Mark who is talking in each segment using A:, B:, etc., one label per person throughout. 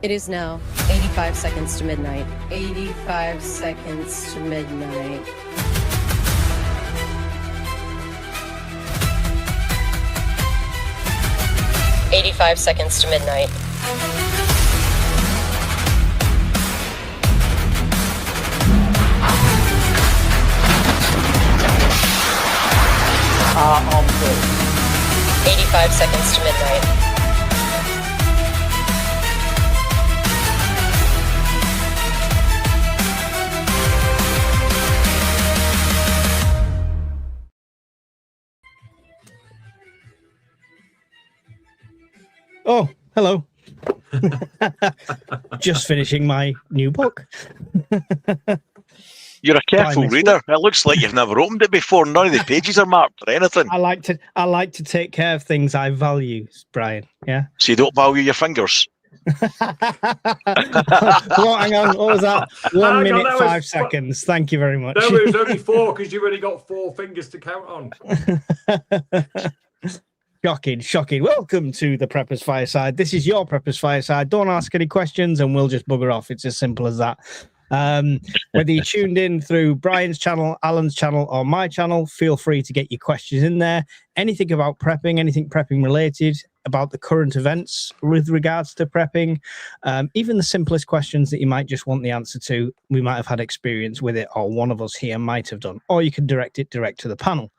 A: It is now 85 seconds to midnight. 85 seconds to midnight. "85 seconds to midnight.
B: On foot.
A: 85 seconds to midnight.
C: Oh, hello. Just finishing my new book.
D: You're a careful
C: Fine,
D: reader. It looks like you've never opened it before. None of the pages are marked or anything.
C: I like to take care of things I value, Brian. Yeah.
D: So you don't value your fingers.
C: Well, hang on. What was that? 1 minute, 5 seconds. Thank you very much.
B: No, it was only 4 because you've only got 4 fingers to count on.
C: Shocking. Welcome to the Preppers Fireside. This is your Preppers Fireside. Don't ask any questions and we'll just bugger off. It's as simple as that. Whether you tuned in through Brian's channel, Alan's channel, or my channel, feel free to get your questions in there. Anything about prepping, anything prepping related, about the current events with regards to prepping, even the simplest questions that you might just want the answer to. We might have had experience with it, or one of us here might have done, or you can direct it direct to the panel.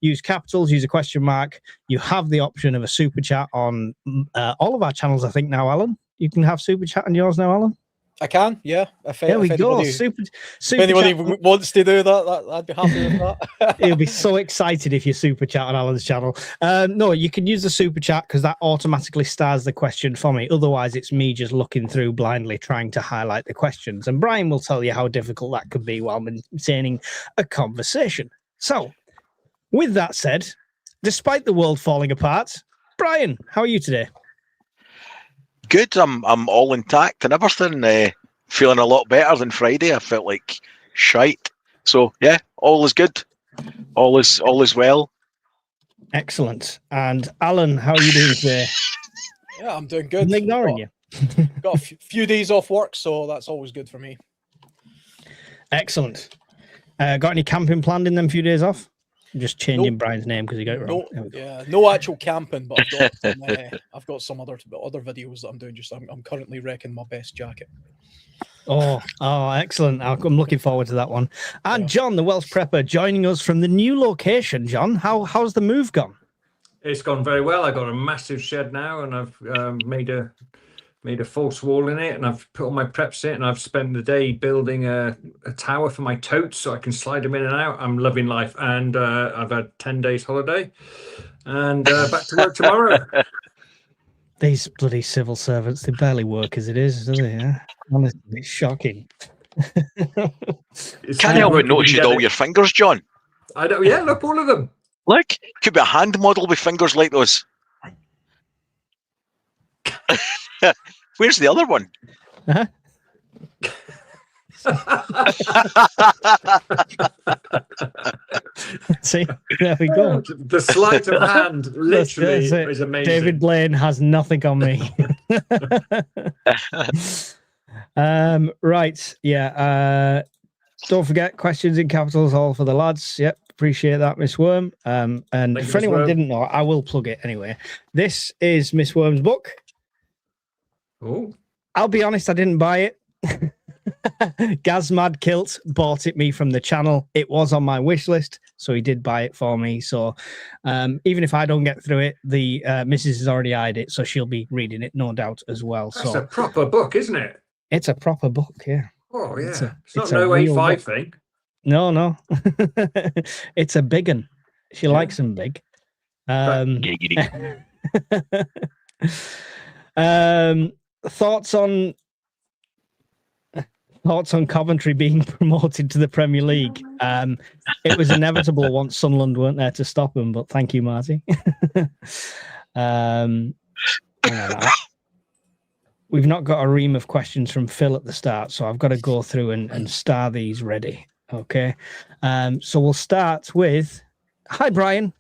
C: Use capitals, use a question mark. You have the option of a super chat on all of our channels, I think, now, Alan. You can have super chat on yours now, Alan?
E: I can, yeah.
C: There we go. Super
E: if anybody wants to do that, I'd be happy with that.
C: He'll be so excited if you super chat on Alan's channel. No, you can use the super chat because that automatically stars the question for me. Otherwise, it's me just looking through blindly trying to highlight the questions. And Brian will tell you how difficult that could be while maintaining a conversation. So, with that said, despite the world falling apart, Brian, how are you today?
D: Good. I'm all intact and everything. Feeling a lot better than Friday. I felt like shite. So yeah, all is good. All is well.
C: Excellent. And Alan, how are you doing today?
E: Yeah, I'm doing good.
C: I'm ignoring you.
E: Got a few days off work, so that's always good for me.
C: Excellent. Got any camping planned in them few days off? I'm just changing Brian's name because he got it wrong.
E: No actual camping, but I've got some other videos that I'm doing. I'm currently wrecking my best jacket.
C: Oh, excellent! I'm looking forward to that one. And John, the Welsh prepper, joining us from the new location. John, how's the move gone?
B: It's gone very well. I've got a massive shed now, and I've made a false wall in it, and I've put all my preps in, and I've spent the day building a tower for my totes so I can slide them in and out. I'm loving life, and I've had 10 days holiday, and back to work tomorrow.
C: These bloody civil servants, they barely work as it is, do they? Yeah? Honestly, it's shocking.
D: Can't help but notice you all your fingers, John.
B: I don't. Yeah, look, all of them.
D: Look, could be a hand model with fingers like those. Where's the other one?
C: Uh-huh. See, there we go.
B: The sleight of hand literally is amazing.
C: David Blaine has nothing on me. Right, yeah. Don't forget, questions in capitals all for the lads. Yep, appreciate that, Miss Worm. And for anyone who didn't know, I will plug it anyway. This is Miss Worm's book.
B: Oh,
C: I'll be honest, I didn't buy it. Gazmad Kilt bought it me from the channel. It was on my wish list, so he did buy it for me. So even if I don't get through it, the missus has already eyed it, so she'll be reading it, no doubt, as well.
B: That's a proper book, isn't it?
C: It's a proper book, yeah.
B: Oh, yeah. It's not no 85 thing.
C: No. It's a big one. She likes them big. Thoughts on Coventry being promoted to the Premier League? It was inevitable once Sunderland weren't there to stop them, but thank you, Marty. We've not got a ream of questions from Phil at the start, so I've got to go through and star these ready. Okay. So we'll start with, hi, Brian.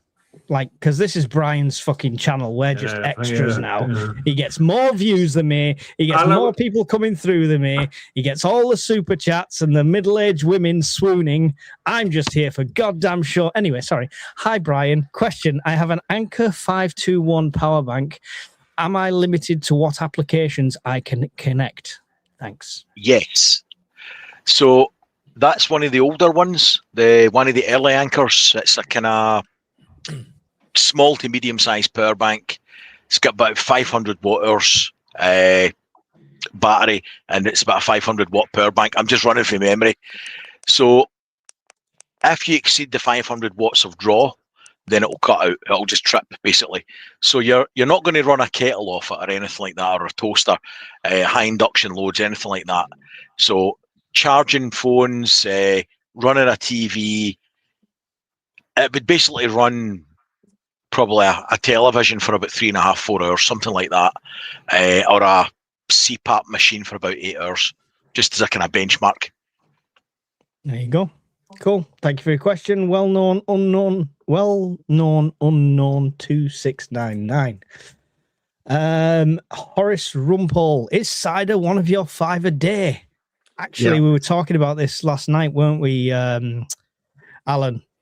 C: because this is Brian's fucking channel. We're just extras now.
B: Yeah.
C: He gets more views than me. He gets more people coming through than me. He gets all the super chats and the middle-aged women swooning. I'm just here for goddamn sure. Anyway, sorry. Hi, Brian. Question. I have an Anker 521 power bank. Am I limited to what applications I can connect? Thanks.
D: Yes. So that's one of the older ones. One of the early Ankers. It's a kind of small to medium-sized power bank. It's got about 500 watt hours battery, and it's about a 500 watt power bank. I'm just running from memory. So if you exceed the 500 watts of draw, then it'll cut out. It'll just trip, basically. So you're not going to run a kettle off it or anything like that, or a toaster, high induction loads, anything like that. So charging phones, running a TV, it would basically run probably a television for about 3.5, 4 hours, something like that, or a CPAP machine for about 8 hours, just as a kind of benchmark.
C: There you go. Cool. Thank you for your question. Well-known, unknown 2699. Horace Rumpole, is cider one of your 5 a day? Actually, we were talking about this last night, weren't we, Alan?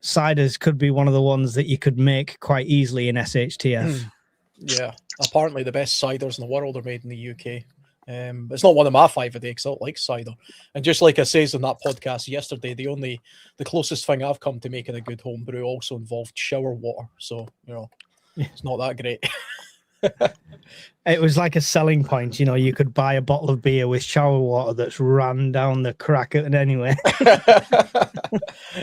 C: Ciders could be one of the ones that you could make quite easily in SHTF.
E: Yeah, apparently the best ciders in the world are made in the UK. It's not one of my 5 a day because I don't like cider. And just like I says in that podcast yesterday, the closest thing I've come to making a good home brew also involved shower water. So, it's not that great.
C: It was like a selling point, you could buy a bottle of beer with shower water that's ran down the crack at it anyway.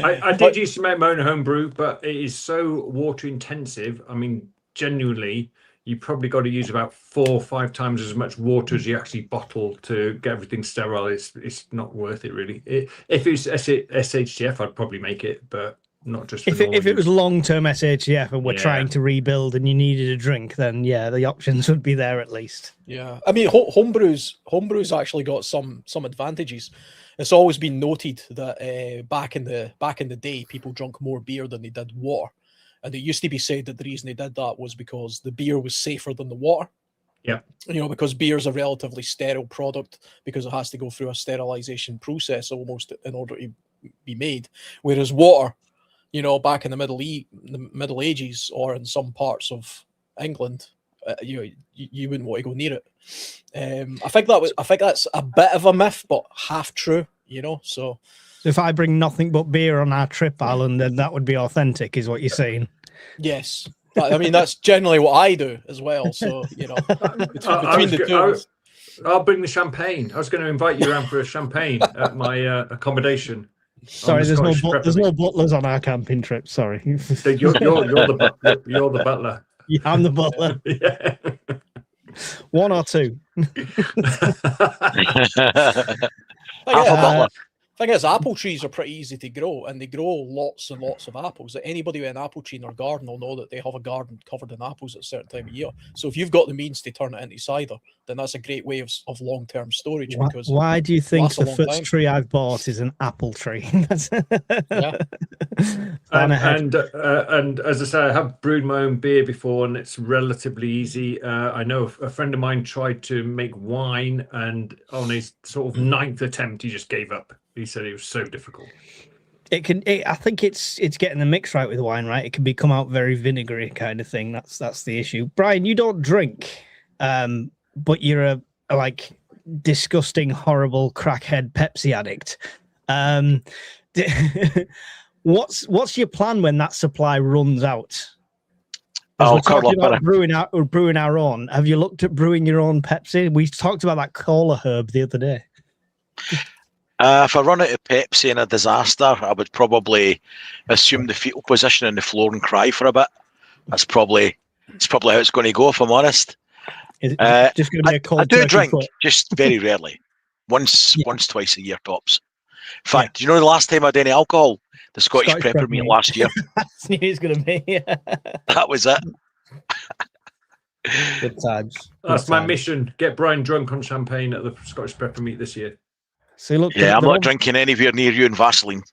B: I did used to make my own home brew, but it is so water intensive. I mean, genuinely, you probably got to use about 4 or 5 times as much water as you actually bottle to get everything sterile. It's not worth it, really. If it's SHTF, I'd probably make it, but not just
C: if it was long-term SHTF and we're trying to rebuild and you needed a drink, then the options would be there at least.
E: Yeah, I mean, homebrew's actually got some advantages. It's always been noted that back in the day, people drank more beer than they did water, and it used to be said that the reason they did that was because the beer was safer than the water.
B: Yeah,
E: because beer is a relatively sterile product because it has to go through a sterilization process almost in order to be made, whereas water, back in the Middle Ages or in some parts of England, you wouldn't want to go near it. I think that's a bit of a myth, but half true. So
C: if I bring nothing but beer on our trip, Alan, then that would be authentic, is what you're saying?
E: Yes, I mean that's generally what I do as well. So between the two.
B: I'll bring the champagne. I was going to invite you around for a champagne at my accommodation.
C: Sorry, there's no butlers on our camping trip. Sorry,
B: you're the butler.
C: Yeah, I'm the butler.
B: Yeah.
C: 1 or 2.
E: Thing is, apple trees are pretty easy to grow, and they grow lots and lots of apples. Anybody with an apple tree in their garden will know that they have a garden covered in apples at a certain time of year. So if you've got the means to turn it into cider, then that's a great way of long-term storage. Because
C: why do you think the first tree I've bought is an apple tree?
E: Yeah.
B: And as I say, I have brewed my own beer before, and it's relatively easy. I know a friend of mine tried to make wine, and on his sort of 9th attempt, he just gave up. He said it was so difficult.
C: I think it's getting the mix right with wine, right? It can become out very vinegary kind of thing. That's the issue. Brian, you don't drink, but you're a disgusting, horrible crackhead Pepsi addict. What's your plan when that supply runs out? We're talking about brewing our own. Have you looked at brewing your own Pepsi? We talked about that cola herb the other day.
D: If I run out of Pepsi in a disaster, I would probably assume the fetal position on the floor and cry for a bit. It's probably how it's going to go, if I'm honest.
C: Is it just going to be a cold?
D: I do drink, just very rarely. Once, twice a year tops. In fact, do you know the last time I had any alcohol? The Scottish Peppermint last year.
C: That's knew it's going to be.
D: That was it.
C: Good times.
B: That's my mission. Get Brian drunk on champagne at the Scottish Peppermint this year.
C: So look,
D: I'm not drinking anywhere near you in Vaseline.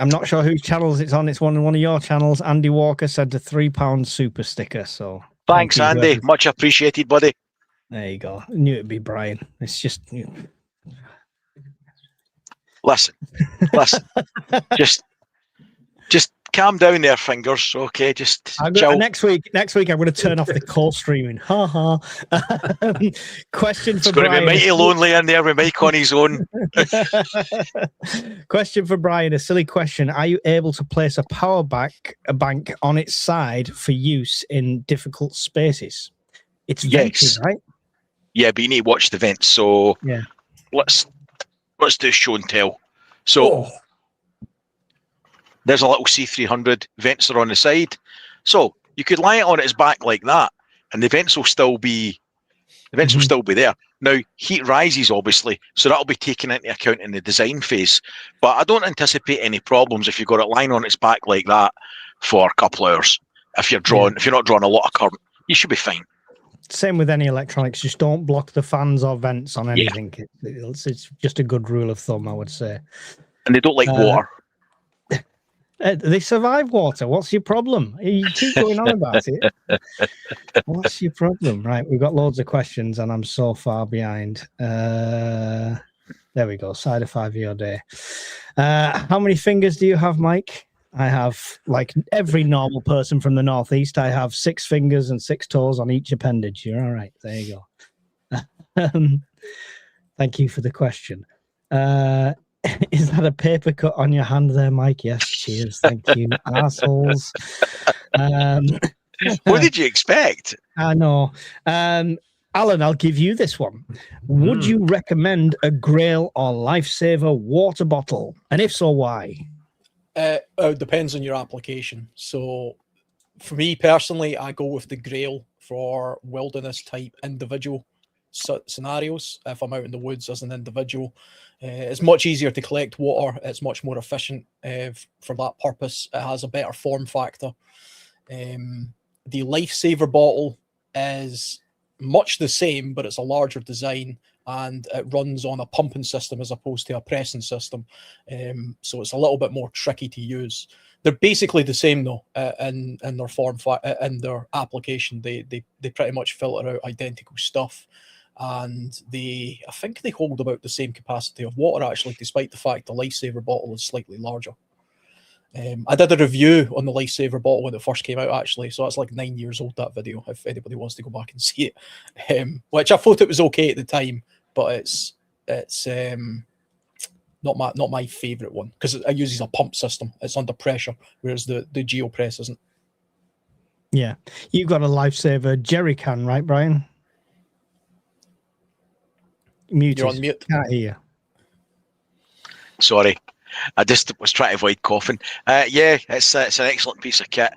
C: I'm not sure whose channels it's on. It's one of your channels. Andy Walker sent a £3 super sticker. So
D: Thanks,
C: thank you,
D: Andy. Much appreciated, buddy.
C: There you go. I knew it'd be Brian. It's just
D: Listen, just calm down there, fingers. Okay, just chill.
C: next week. I'm going to turn off the call streaming. Ha ha. Question for
D: It's going
C: Brian.
D: to be mighty lonely in there with Mike on his own.
C: Question for Brian. A silly question. Are you able to place a power bank on its side for use in difficult spaces? It's vented, right?
D: Yeah, but you need to watch the vents. So
C: yeah,
D: let's do show and tell. So there's a little C300 vents are on the side. So you could lie it on its back like that, and the vents will still be there. Now heat rises obviously, so that'll be taken into account in the design phase. But I don't anticipate any problems if you've got it lying on its back like that for a couple of hours. If you're not drawing a lot of current, you should be fine.
C: Same with any electronics. Just don't block the fans or vents on anything. Yeah. It's just a good rule of thumb, I would say.
D: And they don't like water.
C: They survive water. What's your problem? You keep going on about it. What's your problem? Right, we've got loads of questions, and I'm so far behind. There we go. Side of 5 your day. How many fingers do you have, Mike? I have, like every normal person from the Northeast, I have 6 fingers and 6 toes on each appendage. You're all right. There you go. Thank you for the question. Is that a paper cut on your hand there, Mike? Yes, cheers. Thank you, assholes.
D: What did you expect?
C: I know. Alan, I'll give you this one. Would you recommend a Grail or Lifesaver water bottle? And if so, why?
E: It depends on your application. So for me personally, I go with the Grail for wilderness type individual scenarios. If I'm out in the woods as an individual, it's much easier to collect water. It's much more efficient for that purpose. It has a better form factor. The Lifesaver bottle is much the same, but it's a larger design, and it runs on a pumping system as opposed to a pressing system. So it's a little bit more tricky to use. They're basically the same though, in their form, in their application. They pretty much filter out identical stuff, and I think they hold about the same capacity of water actually, despite the fact the Lifesaver bottle is slightly larger. I did a review on the Lifesaver bottle when it first came out actually, so that's like 9 years old, that video, if anybody wants to go back and see it. Which I thought it was okay at the time, but it's not my favorite one because it uses a pump system. It's under pressure, whereas the GeoPress isn't.
C: Yeah, you've got a Lifesaver jerry can, right, Brian? Muted.
E: You're on mute.
C: Can't hear you.
D: Sorry, I just was trying to avoid coughing. Yeah, it's an excellent piece of kit.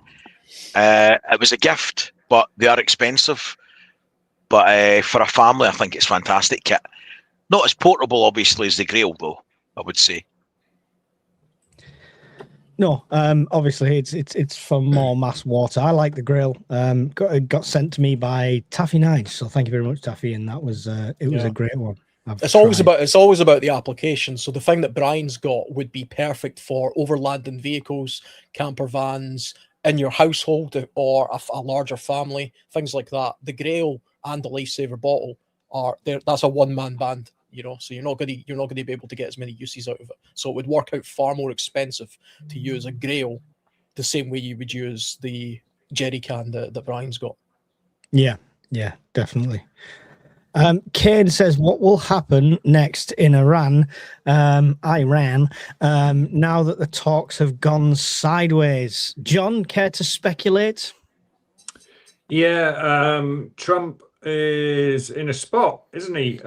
D: It was a gift, but they are expensive. But for a family, I think it's fantastic kit. Not as portable, obviously, as the Grail, though, I would say.
C: No, obviously it's for more mass water. I like the Grail. Got sent to me by Taffy Nige, so thank you very much, Taffy. And that was it was a great one.
E: It's always about the application. So the thing that Brian's got would be perfect for overlanding vehicles, camper vans, in your household or a larger family, things like that. The Grail and the Lifesaver bottle are there. That's a one-man band, so you're not going to be able to get as many uses out of it. So it would work out far more expensive to use a Grail the same way you would use the jerry can that Brian's got. Yeah,
C: definitely. Kane says, what will happen next in Iran, now that the talks have gone sideways? John, care to speculate?
B: Yeah, Trump is in a spot, isn't he?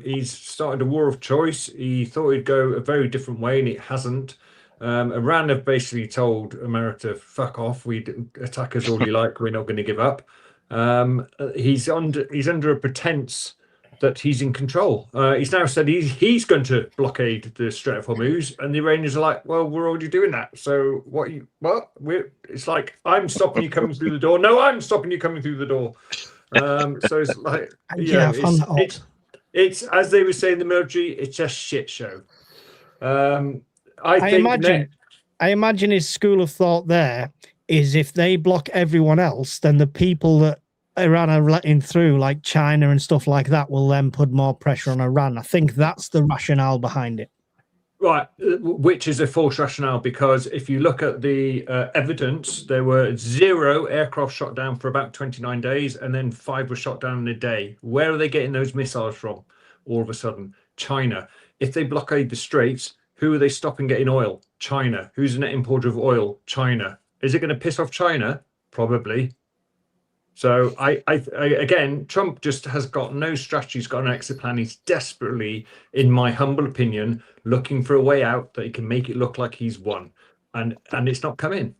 B: He's started a war of choice. He thought he'd go a very different way, and it hasn't. Iran have basically told America, fuck off, we attack us all you like, we're not going to give up. He's under a pretense that he's in control. He's now said he's going to blockade the Strait of Hormuz, and the Iranians are like, well, we're already doing that. So it's like, I'm stopping you coming through the door. No, I'm stopping you coming through the door. So it's like, it's as they would say in the military, it's a shit show. I think
C: I imagine his school of thought there is if they block everyone else, then the people that Iran are letting through, like China and stuff like that, will then put more pressure on Iran. I think that's the rationale behind it.
B: Right, which is a false rationale, because if you look at the evidence, there were 0 aircraft shot down for about 29 days, and then 5 were shot down in a day. Where are they getting those missiles from? All of a sudden, China. If they blockade the Straits, who are they stopping getting oil? China. Who's the net importer of oil? China. Is it going to piss off China? Probably. So I again, Trump just has got no strategy. He's got an exit plan. He's desperately, in my humble opinion, looking for a way out that he can make it look like he's won, and it's not coming.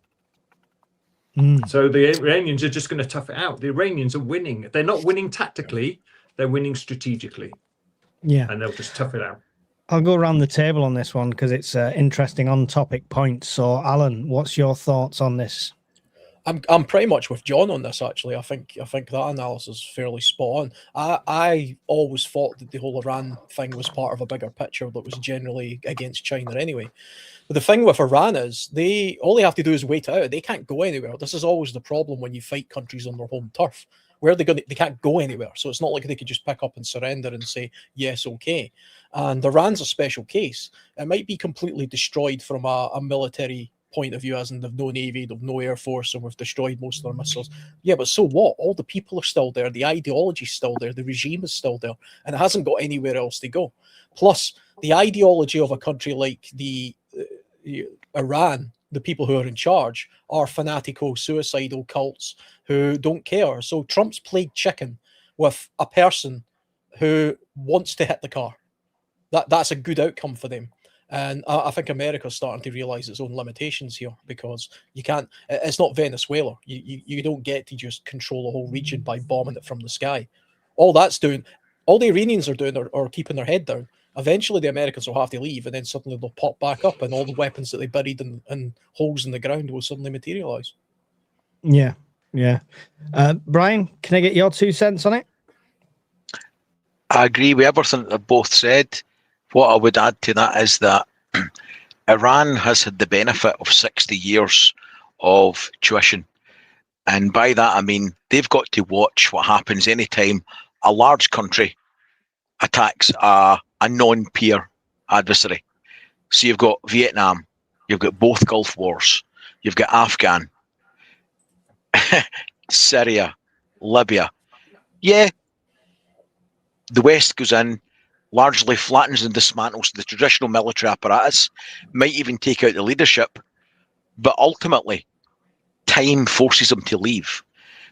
B: So the Iranians are just going to tough it out. The Iranians are winning. They're not winning tactically. They're winning strategically.
C: Yeah,
B: and they'll just tough it out.
C: I'll go around the table on this one because it's interesting on-topic points. So, Alan, what's your thoughts on this?
E: I'm pretty much with John on this. Actually, I think that analysis is fairly spot on. I always thought that the whole Iran thing was part of a bigger picture that was generally against China anyway. But the thing with Iran is all they have to do is wait out. They can't go anywhere. This is always the problem when you fight countries on their home turf. Where are they going? They can't go anywhere. So it's not like they could just pick up and surrender and say yes, okay. And Iran's a special case. It might be completely destroyed from a military point of view, as in they've no navy, they've no air force, and we've destroyed most of their missiles. Yeah, but so what? All the people are still there, the ideology's still there, the regime is still there, and it hasn't got anywhere else to go. Plus, the ideology of a country like Iran, the people who are in charge, are fanatical, suicidal cults who don't care. So Trump's played chicken with a person who wants to hit the car. That's a good outcome for them. And I think America's starting to realize its own limitations here, because you can't, it's not Venezuela. You don't get to just control a whole region by bombing it from the sky. All that's doing, all the Iranians are doing are keeping their head down. Eventually the Americans will have to leave, and then suddenly they'll pop back up, and all the weapons that they buried in holes in the ground will suddenly materialize.
C: Yeah. Brian, can I get your 2 cents on it?
D: I agree with everything that both said. What I would add to that is that Iran has had the benefit of 60 years of tuition. And by that, I mean, they've got to watch what happens anytime a large country attacks a non-peer adversary. So you've got Vietnam, you've got both Gulf Wars, you've got Afghan, Syria, Libya. Yeah, the West goes in, largely flattens and dismantles the traditional military apparatus, might even take out the leadership, but ultimately time forces them to leave,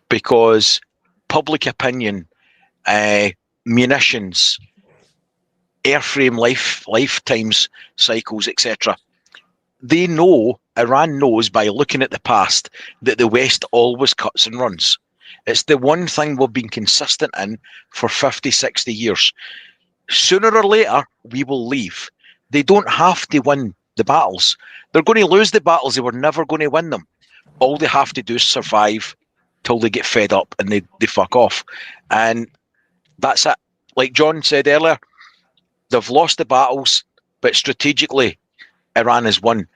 D: because public opinion, munitions, airframe lifetimes cycles, etc. They know, Iran knows by looking at the past, that the West always cuts and runs. It's the one thing we've been consistent in for 50, 60 years. Sooner or later, we will leave. They don't have to win the battles. They're going to lose the battles. They were never going to win them. All they have to do is survive till they get fed up and they fuck off. And that's it. Like John said earlier, they've lost the battles, but strategically, Iran has won.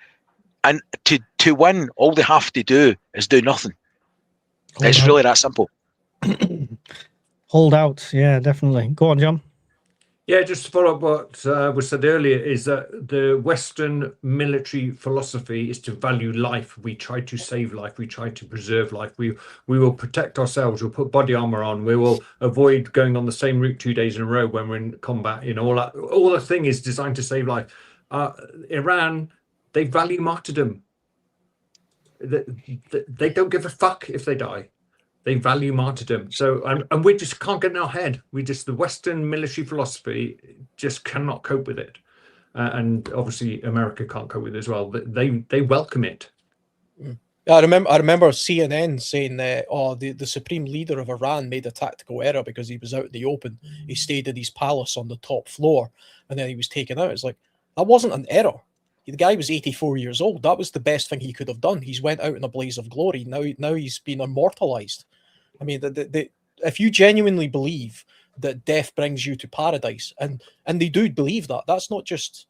D: And to win, all they have to do is do nothing. It's really that simple.
C: Hold out. Yeah, definitely. Go on, John.
B: Yeah, just to follow up what was said earlier, is that the Western military philosophy is to value life. We try to save life. We try to preserve life. We will protect ourselves. We'll put body armor on. We will avoid going on the same route 2 days in a row when we're in combat. You know, all the thing is designed to save life. Iran, they value martyrdom. They don't give a fuck if they die. They value martyrdom. So, and we just can't get in our head. The Western military philosophy just cannot cope with it. And obviously America can't cope with it as well. But they welcome it.
E: I remember CNN saying that, the supreme leader of Iran made a tactical error because he was out in the open. He stayed in his palace on the top floor, and then he was taken out. It's like, that wasn't an error. The guy was 84 years old. That was the best thing he could have done. He's went out in a blaze of glory. Now he's been immortalized. I mean, if you genuinely believe that death brings you to paradise, and they do believe that, that's not just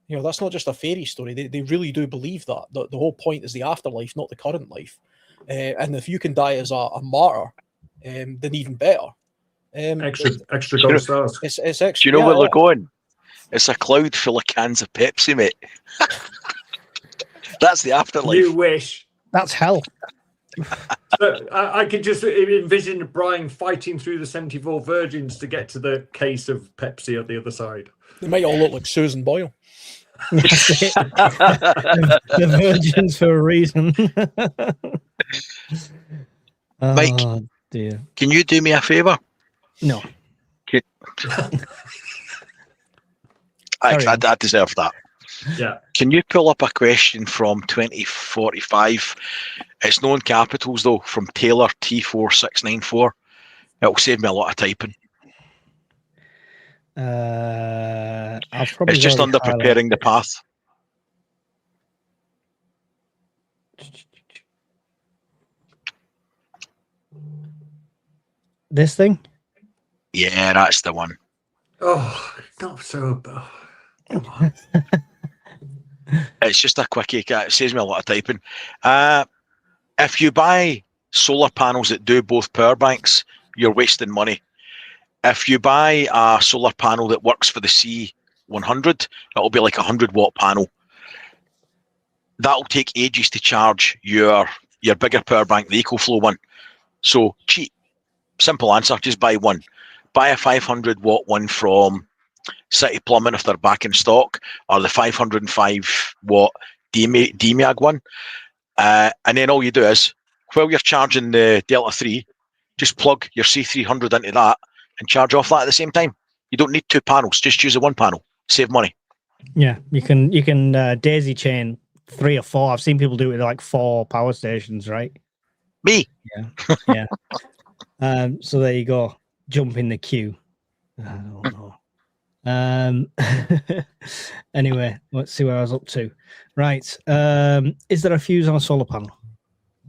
E: You know, that's not just a fairy story. They really do believe that. The whole point is the afterlife, not the current life. And if you can die as a martyr, then even better.
B: Extra gold stars.
E: It's extra.
D: Do you know where they're going? It's a cloud full of cans of Pepsi, mate. That's the afterlife.
B: You wish.
C: That's hell.
B: So, I could just envision Brian fighting through the 74 virgins to get to the case of Pepsi at the other side.
E: They might all look like Susan Boyle.
C: That's it. The virgins for a reason.
D: Mike,
C: oh, dear.
D: Can you do me a favour?
C: No.
D: I deserve that.
B: Yeah.
D: Can you pull up a question from 2045? It's known capitals though, from Taylor T4694. It'll save me a lot of typing.
C: I'll probably
D: It's just under preparing the path.
C: This thing?
D: Yeah, that's the one.
B: Oh, not so. Oh, come on.
D: It's just a quickie. It saves me a lot of typing. If you buy solar panels that do both power banks, you're wasting money. If you buy a solar panel that works for the C100, it'll be like a 100-watt panel. That'll take ages to charge your bigger power bank, the EcoFlow one. So cheap. Simple answer, just buy one. Buy a 500-watt one from City Plumbing if they're back in stock, or the 505-watt DMAG one. And then all you do is, while you're charging the Delta 3, just plug your C300 into that and charge off that at the same time. You don't need two panels, just use the one panel. Save money.
C: Yeah, you can daisy chain 3 or 4. I've seen people do it with like 4 power stations, right?
D: Me.
C: Yeah. So there you go. Jump in the queue. I don't know. Anyway, let's see where I was up to. Right. Is there a fuse on a solar panel?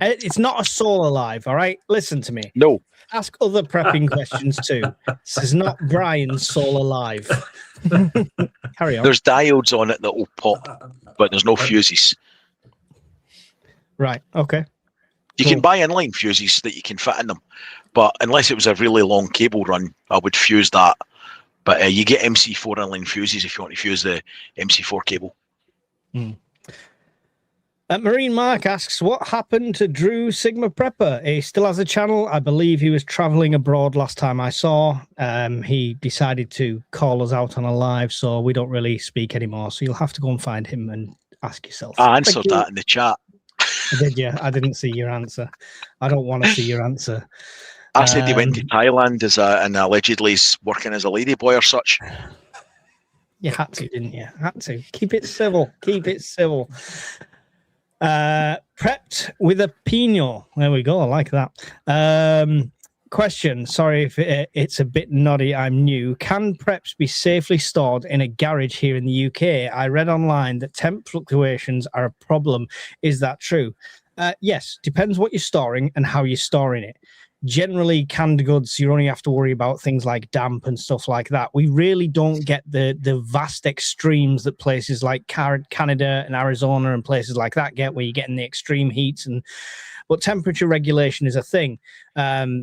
C: It's not a solar live, all right? Listen to me.
D: No.
C: Ask other prepping questions too. This is not Brian's solar live. Carry on.
D: There's diodes on it that will pop, but there's no fuses.
C: Right. Okay.
D: You can buy inline fuses that you can fit in them, but unless it was a really long cable run, I would fuse that. But you get MC4 inline fuses if you want to fuse the MC4 cable.
C: Marine Mark asks, what happened to Drew Sigma Prepper? He still has a channel. I believe he was traveling abroad last time I saw. He decided to call us out on a live, so we don't really speak anymore. So you'll have to go and find him and ask yourself.
D: I answered that in the chat.
C: Did you? I didn't see your answer. I don't want to see your answer.
D: I said he went to Thailand and allegedly is working as a ladyboy or such.
C: You had to, didn't you? Had to. Keep it civil. Keep it civil. Prepped with a Pinot. There we go. I like that. Question. Sorry if it's a bit noddy. I'm new. Can preps be safely stored in a garage here in the UK? I read online that temp fluctuations are a problem. Is that true? Yes. Depends what you're storing and how you're storing it. Generally, canned goods, you only have to worry about things like damp and stuff like that. We really don't get the vast extremes that places like Canada and Arizona and places like that get, where you're getting the extreme heats. But temperature regulation is a thing.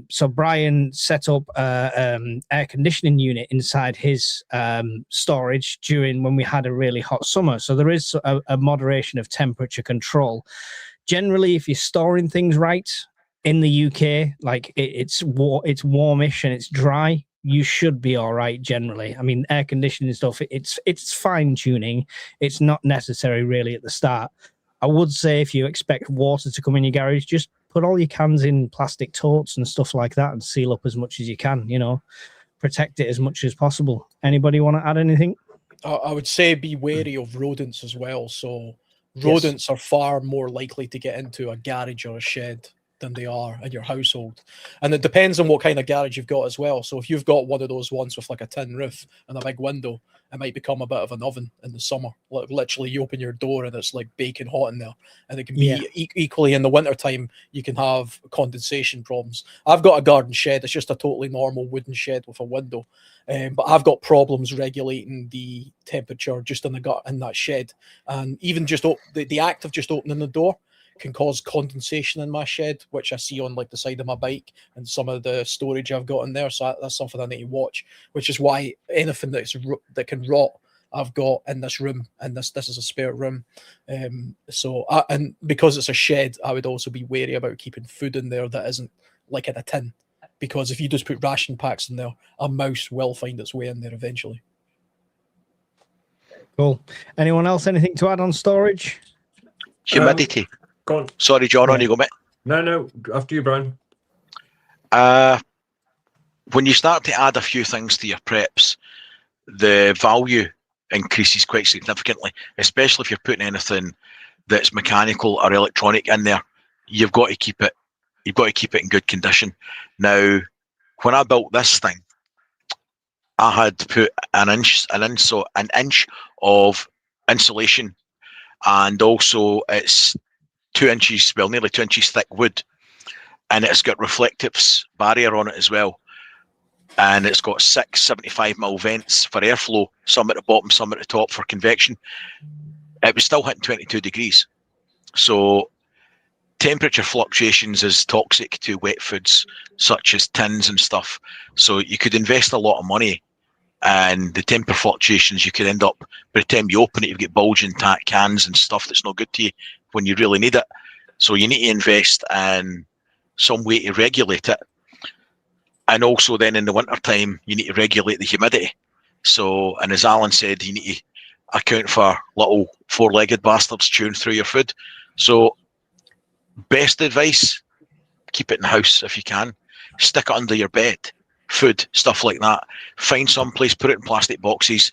C: So Brian set up an air conditioning unit inside his storage during when we had a really hot summer. So there is a moderation of temperature control. Generally, if you're storing things right, in the UK, like it's warmish and it's dry, you should be all right generally. I mean, air conditioning stuff, it's fine tuning. It's not necessary really at the start. I would say if you expect water to come in your garage, just put all your cans in plastic totes and stuff like that and seal up as much as you can, protect it as much as possible. Anybody want to add anything?
E: I would say be wary of rodents as well. So rodents are far more likely to get into a garage or a shed than they are in your household. And it depends on what kind of garage you've got as well. So if you've got one of those ones with like a tin roof and a big window, it might become a bit of an oven in the summer. Like literally you open your door and it's like baking hot in there. And it can be equally in the winter time, you can have condensation problems. I've got a garden shed. It's just a totally normal wooden shed with a window. But I've got problems regulating the temperature just in that shed. And even just the act of just opening the door can cause condensation in my shed, which I see on like the side of my bike and some of the storage I've got in there. So that's something I need to watch, which is why anything that can rot I've got in this room, and this is a spare room. And because it's a shed, I would also be wary about keeping food in there that isn't like in a tin, because if you just put ration packs in there, a mouse will find its way in there eventually.
C: Cool. Anyone else? Anything to add on storage?
D: Humidity.
B: Go on.
D: Sorry, John, on you go, mate.
B: No, after you, Brian.
D: When you start to add a few things to your preps, the value increases quite significantly, especially if you're putting anything that's mechanical or electronic in there. You've got to keep it in good condition. Now, when I built this thing, I had put an inch of insulation, and also it's 2 inches, well, nearly 2 inches thick wood, and it's got reflectives barrier on it as well. And it's got 6 75mm vents for airflow, some at the bottom, some at the top for convection. It was still hitting 22 degrees. So temperature fluctuations is toxic to wet foods, such as tins and stuff. So you could invest a lot of money, and the temper fluctuations, you could end up, by the time you open it, you've got bulging cans and stuff that's not good to you when you really need it. So you need to invest in some way to regulate it. And also then in the winter time, you need to regulate the humidity. So, and as Alan said, you need to account for little four-legged bastards chewing through your food. So best advice, keep it in the house if you can. Stick it under your bed, food, stuff like that. Find some place, put it in plastic boxes,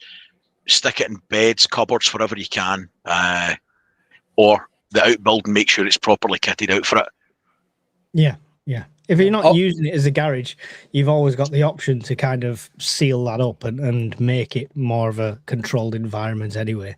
D: stick it in beds, cupboards, wherever you can. Or the outbuilding, make sure it's properly kitted out for it.
C: Yeah. If you're not using it as a garage, you've always got the option to kind of seal that up and make it more of a controlled environment anyway.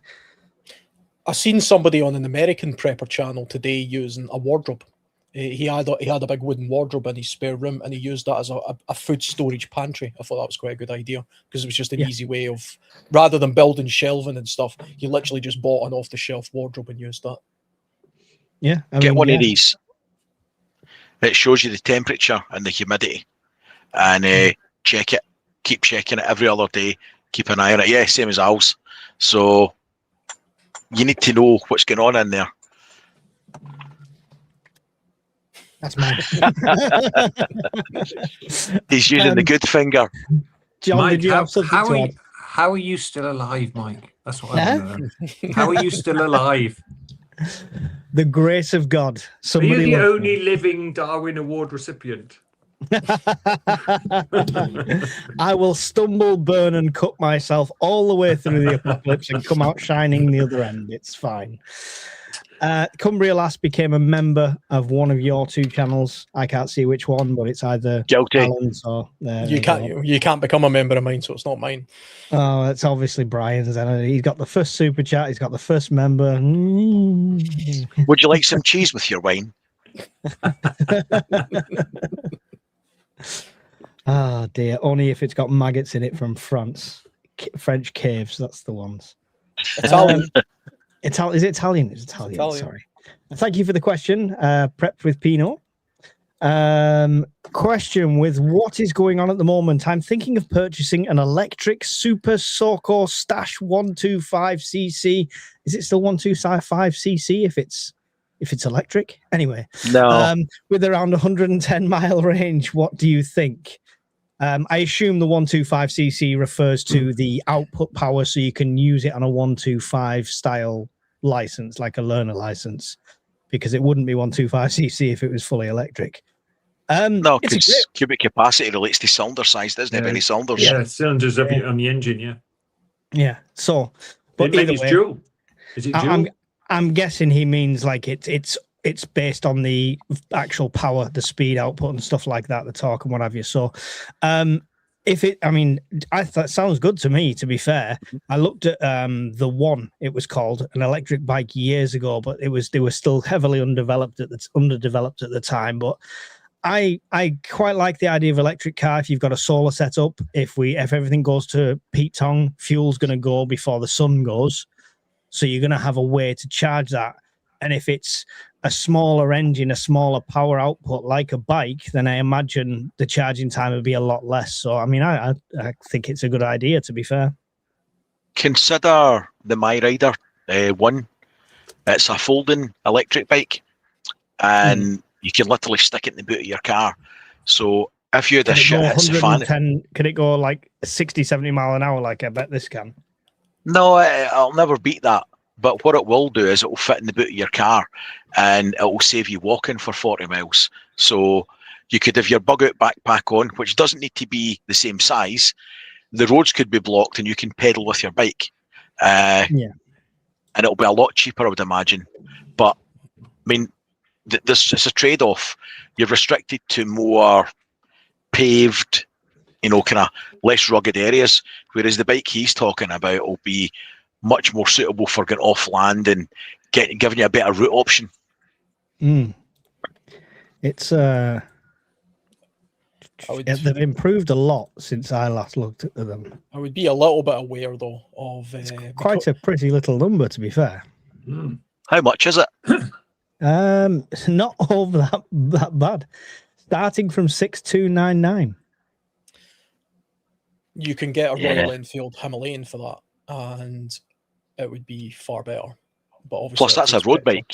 E: I seen somebody on an American prepper channel today using a wardrobe. He had a big wooden wardrobe in his spare room, and he used that as a food storage pantry. I thought that was quite a good idea, because it was just an easy way of, rather than building shelving and stuff, he literally just bought an off-the-shelf wardrobe and used that.
C: Yeah,
D: Get one of these. It shows you the temperature and the humidity, and check it. Keep checking it every other day. Keep an eye on it. Yeah, same as ours. So you need to know what's going on in there.
C: That's mine.
D: He's using the good finger.
C: John,
B: Mike,
C: did you have something to add?
B: how are you still alive, Mike? That's what I want to know. How are you still alive?
C: The grace of God.
B: Are you the only living Darwin Award recipient?
C: I will stumble, burn, and cut myself all the way through the apocalypse and come out shining the other end. It's fine. Cumbria last became a member of one of your two channels. I can't see which one, but it's either
D: Guilty.
C: Alan's or
E: You can't become a member of mine, so it's not mine.
C: Oh, it's obviously Brian's. And he's got the first super chat. He's got the first member.
D: Would you like some cheese with your wine?
C: Oh dear. Only if it's got maggots in it from France. French caves. That's the ones.
E: Italian.
C: Is it Italian? It's Italian. Sorry. Thank you for the question. Prepped with Pino. Question with what is going on at the moment? I'm thinking of purchasing an electric Super Sorko Stash 125cc. Is it still 125cc if it's electric? Anyway,
D: no.
C: With around 110 mile range, what do you think? I assume the 125cc refers to the output power, so you can use it on a 125 style license, like a learner license, because it wouldn't be 125cc if it was fully electric.
D: No, because cubic capacity relates to cylinder size, doesn't it? Any cylinders?
B: Yeah, cylinders on the engine, yeah.
C: Yeah, so, but
B: maybe it's dual. Is it dual?
C: I'm guessing he means like it's it's based on the actual power, the speed output and stuff like that, the torque and what have you. So that sounds good to me, to be fair. I looked at the One, it was called, an electric bike years ago, but they were still heavily underdeveloped at the time. But I quite like the idea of electric car if you've got a solar setup. If everything goes to Pete Tong, fuel's going to go before the sun goes. So you're going to have a way to charge that. And if it's a smaller engine, a smaller power output like a bike, then I imagine the charging time would be a lot less. So, I mean, I think it's a good idea, to be fair.
D: Consider the My Rider One. It's a folding electric bike, and you can literally stick it in the boot of your car. So if you had a shit hits the fan...
C: Can it go like 60, 70 mile an hour like I bet this can?
D: No, I'll never beat that. But what it will do is it will fit in the boot of your car, and it will save you walking for 40 miles. So you could have your bug out backpack on, which doesn't need to be the same size. The roads could be blocked and you can pedal with your bike. And it'll be a lot cheaper, I would imagine. But I mean, it's a trade-off. You're restricted to more paved, kind of less rugged areas, whereas the bike he's talking about will be much more suitable for getting off land and giving you a better route option.
C: It's they've improved a lot since I last looked at them.
E: I would be a little bit aware though of
C: quite a pretty little number, to be fair.
D: How much is it?
C: Not all that bad. Starting from 6,299.
E: You can get a Royal Enfield Himalayan for that, and it would be far better. But obviously,
D: plus that's a road bike.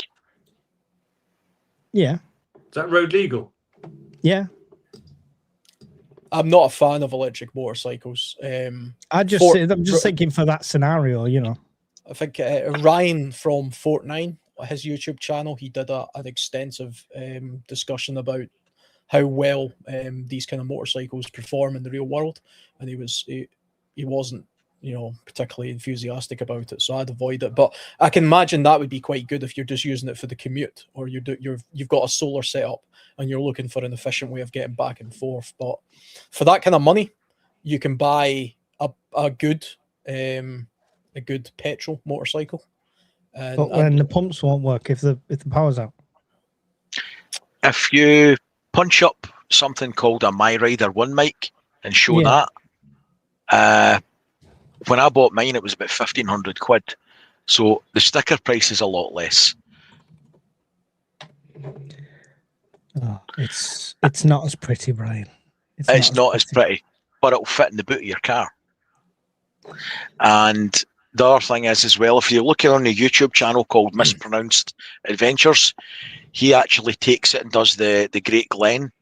C: Yeah.
B: Is that road legal?
C: Yeah.
E: I'm not a fan of electric motorcycles.
C: I'm just thinking for that scenario,
E: I think Ryan from Fort9, his YouTube channel, he did an extensive discussion about how well these kind of motorcycles perform in the real world, and he wasn't particularly enthusiastic about it, so I'd avoid it. But I can imagine that would be quite good if you're just using it for the commute, or you've got a solar setup and you're looking for an efficient way of getting back and forth. But for that kind of money, you can buy a good petrol motorcycle.
C: But when the pumps won't work if the power's out.
D: If you punch up something called a My Rider One mic and show that. When I bought mine, it was about 1,500 quid. So the sticker price is a lot less.
C: Oh, it's not as pretty, Brian.
D: It's not as pretty, but it'll fit in the boot of your car. And the other thing is as well, if you're looking on a YouTube channel called Mispronounced Adventures, he actually takes it and does the Great Glen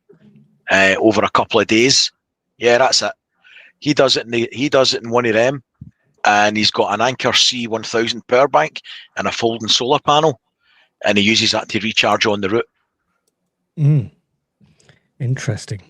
D: over a couple of days. Yeah, that's it. He does it in one of them, and he's got an Anchor C1000 power bank and a folding solar panel, and he uses that to recharge on the route.
C: Interesting.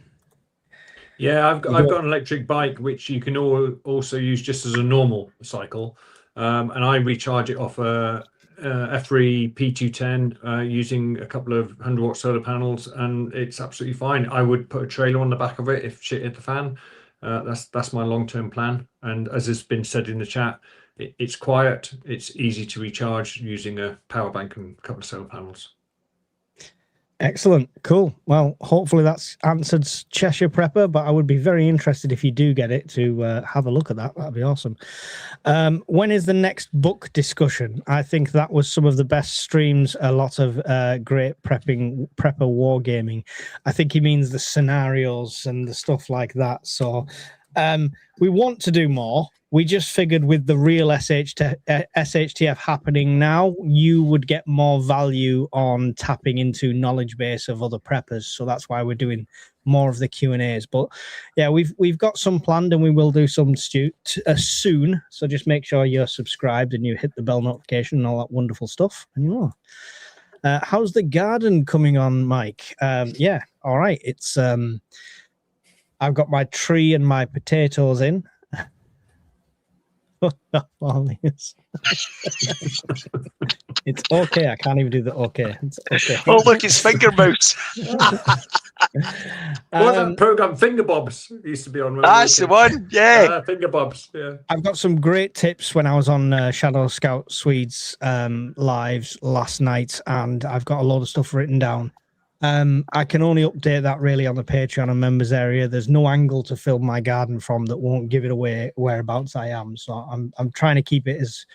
B: Yeah, I've got an electric bike which you can also use just as a normal cycle, and I recharge it off a F3 P210 using a couple of 100-watt solar panels, and it's absolutely fine. I would put a trailer on the back of it if shit hit the fan. That's my long-term plan, and as has been said in the chat, it's quiet, it's easy to recharge using a power bank and a couple of solar panels.
C: Excellent. Cool. Well, hopefully that's answered Cheshire Prepper, but I would be very interested if you do get it to have a look at that. That'd be awesome. When is the next book discussion? I think that was some of the best streams, a lot of great prepper wargaming. I think he means the scenarios and the stuff like that. So we want to do more. We just figured with the real SHTF happening now, you would get more value on tapping into knowledge base of other preppers. So that's why we're doing more of the Q&As. But yeah, we've got some planned, and we will do some soon. So just make sure you're subscribed and you hit the bell notification and all that wonderful stuff. And you are. How's the garden coming on, Mike? Yeah, all right. It's I've got my tree and my potatoes in. It's okay. I can't even do the okay. It's okay.
D: Oh, look, it's finger mouse.
B: What that program, Finger Bobs, used to be on.
D: That's the one. Yeah.
B: Finger Bobs. Yeah.
C: I've got some great tips when I was on Shadow Scout Swedes lives last night, and I've got a lot of stuff written down. I can only update that really on the Patreon and members area. There's no angle to film my garden from that won't give it away whereabouts I am. So I'm trying to keep it as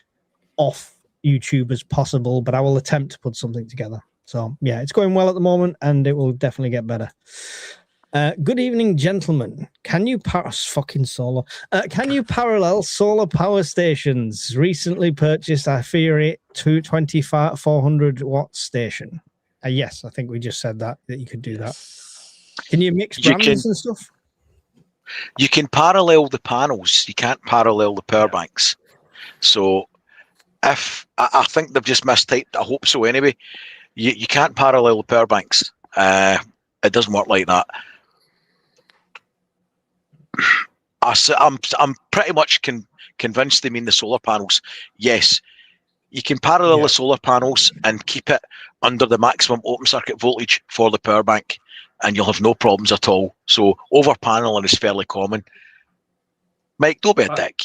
C: off YouTube as possible, but I will attempt to put something together. So yeah, it's going well at the moment, and it will definitely get better. Good evening, gentlemen. Can you fucking solar? Can you parallel solar power stations? Recently purchased a Fury 225 400 watt station. Yes, I think we just said that you could do that. Can you mix brands and stuff?
D: You can parallel the panels. You can't parallel the power banks. So if I think they've just mistyped, I hope so anyway. You can't parallel the power banks. It doesn't work like that. I'm pretty much convinced they mean the solar panels. Yes, you can parallel the solar panels and keep it under the maximum open circuit voltage for the power bank, and you'll have no problems at all. So over paneling is fairly common. Mike, don't be a dick.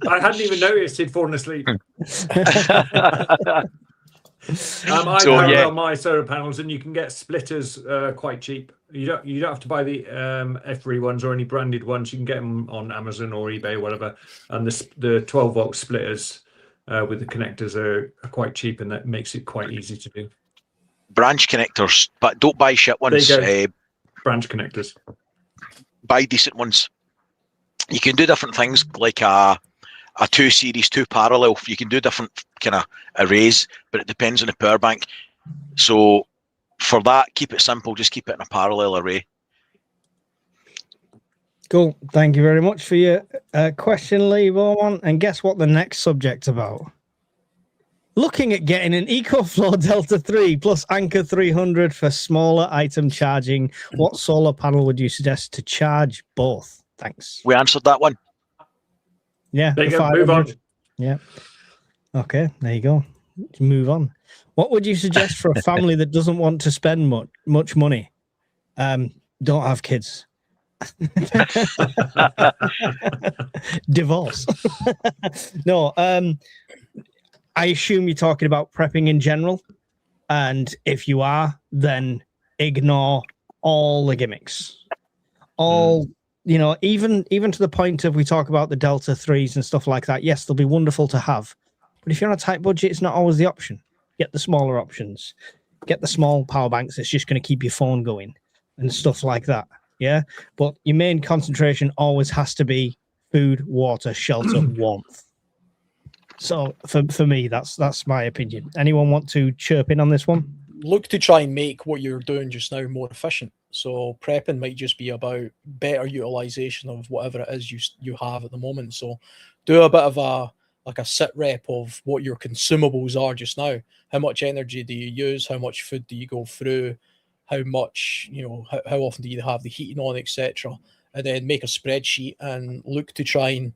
B: I hadn't even noticed he'd fallen asleep. I parallel my solar panels, and you can get splitters quite cheap. You don't have to buy the F3 ones or any branded ones. You can get them on Amazon or eBay or whatever. And the 12-volt splitters with the connectors are quite cheap, and that makes it quite easy to do.
D: Branch connectors, but don't buy shit ones.
B: Branch connectors.
D: Buy decent ones. You can do different things like a 2 series, 2 parallel. You can do different kind of arrays, but it depends on the power bank. So for that, keep it simple. Just keep it in a parallel array.
C: Cool. Thank you very much for your question, Lee Bowman. And guess what the next subject's about? Looking at getting an EcoFlow Delta 3 plus Anchor 300 for smaller item charging. What solar panel would you suggest to charge both? Thanks.
D: We answered that one.
C: Yeah.
B: There you go. Move on.
C: Yeah. Okay. There you go. Let's move on. What would you suggest for a family that doesn't want to spend much money? Don't have kids. Divorce. No. I assume you're talking about prepping in general. And if you are, then ignore all the gimmicks. You know, even to the point of we talk about the Delta 3s and stuff like that. Yes, they'll be wonderful to have. But if you're on a tight budget, it's not always the option. Get the smaller options. Get the small power banks that's just going to keep your phone going and stuff like that. Yeah. But your main concentration always has to be food, water, shelter, warmth. So for me, that's my opinion. Anyone want to chirp in on this one?
E: Look to try and make what you're doing just now more efficient. So prepping might just be about better utilization of whatever it is you have at the moment. So do a bit of a sit rep of what your consumables are just now. How much energy do you use? How much food do you go through? How much, how often do you have the heating on, etc. And then make a spreadsheet and look to try,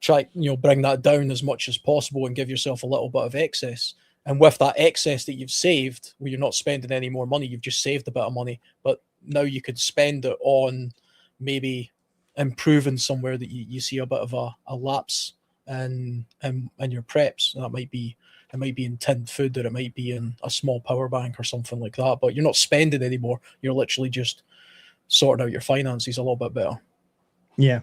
E: bring that down as much as possible and give yourself a little bit of excess. And with that excess that you've saved, where you're not spending any more money, you've just saved a bit of money, but now you could spend it on maybe improving somewhere that you see a bit of a lapse in your preps. And it might be in tinned food, or it might be in a small power bank or something like that. But you're not spending anymore. You're literally just sorting out your finances a little bit better.
C: Yeah,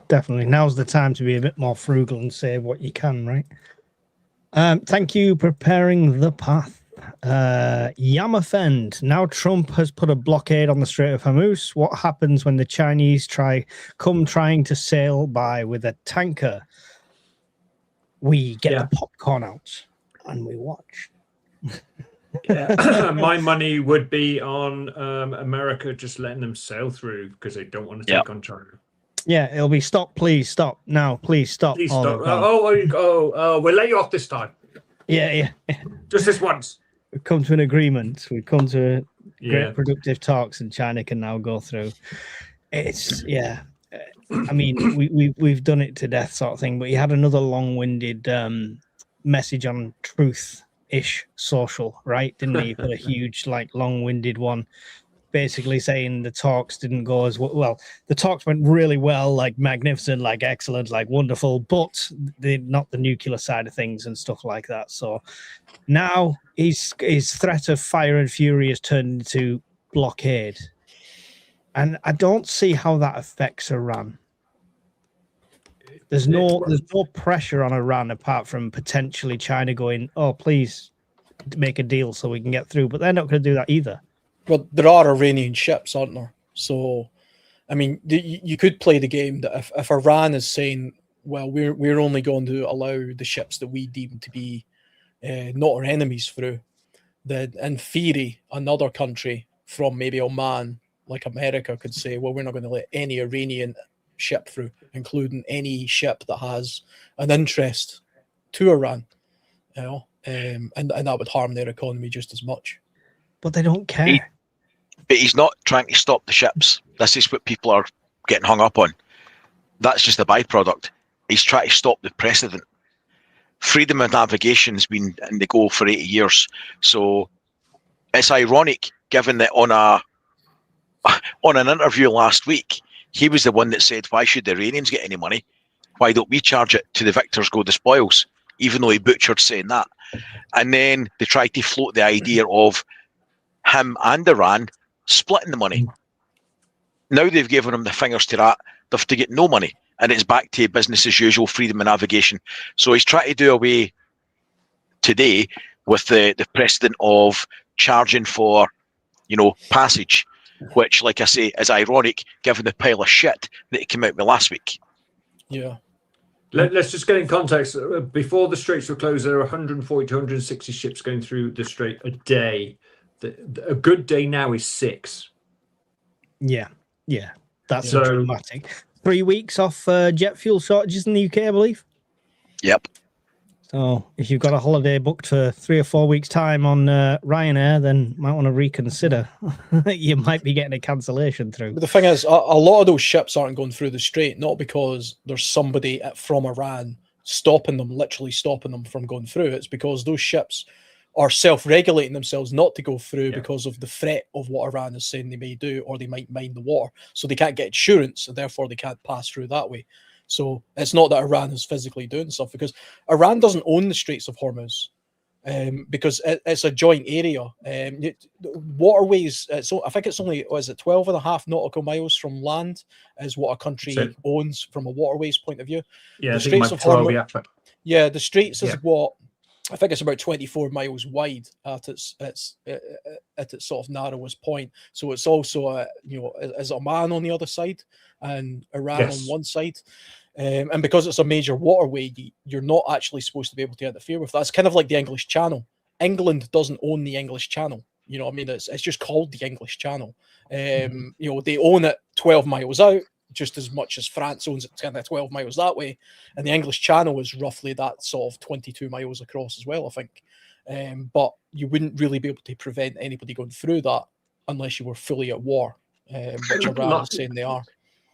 C: definitely. Now's the time to be a bit more frugal and save what you can, right? Thank you, Preparing the Path. Yamafend. Now Trump has put a blockade on the Strait of Hormuz. What happens when the Chinese come trying to sail by with a tanker? We get the popcorn out and we watch.
B: My money would be on America just letting them sail through because they don't want to take on China.
C: Yeah, it'll be stop, please stop. Now, please stop.
B: Please stop. We'll let you off this time.
C: Yeah.
B: Just this once.
C: We've come to an agreement. We've come to great productive talks, and China can now go through. It's I mean, we've done it to death, sort of thing. But he had another long-winded message on Truth-ish social, right? Didn't he? Put a huge, like, long-winded one, basically saying the talks didn't go as well. The talks went really well, like magnificent, like excellent, like wonderful, but not the nuclear side of things and stuff like that. So now his threat of fire and fury has turned into blockade, and I don't see how that affects Iran. There's no pressure on Iran apart from potentially China going, oh, please make a deal so we can get through, but they're not going to do that either.
E: Well, there are Iranian ships, aren't there? So, I mean, you could play the game that if Iran is saying, well, we're only going to allow the ships that we deem to be not our enemies through, then in theory, another country from maybe Oman, like America, could say, well, we're not going to let any Iranian ship through, including any ship that has an interest to Iran, you know, and that would harm their economy just as much.
C: But they don't care.
D: But he's not trying to stop the ships. This is what people are getting hung up on. That's just a byproduct. He's trying to stop the precedent. Freedom of navigation has been in the go for 80 years. So it's ironic, given that on an interview last week, he was the one that said, why should the Iranians get any money? Why don't we charge it to the victors go the spoils? Even though he butchered saying that. And then they tried to float the idea of him and Iran splitting the money. Now they've given him the fingers to that. They have to get no money. And it's back to business as usual, freedom of navigation. So he's trying to do away today with the precedent of charging for, passage, which, like I say, is ironic given the pile of shit that he came out with last week.
E: Yeah.
B: Let's just get in context. Before the straits were closed, there were 140 to 160 ships going through the strait a day. A good day now is 6.
C: Yeah. That's so dramatic. 3 weeks off jet fuel shortages in the UK, I believe.
D: Yep.
C: So if you've got a holiday booked for 3 or 4 weeks' time on Ryanair, then you might want to reconsider. You might be getting a cancellation through.
E: But the thing is, a lot of those ships aren't going through the strait, not because there's somebody from Iran literally stopping them from going through. It's because those ships are self-regulating themselves not to go through because of the threat of what Iran is saying they may do, or they might mine the water. So they can't get insurance, and therefore they can't pass through that way. So it's not that Iran is physically doing stuff, because Iran doesn't own the Straits of Hormuz, because it's a joint area. Waterways, I think it's only, 12.5 nautical miles from land is what a country owns from a waterways point of view.
B: Yeah,
E: the Straits of Hormuz.
B: Yeah,
E: the Straits is what, I think it's about 24 miles wide at its sort of narrowest point. So it's also is Oman on the other side and Iran on one side. And because it's a major waterway, you're not actually supposed to be able to interfere with that. It's kind of like the English Channel. England doesn't own the English Channel. You know what I mean? It's just called the English Channel. They own it 12 miles out, just as much as France owns it kind of 12 miles that way. And the English Channel is roughly that sort of 22 miles across as well, I think. But you wouldn't really be able to prevent anybody going through that unless you were fully at war, which Iran is saying they are.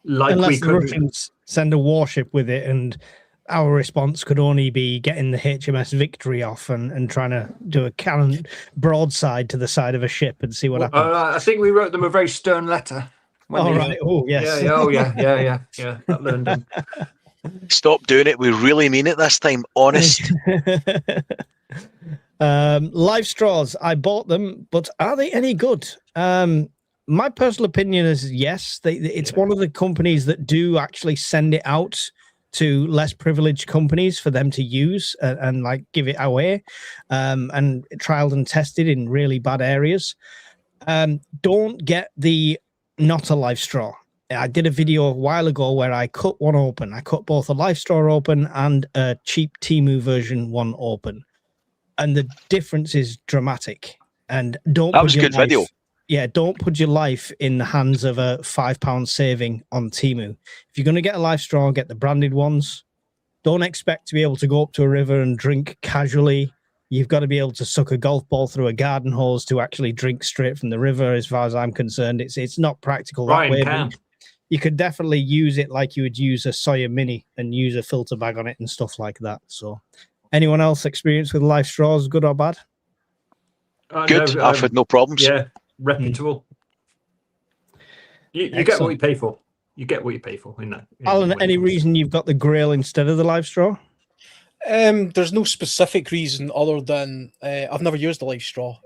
C: Unless the Russians send a warship with it, and our response could only be getting the HMS Victory off and trying to do a cannon broadside to the side of a ship and see what happens.
B: I think we wrote them a very stern letter.
C: Right. Oh, yes.
B: Yeah. That learned them.
D: Stop doing it. We really mean it this time. Honest.
C: LifeStraws. I bought them, but are they any good? My personal opinion is yes. It's one of the companies that do actually send it out to less privileged companies for them to use and like give it away, and trialed and tested in really bad areas. Don't get the not a LifeStraw. I did a video a while ago where I cut one open. I cut both a LifeStraw open and a cheap Temu version one open, and the difference is dramatic. And don't.
D: That was a good video.
C: Yeah, don't put your life in the hands of a £5 saving on Temu. If you're going to get a LifeStraw, get the branded ones. Don't expect to be able to go up to a river and drink casually. You've got to be able to suck a golf ball through a garden hose to actually drink straight from the river, as far as I'm concerned. It's not practical that way. you could definitely use it like you would use a Sawyer Mini and use a filter bag on it and stuff like that. So, anyone else experienced with LifeStraws, good or bad?
D: Good.
B: No,
D: I've had no problems.
B: Yeah, reputable. You get what you pay for. You get what you pay for in that.
C: Alan, any reason you've got the Grail instead of the LifeStraw?
E: There's no specific reason other than I've never used the LifeStraw.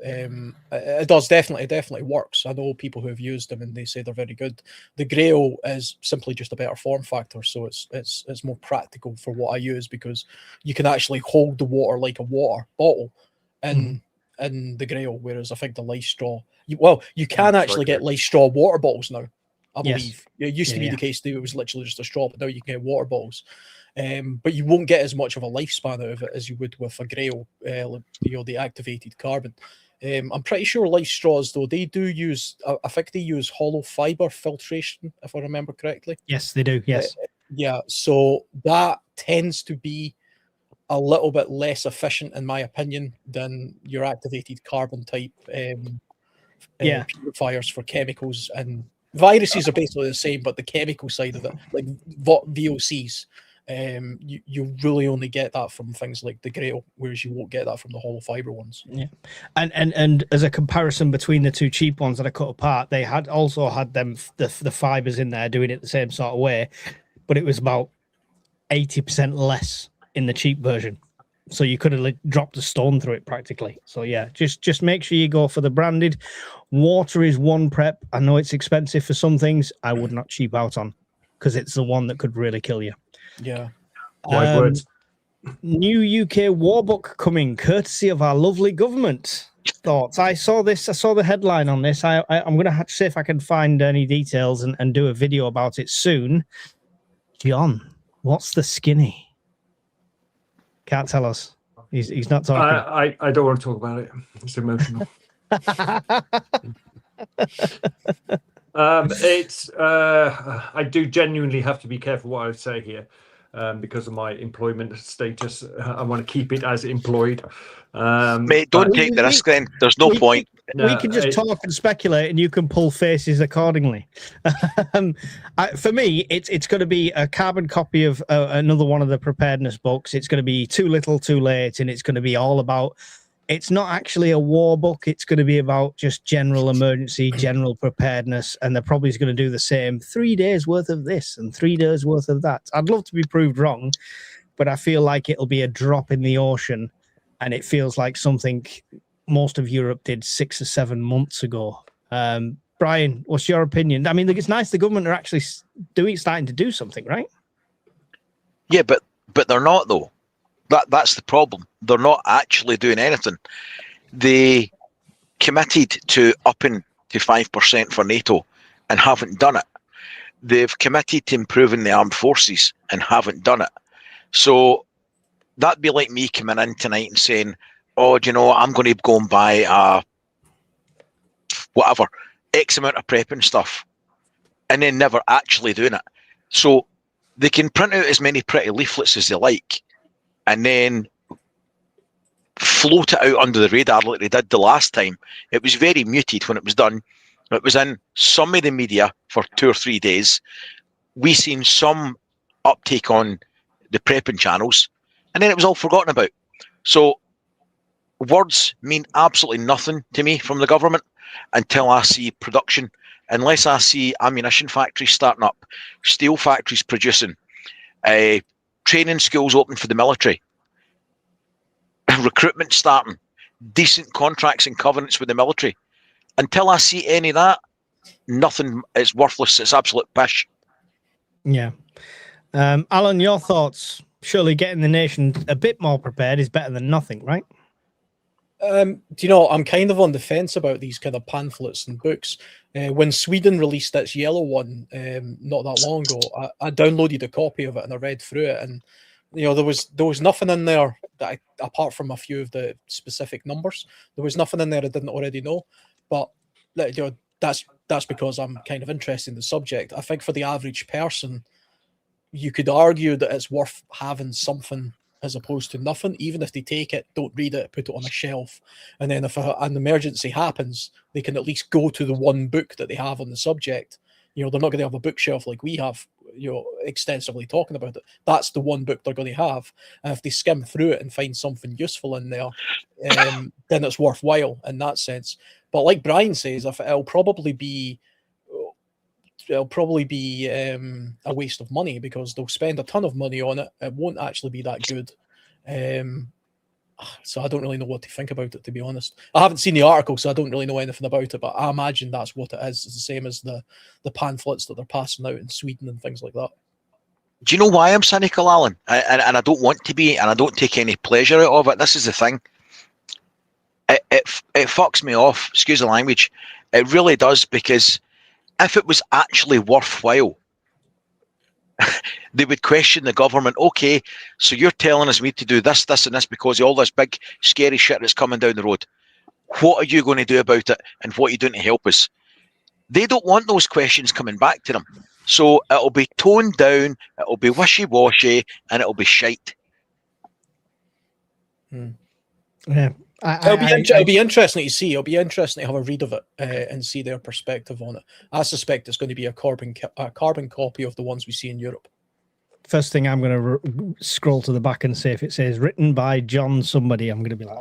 E: It definitely works. I know people who have used them and they say they're very good. The Grail is simply just a better form factor, so it's more practical for what I use because you can actually hold the water like a water bottle in the Grail, whereas I think the LifeStraw, you can actually get LifeStraw water bottles now. I believe it used to be the case that it was literally just a straw, but now you can get water bottles. But you won't get as much of a lifespan out of it as you would with a Grail, the activated carbon. I'm pretty sure LifeStraws, though, they do use, I think they use hollow fiber filtration, if I remember correctly.
C: Yes, they do. Yes.
E: So that tends to be a little bit less efficient, in my opinion, than your activated carbon type purifiers for chemicals. And viruses are basically the same, but the chemical side of it, like VOCs, you really only get that from things like the Grail, whereas you won't get that from the hollow fiber ones.
C: Yeah, and as a comparison between the two cheap ones that I cut apart, they had them the fibers in there doing it the same sort of way, but it was about 80% less in the cheap version. So you could have dropped a stone through it practically. So yeah, just make sure you go for the branded. Water is one prep. I know it's expensive for some things. I would not cheap out on because it's the one that could really kill you.
E: Yeah.
B: Wise words.
C: New UK war book coming, courtesy of our lovely government. Thoughts? I saw the headline on this. I'm going to have to see if I can find any details and do a video about it soon. John, what's the skinny? Can't tell us. He's not talking.
B: I don't want to talk about it. It's emotional. I do genuinely have to be careful what I say here because of my employment status. I want to keep it as employed.
D: Mate, don't take the risk then. There's no point.
C: We can just talk and speculate, and you can pull faces accordingly. For me, it's going to be a carbon copy of another one of the preparedness books. It's going to be Too Little, Too Late, and it's going to be all about. It's not actually a war book. It's going to be about just general emergency, general preparedness, and they're probably going to do the same 3 days worth of this and 3 days worth of that. I'd love to be proved wrong, but I feel like it'll be a drop in the ocean, and it feels like something most of Europe did 6 or 7 months ago. Brian, what's your opinion? I mean, it's nice the government are actually starting to do something, right?
D: Yeah, but they're not though. That's the problem. They're not actually doing anything. They committed to upping to 5% for NATO and haven't done it. They've committed to improving the armed forces and haven't done it. So that'd be like me coming in tonight and saying, oh, do you know, I'm going to go and buy X amount of prepping stuff, and then never actually doing it. So they can print out as many pretty leaflets as they like, and then float it out under the radar like they did the last time. It was very muted when it was done. It was in some of the media for 2 or 3 days. We seen some uptake on the prepping channels, and then it was all forgotten about. So words mean absolutely nothing to me from the government until I see production. Unless I see ammunition factories starting up, steel factories producing, training schools open for the military, recruitment starting, decent contracts and covenants with the military. Until I see any of that, nothing is worthless. It's absolute pish.
C: Yeah. Alan, your thoughts? Surely getting the nation a bit more prepared is better than nothing, right?
E: Do you know, I'm kind of on the fence about these kind of pamphlets and books. When Sweden released its yellow one not that long ago, I downloaded a copy of it and I read through it, and you know, there was nothing in there that apart from a few of the specific numbers, there was nothing in there I didn't already know. But you know, that's because I'm kind of interested in the subject. I think for the average person, you could argue that it's worth having something as opposed to nothing, even if they take it, don't read it, put it on a shelf, and then if an emergency happens, they can at least go to the one book that they have on the subject, You know, they're not going to have a bookshelf like we have, you know, extensively talking about it. That's the one book they're going to have. And if they skim through it and find something useful in there, then it's worthwhile in that sense. But like Brian says, it'll probably be a waste of money, because they'll spend a ton of money on it. It won't actually be that good. So I don't really know what to think about it, to be honest. I haven't seen the article, so I don't really know anything about it, but I imagine that's what it is. It's the same as the pamphlets that they're passing out in Sweden and things like that.
D: Do you know why I'm cynical, Alan? And I don't want to be, and I don't take any pleasure out of it. This is the thing. It fucks me off, excuse the language. It really does, because if it was actually worthwhile, they would question the government. Okay, so you're telling us we need to do this, this, and this because of all this big, scary shit that's coming down the road. What are you going to do about it, and what are you doing to help us? They don't want those questions coming back to them. So it'll be toned down, it'll be wishy-washy, and it'll be shite.
C: Yeah.
E: It'll be interesting to see. It'll be interesting to have a read of it and see their perspective on it. I suspect it's going to be a carbon copy of the ones we see in Europe.
C: First thing I'm going to scroll to the back and see if it says written by John somebody. I'm going to be like,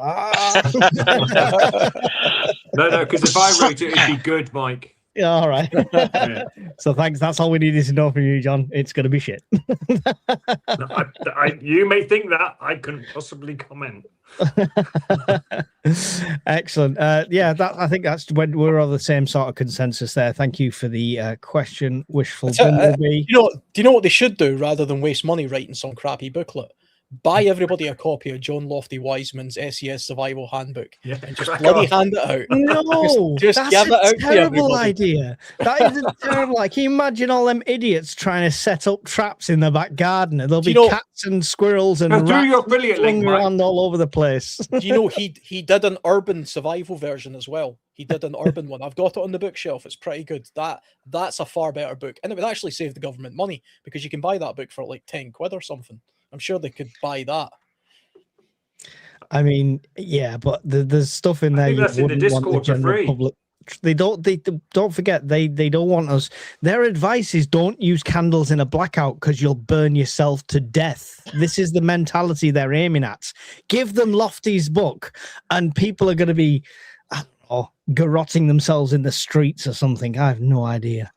B: No, because if I wrote it, it'd be good, Mike.
C: Yeah, all right.
B: Yeah.
C: So thanks. That's all we needed to know from you, John. It's going to be shit.
B: You may think that. I couldn't possibly comment.
C: Excellent. Yeah, I think that's when we're on the same sort of consensus there. Thank you for the question, Wishful Bumblebee.
E: Do you know what they should do rather than waste money writing some crappy booklet? Buy everybody a copy of John Lofty Wiseman's SES Survival Handbook and just bloody hand it out.
C: No,
E: just
C: that's
E: give it out
C: a terrible
E: to
C: idea. That is a terrible. Like, can you imagine all them idiots trying to set up traps in the back garden? There'll be cats and squirrels and rats running around all over the place.
E: Do you know he did an urban survival version as well? He did an urban one. I've got it on the bookshelf. It's pretty good. That's a far better book, and it would actually save the government money because you can buy that book for like 10 quid or something. I'm sure they could buy that.
C: I mean, yeah, but there's stuff in there you wouldn't want the general public. They don't forget they don't want us. Their advice is don't use candles in a blackout because you'll burn yourself to death. This is the mentality they're aiming at. Give them Lofty's book, and people are going to be, I don't know, garrotting themselves in the streets or something. I have no idea.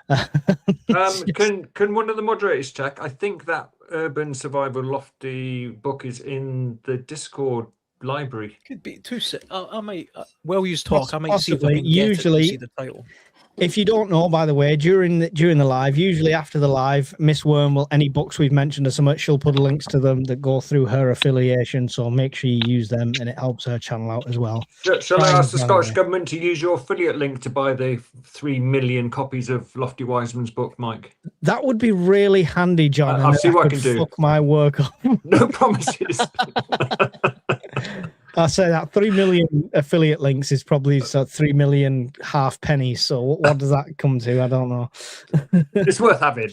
B: Can one of the moderators check? I think that Urban Survival Lofty book is in the Discord library.
E: Could be too. I might. Well, use talk. I might see if I can
C: usually
E: see the title.
C: If you don't know, by the way, during the live, usually after the live, Miss Worm will, any books we've mentioned or so much, she'll put links to them that go through her affiliation. So make sure you use them, and it helps her channel out as well.
B: Shall I ask the Scottish government to use your affiliate link to buy the 3 million copies of Lofty Wiseman's book, Mike?
C: That would be really handy, John.
B: I'll see what I can do.
C: Fuck my work up.
B: No promises.
C: I say that 3 million affiliate links is probably 3 million half pennies. So what does that come to? I don't know.
B: It's worth having.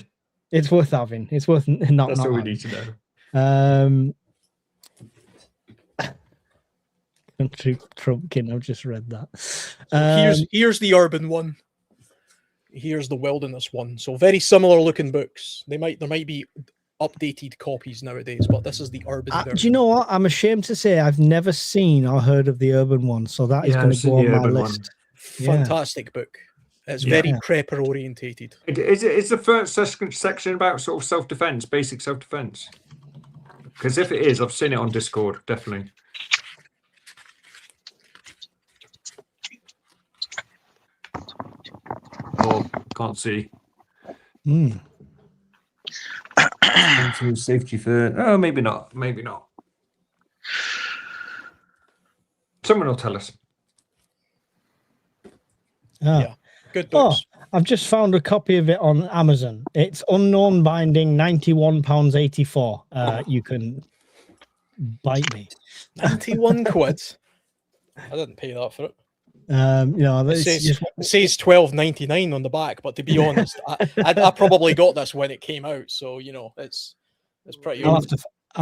C: It's worth having. It's worth not.
B: That's
C: not
B: all we
C: having.
B: need to know.
C: Country Trumpkin. I've just read that.
E: Here's the urban one. Here's the wilderness one. So very similar looking books. There might be updated copies nowadays, but this is the urban version.
C: Do you know what? I'm ashamed to say I've never seen or heard of the urban one, so that is going to go on my list.
E: Fantastic book. It's very prepper orientated.
B: Is the first section about sort of self-defense, basic self-defense? Because if it is, I've seen it on Discord, definitely. Oh, can't see. Safety for maybe not. Someone will tell us.
E: Yeah, good books.
C: I've just found a copy of it on Amazon. It's unknown binding, £91.84. You can bite me.
E: 91 quid. I didn't pay that for it.
C: It
E: says $12.99 on the back, but to be honest, I probably got this when it came out, so it's pretty.
C: I'll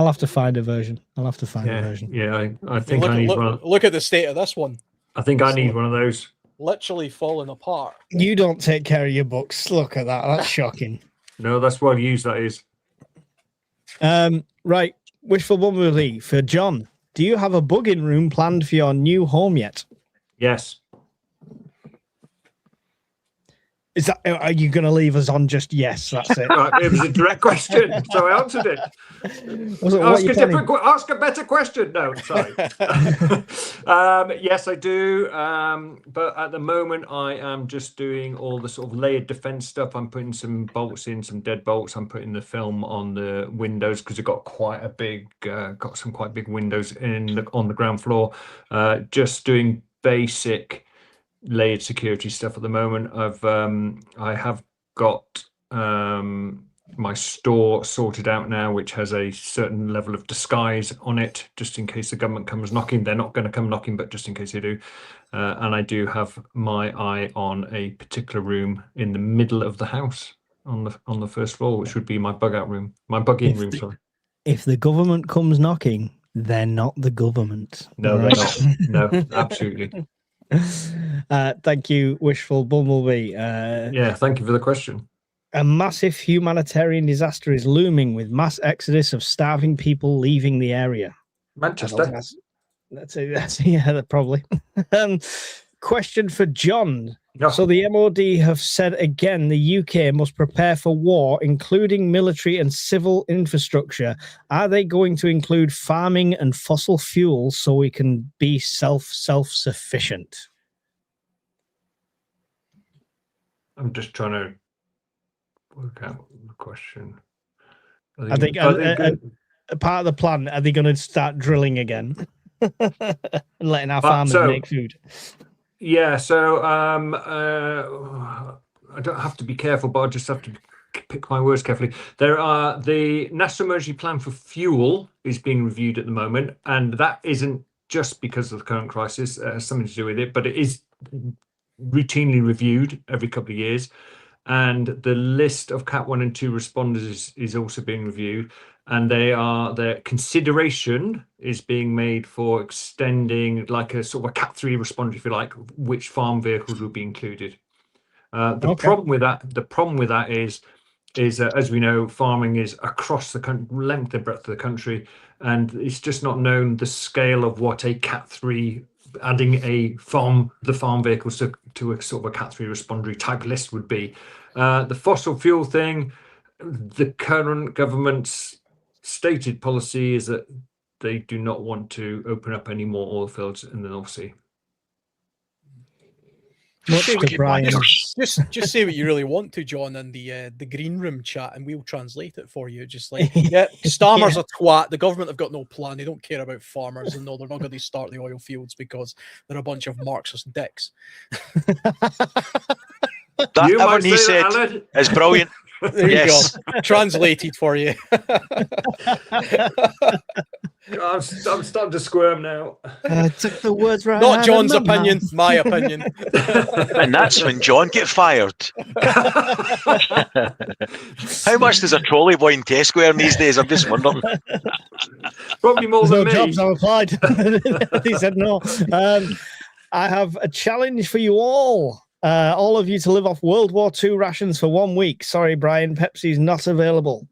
C: have to find a version. I'll have to find a version.
B: Yeah, I think I need one.
E: Look at the state of this one.
B: I think I need one of those.
E: literally falling apart.
C: You don't take care of your books. Look at that. That's shocking.
B: No, that's well used. That is.
C: Right. Wishful Bumblebee for John. Do you have a bugging room planned for your new home yet?
B: Yes.
C: Is that? Are you going to leave us on just yes? That's it.
B: It was a direct question, so I answered it. Ask a better question. No, sorry. Yes, I do. But at the moment, I am just doing all the sort of layered defense stuff. I'm putting some bolts in, some dead bolts. I'm putting the film on the windows because it got quite a big, got some quite big windows on the ground floor. Just doing basic layered security stuff at the moment. I have got my store sorted out now, which has a certain level of disguise on it, just in case the government comes knocking. They're not going to come knocking, but just in case they do. And I do have my eye on a particular room in the middle of the house on the first floor, which would be my bug out room, my bug-in room. Sorry.
C: If the government comes knocking, they're not the government.
B: No,
C: right?
B: they're not. No, absolutely.
C: Thank you, Wishful Bumblebee.
B: Yeah, thank you for the question.
C: A massive humanitarian disaster is looming with mass exodus of starving people leaving the area.
B: Manchester.
C: That's yeah, probably. Question for John.
B: Yeah.
C: So the MOD have said again the UK must prepare for war, including military and civil infrastructure. Are they going to include farming and fossil fuels so we can be self-sufficient?
B: I'm just trying to work out the question.
C: I think a part of the plan, are they going to start drilling again and letting our farmers make food?
B: Yeah, so I don't have to be careful, but I just have to pick my words carefully. The National Emergency Plan for Fuel is being reviewed at the moment, and that isn't just because of the current crisis. It has something to do with it, but it is routinely reviewed every couple of years. And the list of Cat 1 and 2 responders is also being reviewed. And their consideration is being made for extending like a sort of a Cat 3 responder, if you like, which farm vehicles will be included. The problem with that is as we know, farming is across the length and breadth of the country, and it's just not known the scale of what a Cat 3 adding the farm vehicles to a sort of a Cat 3 responder type list would be. The fossil fuel thing, the current government's stated policy is that they do not want to open up any more oil fields in the North Sea.
E: Just say what you really want to, John, in the green room chat, and we'll translate it for you. Just like, yeah, Starmer's a twat. The government have got no plan. They don't care about farmers, and no, they're not going to start the oil fields because they're a bunch of Marxist dicks.
D: That everything he said is brilliant.
E: There you go. Translated for you.
B: I'm starting to squirm now.
C: Took the words right.
E: Not John's opinion, my opinion.
D: And that's when John get fired. How much does a trolley boy in Tesco earn these days? I'm just wondering.
B: Probably more than
C: no
B: me.
C: Jobs I've applied. He said no. I have a challenge for you all. All of you to live off World War II rations for 1 week. Sorry, Brian, Pepsi's not available.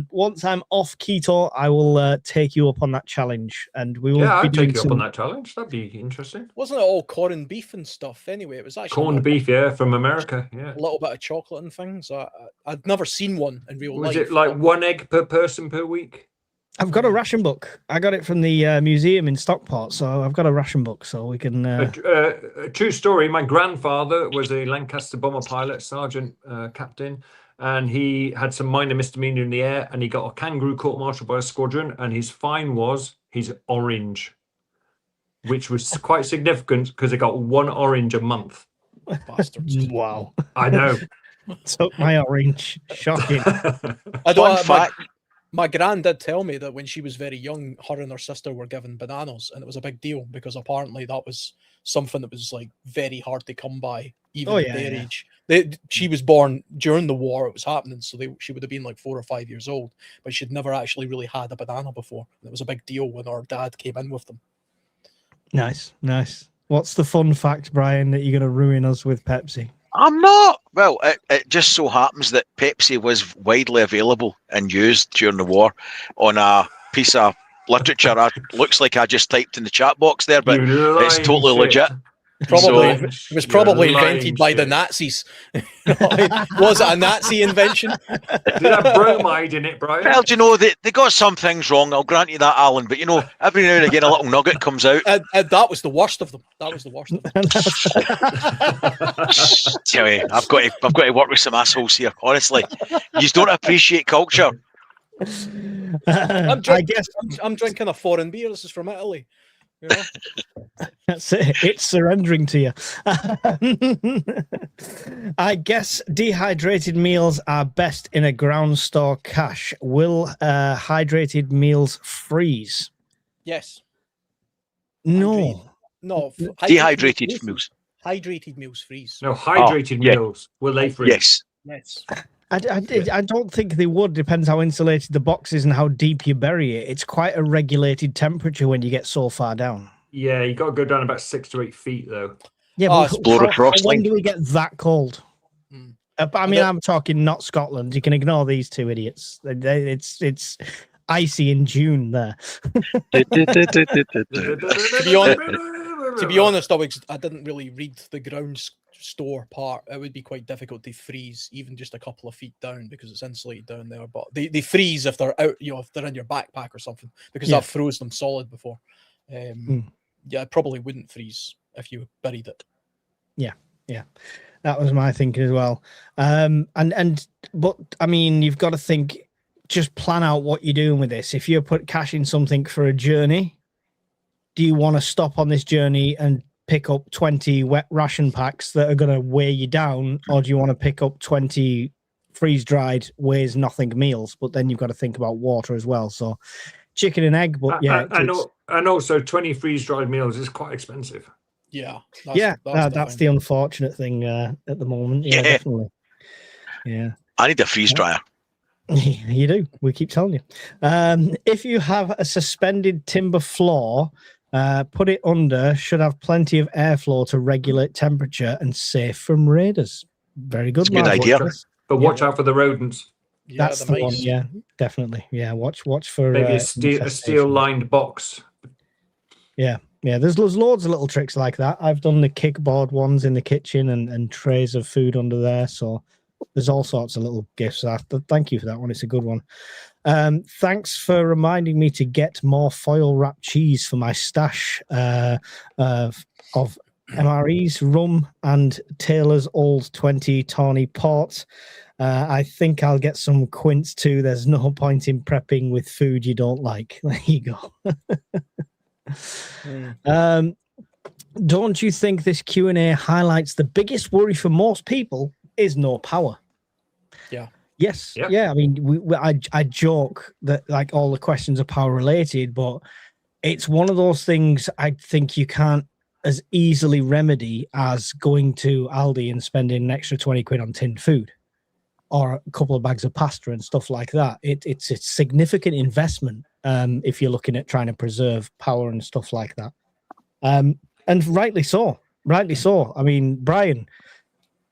C: Once I'm off keto, I will take you up on that challenge, and we will.
B: Yeah, I'd take you up on that challenge. That'd be interesting.
E: Wasn't it all corned beef and stuff? Anyway, it was actually
B: corned beef, from America. Yeah,
E: a little bit of chocolate and things. I'd never seen one in real life.
B: Was it like 1 egg per person per week?
C: I've got a ration book. I got it from the museum in Stockport, so I've got a ration book, so we can.
B: A true story. My grandfather was a Lancaster bomber pilot, sergeant, captain, and he had some minor misdemeanor in the air, and he got a kangaroo court-martial by a squadron, and his fine was his orange, which was quite significant because he got 1 orange a month.
E: Bastards!
C: Wow,
B: I know.
C: Took my orange. Shocking.
D: Fun fact.
E: My gran did tell me that when she was very young, her and her sister were given bananas, and it was a big deal because apparently that was something that was like very hard to come by, even at their age. She was born during the war; it was happening, so she would have been like 4 or 5 years old, but she'd never actually really had a banana before. And it was a big deal when her dad came in with them.
C: Nice. What's the fun fact, Brian, that you're going to ruin us with Pepsi?
D: I'm not. Well, it just so happens that Pepsi was widely available and used during the war on a piece of literature. Looks like I just typed in the chat box there, but
B: You
D: it's
B: lying
D: totally
B: shit.
D: legit.
E: Probably,
D: So-
E: it was probably
B: You're lying
E: invented by the
B: shit.
E: Nazis. Was it a Nazi invention?
B: Did it have bromide in it, Brian?
D: Well, do you know, they got some things wrong. I'll grant you that, Alan. But, you know, every now and again, a little nugget comes out.
E: And that was the worst of them. That was the worst of them.
D: Tell you, I've got to work with some assholes here. Honestly, you don't appreciate culture.
C: I guess
E: I'm drinking a foreign beer. This is from Italy. You know?
C: that's it. It's surrendering to you. I guess dehydrated meals are best in a ground store cache. Will hydrated meals freeze?
E: Yes.
C: No.
E: No.
D: Dehydrated meals.
E: Hydrated meals freeze.
B: No, hydrated
D: yeah.
B: meals. Will they freeze?
D: Yes.
E: Yes.
C: I don't think they would. Depends how insulated the box is and how deep you bury it. It's quite a regulated temperature when you get so far down.
B: Yeah, you got to go down about 6 to 8 feet, though.
C: Yeah,
E: Oh,
C: but
D: explore across
C: when
D: link.
C: do we get that cold? I mean, I'm talking not Scotland. You can ignore these two idiots. It's icy in June there.
E: To be honest, I didn't really read the ground store part. It would be quite difficult to freeze even just a couple of feet down because it's insulated down there. But they freeze if they're out, if they're in your backpack or something, because
C: Yeah.
E: I've froze them solid before. Yeah, it probably wouldn't freeze if you buried it.
C: Yeah, that was my thinking as well. But I mean, you've got to think. Just plan out what you're doing with this. If you're caching something for a journey, do you want to stop on this journey and pick up 20 wet ration packs that are going to weigh you down, or do you want to pick up 20 freeze-dried, weighs nothing meals? But then you've got to think about water as well. So chicken and egg, but yeah.
B: And also 20 freeze-dried meals is quite expensive.
E: Yeah.
C: That's the unfortunate thing at the moment. Yeah, definitely. Yeah.
D: I need a freeze dryer.
C: You do. We keep telling you. If you have a suspended timber floor, put it under. Should have plenty of airflow to regulate temperature and safe from raiders. Very good.
D: It's a good idea.
B: But watch out for the rodents.
E: Yeah,
C: That's the one.
E: mice.
C: Yeah, definitely. Yeah, watch for
B: Maybe a
C: infestation.
B: steel-lined box.
C: Yeah. There's loads of little tricks like that. I've done the kickboard ones in the kitchen and trays of food under there. So there's all sorts of little gifts. Thank you for that one. It's a good one. Thanks for reminding me to get more foil wrapped cheese for my stash of MREs, rum, and Taylor's Old 20 Tawny Port. I think I'll get some quints too. There's no point in prepping with food you don't like. There you go. Don't you think this Q&A highlights the biggest worry for most people is no power?
E: Yeah.
C: Yes.
B: Yep.
C: Yeah. I mean, I joke that like all the questions are power related, but it's one of those things I think you can't as easily remedy as going to Aldi and spending an extra 20 quid on tinned food or a couple of bags of pasta and stuff like that. It's a significant investment if you're looking at trying to preserve power and stuff like that. And rightly so. I mean, Brian,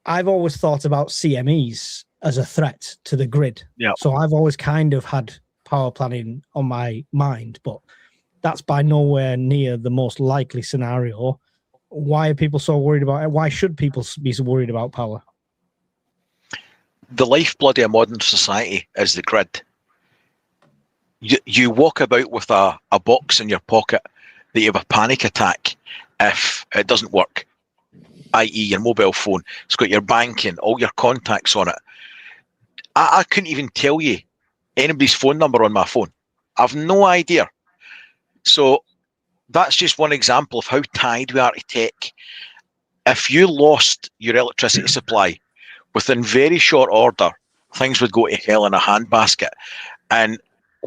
C: I've always thought about CMEs as a threat to the grid.
D: Yeah.
C: So I've always kind of had power planning on my mind, but that's by nowhere near the most likely scenario. Why are people so worried about it? Why should people be so worried about power?
D: The lifeblood of a modern society is the grid. You walk about with a box in your pocket that you have a panic attack if it doesn't work, i.e. your mobile phone. It's got your banking, all your contacts on it. I couldn't even tell you anybody's phone number on my phone. I've no idea. So that's just one example of how tied we are to tech. If you lost your electricity supply within very short order, things would go to hell in a handbasket. And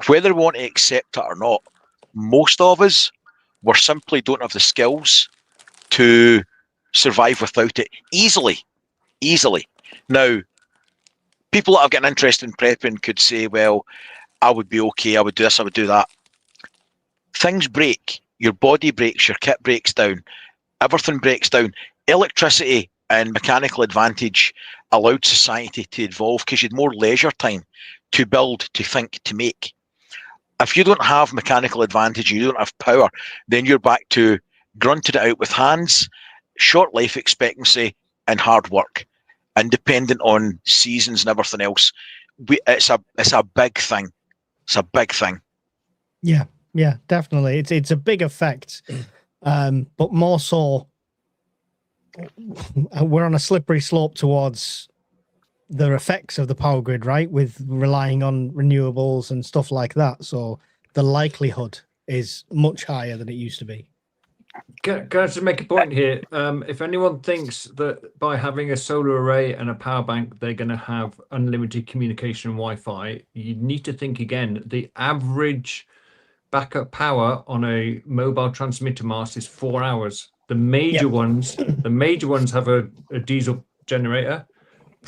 D: whether we want to accept it or not, most of us simply don't have the skills to survive without it easily. Now, people that have got an interest in prepping could say, well, I would be okay, I would do this, I would do that. Things break, your body breaks, your kit breaks down. everything breaks down. Electricity and mechanical advantage allowed society to evolve because you had more leisure time to build, to think, to make. If you don't have mechanical advantage, you don't have power, then you're back to grunting it out with hands, short life expectancy, and hard work, and dependent on seasons and everything else. It's a big thing. It's a big thing.
C: Yeah, definitely. It's a big effect, but more so, we're on a slippery slope towards the effects of the power grid, right? With relying on renewables and stuff like that. So the likelihood is much higher than it used to be.
B: Can I just make a point here? If anyone thinks that by having a solar array and a power bank, they're going to have unlimited communication and Wi-Fi, you need to think again. The average backup power on a mobile transmitter mast is 4 hours. The major ones have a diesel generator.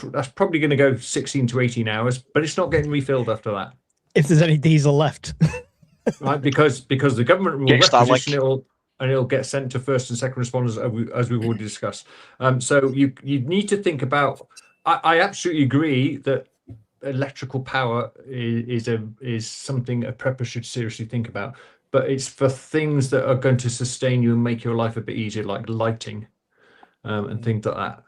B: That's probably going to go 16 to 18 hours, but it's not getting refilled after that.
C: If there's any diesel left.
B: Right, because the government will requisition it all, and it'll get sent to first and second responders, as we've already discussed. So you need to think about. I absolutely agree that electrical power is something a prepper should seriously think about, but it's for things that are going to sustain you and make your life a bit easier, like lighting and things like that.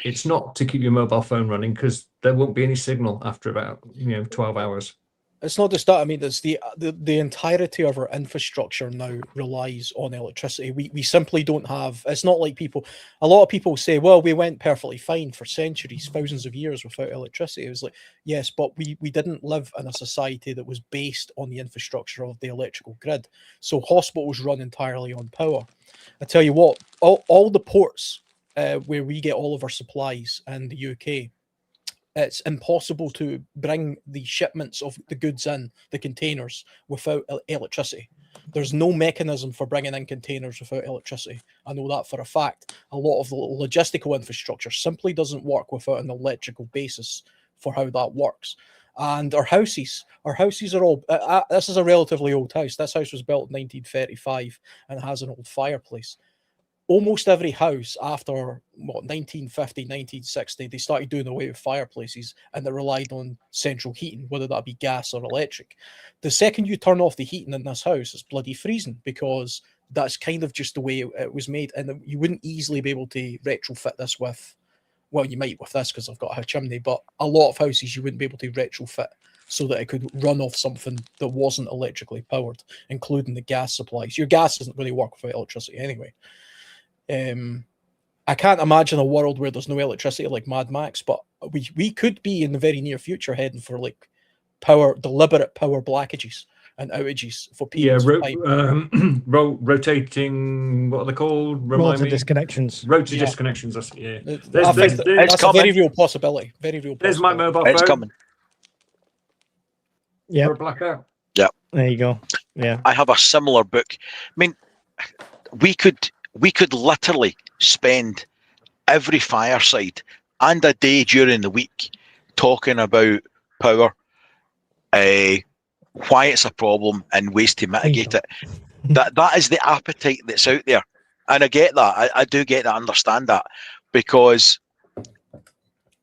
B: It's not to keep your mobile phone running, because there won't be any signal after about 12 hours.
E: It's not just that. I mean, it's the entirety of our infrastructure now relies on electricity. We simply don't have. It's not like a lot of people say, well, we went perfectly fine for centuries, thousands of years without electricity. It was like, yes, but we didn't live in a society that was based on the infrastructure of the electrical grid. So hospitals run entirely on power. I tell you what, all the ports where we get all of our supplies in the UK, it's impossible to bring the shipments of the goods in, the containers, without electricity. There's no mechanism for bringing in containers without electricity. I know that for a fact. A lot of the logistical infrastructure simply doesn't work without an electrical basis for how that works. And our houses are all, this is a relatively old house. This house was built in 1935 and has an old fireplace. Almost every house after 1950, 1960, they started doing away with fireplaces, and they relied on central heating, whether that be gas or electric. The second you turn off the heating in this house, it's bloody freezing, because that's kind of just the way it was made. And you wouldn't easily be able to retrofit this with, well, you might with this because I've got a chimney, but a lot of houses you wouldn't be able to retrofit so that it could run off something that wasn't electrically powered, including the gas supplies. Your gas isn't going to work without electricity anyway. I can't imagine a world where there's no electricity like Mad Max, but we could be in the very near future heading for like deliberate power blockages and outages for periods of time.
B: Rotating, what are they called?
C: Rotor disconnections.
B: Rotor disconnections. That's
E: a very real possibility. Very real.
B: There's my mobile
D: It's
B: phone.
D: coming.
C: Yeah.
B: For a blackout.
D: Yeah.
C: There you go. Yeah.
D: I have a similar book. I mean, we could literally spend every fireside and a day during the week talking about power, why it's a problem, and ways to mitigate it. That is the appetite that's out there, and I get that. I do get that. Understand that, because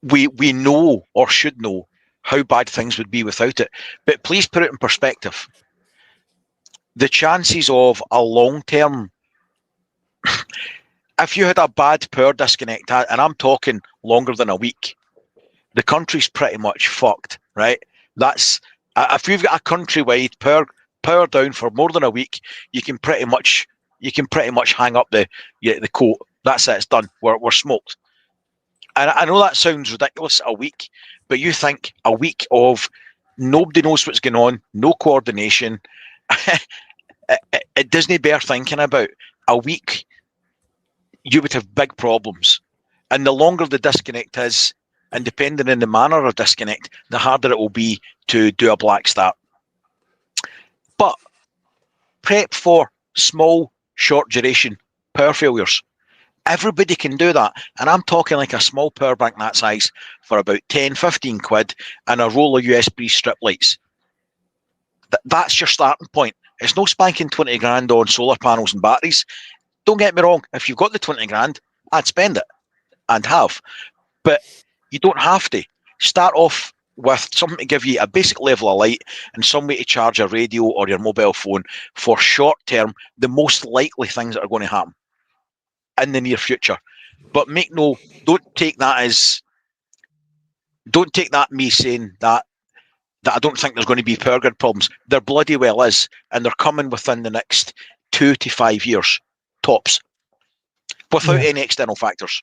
D: we know, or should know, how bad things would be without it. But please put it in perspective. The chances of a long-term, if you had a bad power disconnect, and I'm talking longer than a week, the country's pretty much fucked, right? That's, if you've got a countrywide power down for more than a week, you can pretty much hang up the coat. That's it. It's done. We're smoked. And I know that sounds ridiculous, a week, but you think a week of nobody knows what's going on, no coordination. It doesn't bear thinking about. A week, you would have big problems. And the longer the disconnect is, and depending on the manner of disconnect, the harder it will be to do a black start. But prep for small, short duration power failures. Everybody can do that. And I'm talking like a small power bank that size for about 10, 15 quid and a roll of USB strip lights. That's your starting point. It's no spanking 20 grand on solar panels and batteries. don't get me wrong. If you've got the 20 grand, I'd spend it and have. But you don't have to. Start off with something to give you a basic level of light and some way to charge a radio or your mobile phone for short term, the most likely things that are going to happen in the near future. But don't take that me saying that I don't think there's going to be power grid problems. There bloody well is, and they're coming within the next 2 to 5 years, tops, without any external factors.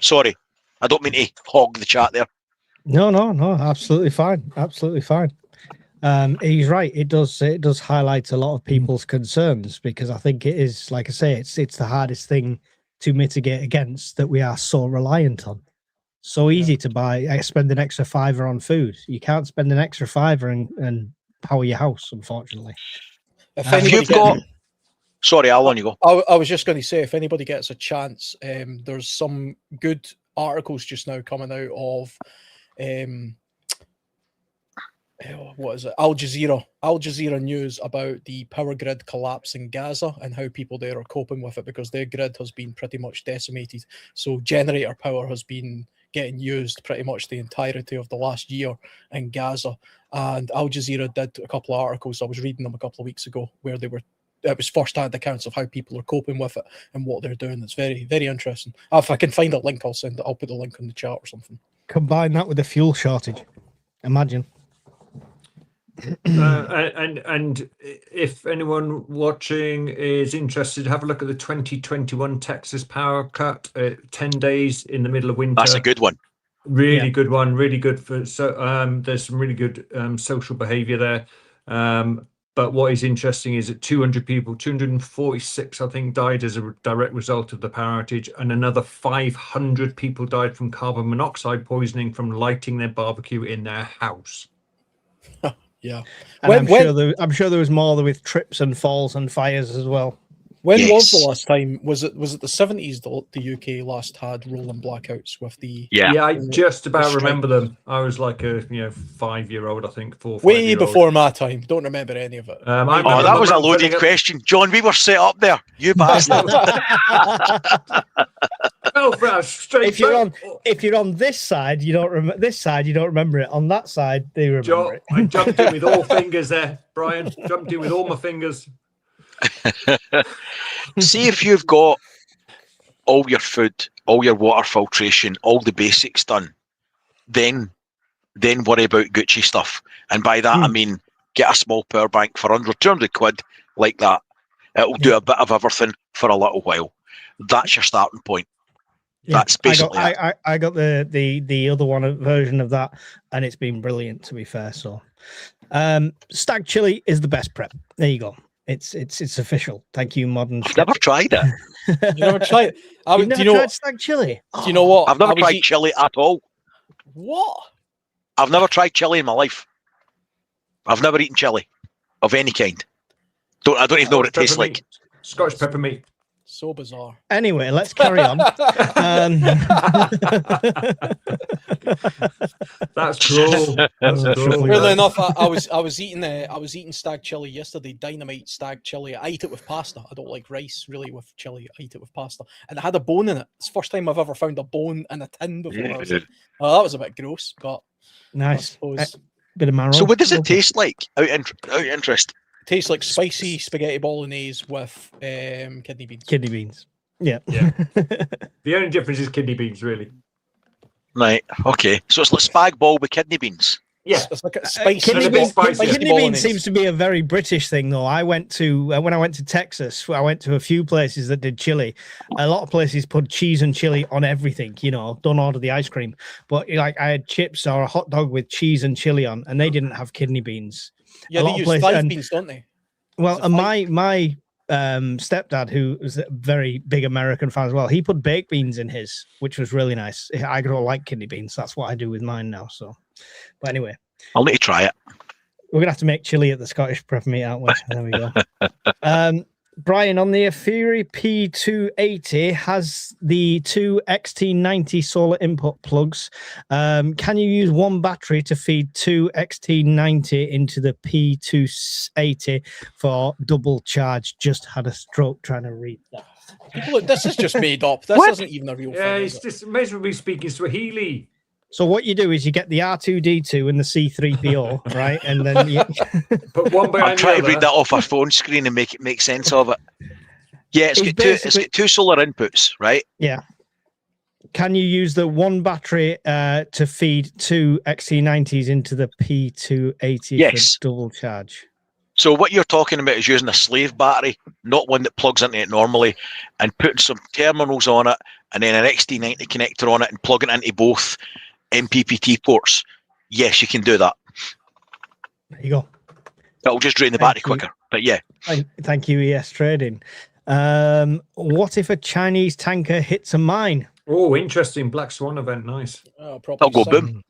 D: Sorry, I don't mean to hog the chat there.
C: No, absolutely fine. He's right. It does highlight a lot of people's concerns, because I think it is, like I say, it's the hardest thing to mitigate against, that we are so reliant on. So easy to buy, spend an extra $5 on food. You can't spend an extra $5 and power your house, unfortunately.
D: Sorry, Al, on you go.
E: I was just going to say, if anybody gets a chance, there's some good articles just now coming out of what is it? Al Jazeera News about the power grid collapse in Gaza and how people there are coping with it, because their grid has been pretty much decimated. So generator power has been getting used pretty much the entirety of the last year in Gaza. And Al Jazeera did a couple of articles, I was reading them a couple of weeks ago, where it was first-hand accounts of how people are coping with it and what they're doing. It's very, very interesting. If I can find a link, I'll put the link in the chat or something.
C: Combine that with the fuel shortage. Imagine.
B: And if anyone watching is interested, have a look at the 2021 Texas power cut. 10 days in the middle of winter.
D: That's a good one.
B: Really good one. Really good for there's some really good social behavior there. But what is interesting is that 200 people, 246, I think, died as a direct result of the power outage, and another 500 people died from carbon monoxide poisoning from lighting their barbecue in their house.
E: Yeah,
C: and I'm sure there was more with trips and falls and fires as well.
E: When was the last time? Was it the 70s the UK last had rolling blackouts with the?
B: Yeah, I just about remember them. I was like a 5-year-old, I think, 4 or 5
E: way before my time. Don't remember any of it.
D: That was a loaded question, John. We were set up there. You bastard.
C: If you're on this side, you don't remember. This side, you don't remember it. On that side, they remember it.
B: I jumped in with all fingers there, Brian. Jumped in with all my fingers.
D: See if you've got all your food, all your water filtration, all the basics done, then worry about Gucci stuff. And by that I mean get a small power bank for under 200 quid like that. It'll do a bit of everything for a little while. That's your starting point. Yeah, that's basically
C: I got the other one version of that, and it's been brilliant, to be fair. So stag chili is the best prep. There you go. It's official. Thank you, modern.
D: I've never tried it.
E: You never tried it?
C: You've never tried stag chili?
E: Do you know what?
D: I've never tried chili at all.
E: What?
D: I've never tried chili in my life. I've never eaten chili of any kind. I don't even know what it tastes like.
B: Scottish pepper meat.
E: So bizarre.
C: Anyway, let's carry on.
B: That's cruel.
E: Weirdly enough, I was eating stag chili yesterday. Dynamite stag chili. I eat it with pasta. I don't like rice really with chili. I eat it with pasta, and it had a bone in it. It's the first time I've ever found a bone in a tin before.
D: Yeah,
E: like, oh, that was a bit gross, but
C: nice. Bit of marrow.
D: So, what does it taste like? Out of interest.
E: Tastes like spicy spaghetti bolognese with kidney beans.
C: Kidney beans. Yeah.
B: The only difference is kidney beans, really.
D: Right. Okay. So it's like spag bol with kidney beans.
B: Yeah.
E: It's like a spicy.
C: Kidney beans seems to be a very British thing, though. I went to when I went to Texas. I went to a few places that did chili. A lot of places put cheese and chili on everything. Don't order the ice cream, but like I had chips or a hot dog with cheese and chili on, and they didn't have kidney beans.
E: Yeah, they use five beans, don't they?
C: Well, and my stepdad, who was a very big American fan as well, he put baked beans in his, which was really nice. I don't like kidney beans. That's what I do with mine now. So, but anyway,
D: I'll need to try it.
C: We're gonna have to make chili at the Scottish prep meet, aren't we? There we go. Brian, on the Fury P280 has the two XT90 solar input plugs. Can you use one battery to feed two XT90 into the P280 for double charge? Just had a stroke trying to read that.
E: People, this is just made up. This
D: What?
E: isn't even a real
B: Yeah,
E: thing.
B: it's
E: Is it?
B: just amazingly speaking Swahili.
C: So what you do is you get the R2D2 and the C3PO, right? And then you...
B: Put one
D: I'm
B: behind
D: trying
B: the
D: to read
B: other.
D: that off our phone screen and make it make sense of it. Yeah, it's
C: It's
D: got two solar inputs, right?
C: Yeah. Can you use the one battery to feed two XC90s into the P280
D: Yes.
C: for double charge?
D: So what you're talking about is using a slave battery, not one that plugs into it normally, and putting some terminals on it, and then an XT90 connector on it, and plugging it into both MPPT ports. Yes, you can do that.
C: There you go.
D: That'll just drain the
C: Thank
D: battery
C: you.
D: quicker. But yeah,
C: Thank you, ES Trading. What if a Chinese tanker hits a mine?
B: Oh, interesting. Black Swan event. Nice.
E: Oh, probably
D: that'll go
E: sink.
D: boom.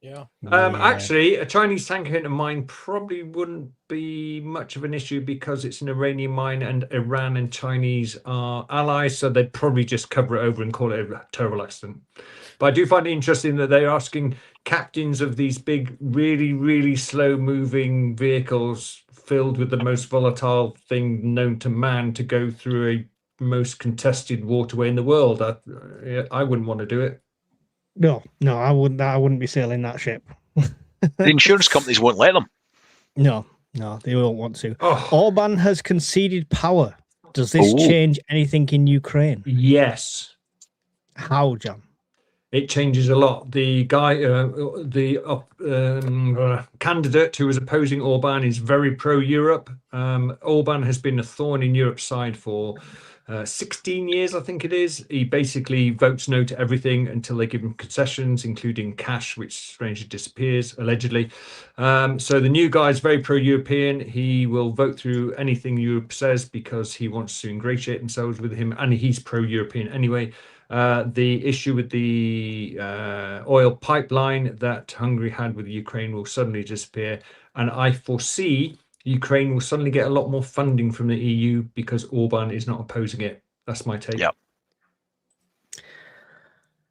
E: Yeah.
B: Actually, a Chinese tanker hitting a mine probably wouldn't be much of an issue because it's an Iranian mine and Iran and Chinese are allies, so they'd probably just cover it over and call it a terrible accident. But I do find it interesting that they're asking captains of these big, really, really slow-moving vehicles filled with the most volatile thing known to man to go through a most contested waterway in the world. I wouldn't want to do it.
C: No, I wouldn't be sailing that ship.
D: The insurance companies won't let them.
C: No, they won't want to.
B: Oh,
C: Orban has conceded power. Does this
D: Ooh.
C: change anything in Ukraine?
B: yes.
C: How, John?
B: It changes a lot. The guy, candidate who was opposing Orban is very pro-Europe. Orban has been a thorn in Europe's side for 16 years, I think it is. He basically votes no to everything until they give him concessions, including cash, which strangely disappears, allegedly. So the new guy is very pro-European. He will vote through anything Europe says because he wants to ingratiate themselves with him, and he's pro-European anyway. The issue with the oil pipeline that Hungary had with Ukraine will suddenly disappear. And I foresee Ukraine will suddenly get a lot more funding from the EU because Orban is not opposing it. That's my take.
D: Yeah.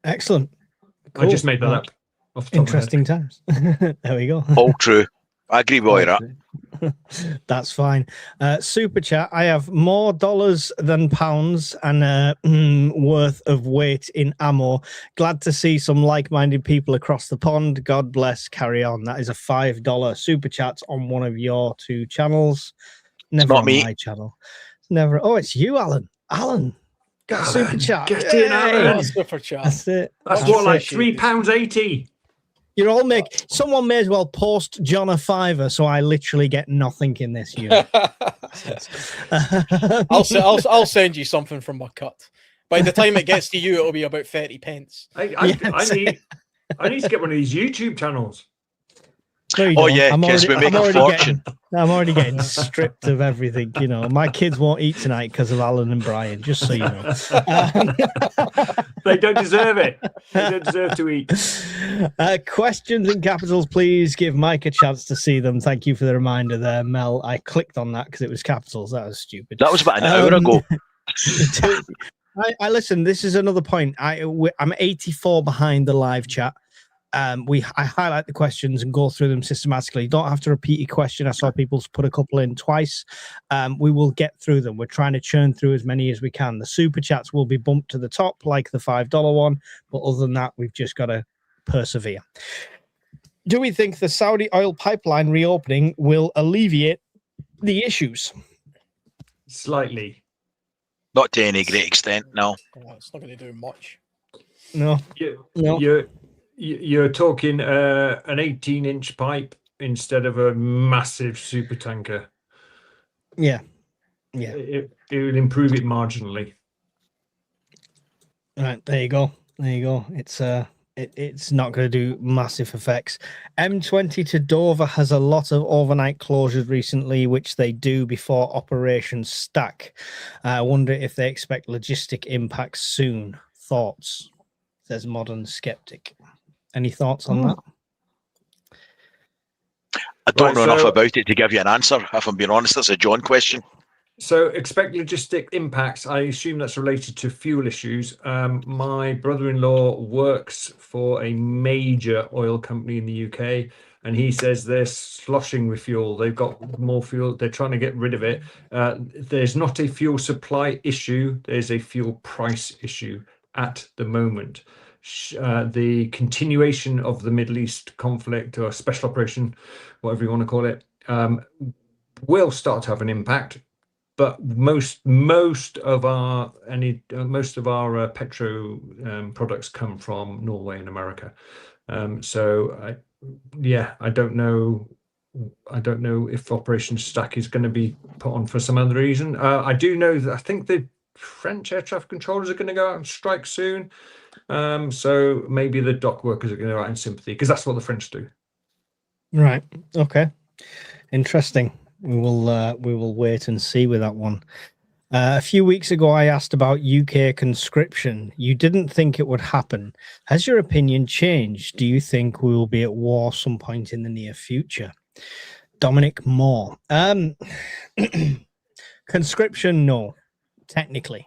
C: Excellent.
B: I just made that up. Off the top
C: Interesting times. There we go.
D: All true. I agree with all that.
C: That's fine. Super chat. I have more dollars than pounds and worth of weight in ammo. Glad to see some like-minded people across the pond. God bless. Carry on. That is a $5 super chat on one of your two channels. Never
D: not
C: on
D: me.
C: my channel. Never. Oh, it's you, Alan. Alan. Got a super chat.
B: Get in, Alan.
E: That's super chat.
C: That's it.
B: That's
E: Much
B: what, like
E: appreciated.
B: £3.80.
C: You're all someone may as well post John a fiver, so I literally get nothing in this year.
E: I'll send you something from my cut. By the time it gets to you, it'll be about 30 pence.
B: I need to get one of these YouTube channels.
C: No, you
D: Oh
C: don't.
D: yeah, because we make a fortune.
C: I'm already getting stripped of everything. You know, my kids won't eat tonight because of Alan and Brian. Just so you know,
B: They don't deserve it. They don't deserve to eat.
C: Questions in capitals, please. Give Mike a chance to see them. Thank you for the reminder there, Mel. I clicked on that because it was capitals. That was stupid.
D: That was about an hour ago.
C: I listen. This is another point. I'm 84 behind the live chat. I highlight the questions and go through them systematically. You don't have to repeat your question. I saw people put a couple in twice. We will get through them. We're trying to churn through as many as we can. The super chats will be bumped to the top, like the $5 one. But other than that, we've just got to persevere. Do we think the Saudi oil pipeline reopening will alleviate the issues?
B: Slightly.
D: Not to any great extent, no.
E: Oh, it's not going to do much.
C: No.
B: You're talking an 18-inch pipe instead of a massive super tanker.
C: Yeah.
B: It will improve it marginally.
C: Right, there you go. It's not going to do massive effects. M20 to Dover has a lot of overnight closures recently, which they do before Operation Stack. I wonder if they expect logistic impacts soon. Thoughts? Says Modern Skeptic. Any thoughts on that?
D: I don't know enough about it to give you an answer. If I'm being honest, that's a John question.
B: So expect logistic impacts. I assume that's related to fuel issues. My brother-in-law works for a major oil company in the UK, and he says they're sloshing with fuel. They've got more fuel. They're trying to get rid of it. There's not a fuel supply issue. There's a fuel price issue at the moment. The continuation of the Middle East conflict or special operation, whatever you want to call it, will start to have an impact. But most of our petro products come from Norway and America. So I don't know if Operation Stack is going to be put on for some other reason. I do know that I think the French air traffic controllers are going to go out and strike soon. So maybe the dock workers are going to go out in sympathy, because that's what the French do.
C: Right. Okay. Interesting. We will wait and see with that one. A few weeks ago, I asked about UK conscription. You didn't think it would happen. Has your opinion changed? Do you think we will be at war some point in the near future? Dominic Moore. Conscription, no, technically.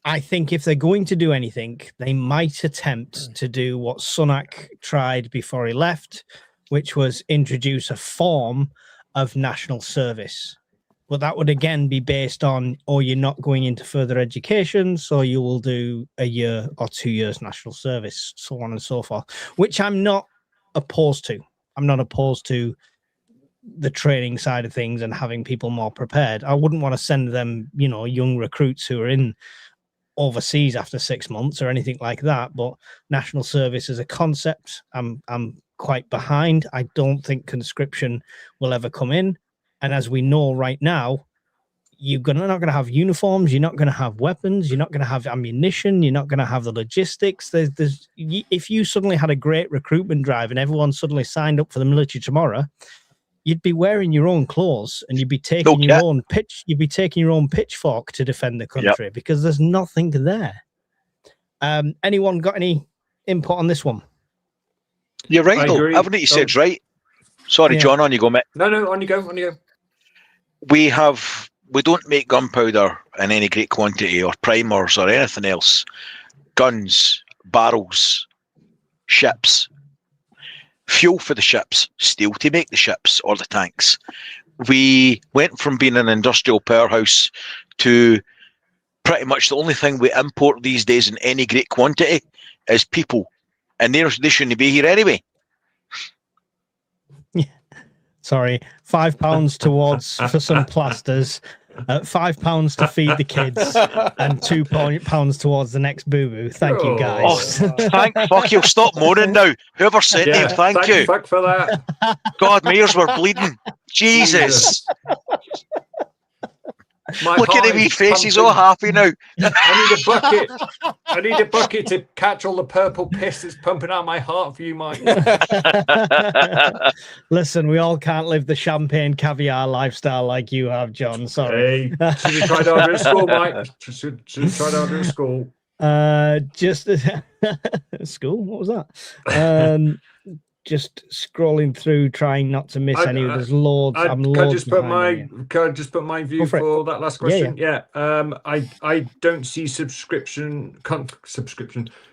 C: I think if they're going to do anything, they might attempt to do what Sunak tried before he left, which was introduce a form of national service. But that would again be based on, you're not going into further education, so you will do a year or 2 years national service, so on and so forth, which I'm not opposed to. I'm not opposed to the training side of things and having people more prepared. I wouldn't want to send them, young recruits who are in overseas after 6 months or anything like that. But national service as a concept, I'm quite behind. I don't think conscription will ever come in. And as we know right now, you're not going to have uniforms, you're not going to have weapons, you're not going to have ammunition, you're not going to have the logistics. If you suddenly had a great recruitment drive and everyone suddenly signed up for the military tomorrow, you'd be wearing your own clothes and you'd be taking your own pitchfork to defend the country, because there's nothing there. Anyone got any input on this one?
D: You're right, though. Everything you said's right. Sorry, John, on you go, mate.
B: No, on you go.
D: We don't make gunpowder in any great quantity, or primers, or anything else. Guns, barrels, ships, fuel for the ships, steel to make the ships or the tanks. We went from being an industrial powerhouse to pretty much the only thing we import these days in any great quantity is people, and they shouldn't be here anyway.
C: Sorry, £5 towards for some plasters, £5 to feed the kids, and £2 towards the next boo-boo. Thank you, guys.
D: Thank fuck you. Stop moaning now. Whoever sent you, thank you.
B: Fuck for that.
D: God, my ears were bleeding. Jesus. Look at the wee faces, all happy now.
B: I need a bucket to catch all the purple piss that's pumping out my heart for you, Mike.
C: Listen, we all can't live the champagne caviar lifestyle like you have, John. Sorry.
B: Hey, should have tried harder at school, Mike. Should have tried harder at school.
C: Just school. What was that? Just scrolling through, trying not to miss any. There's loads. Can I just put
B: my view for that last question? Yeah. I don't see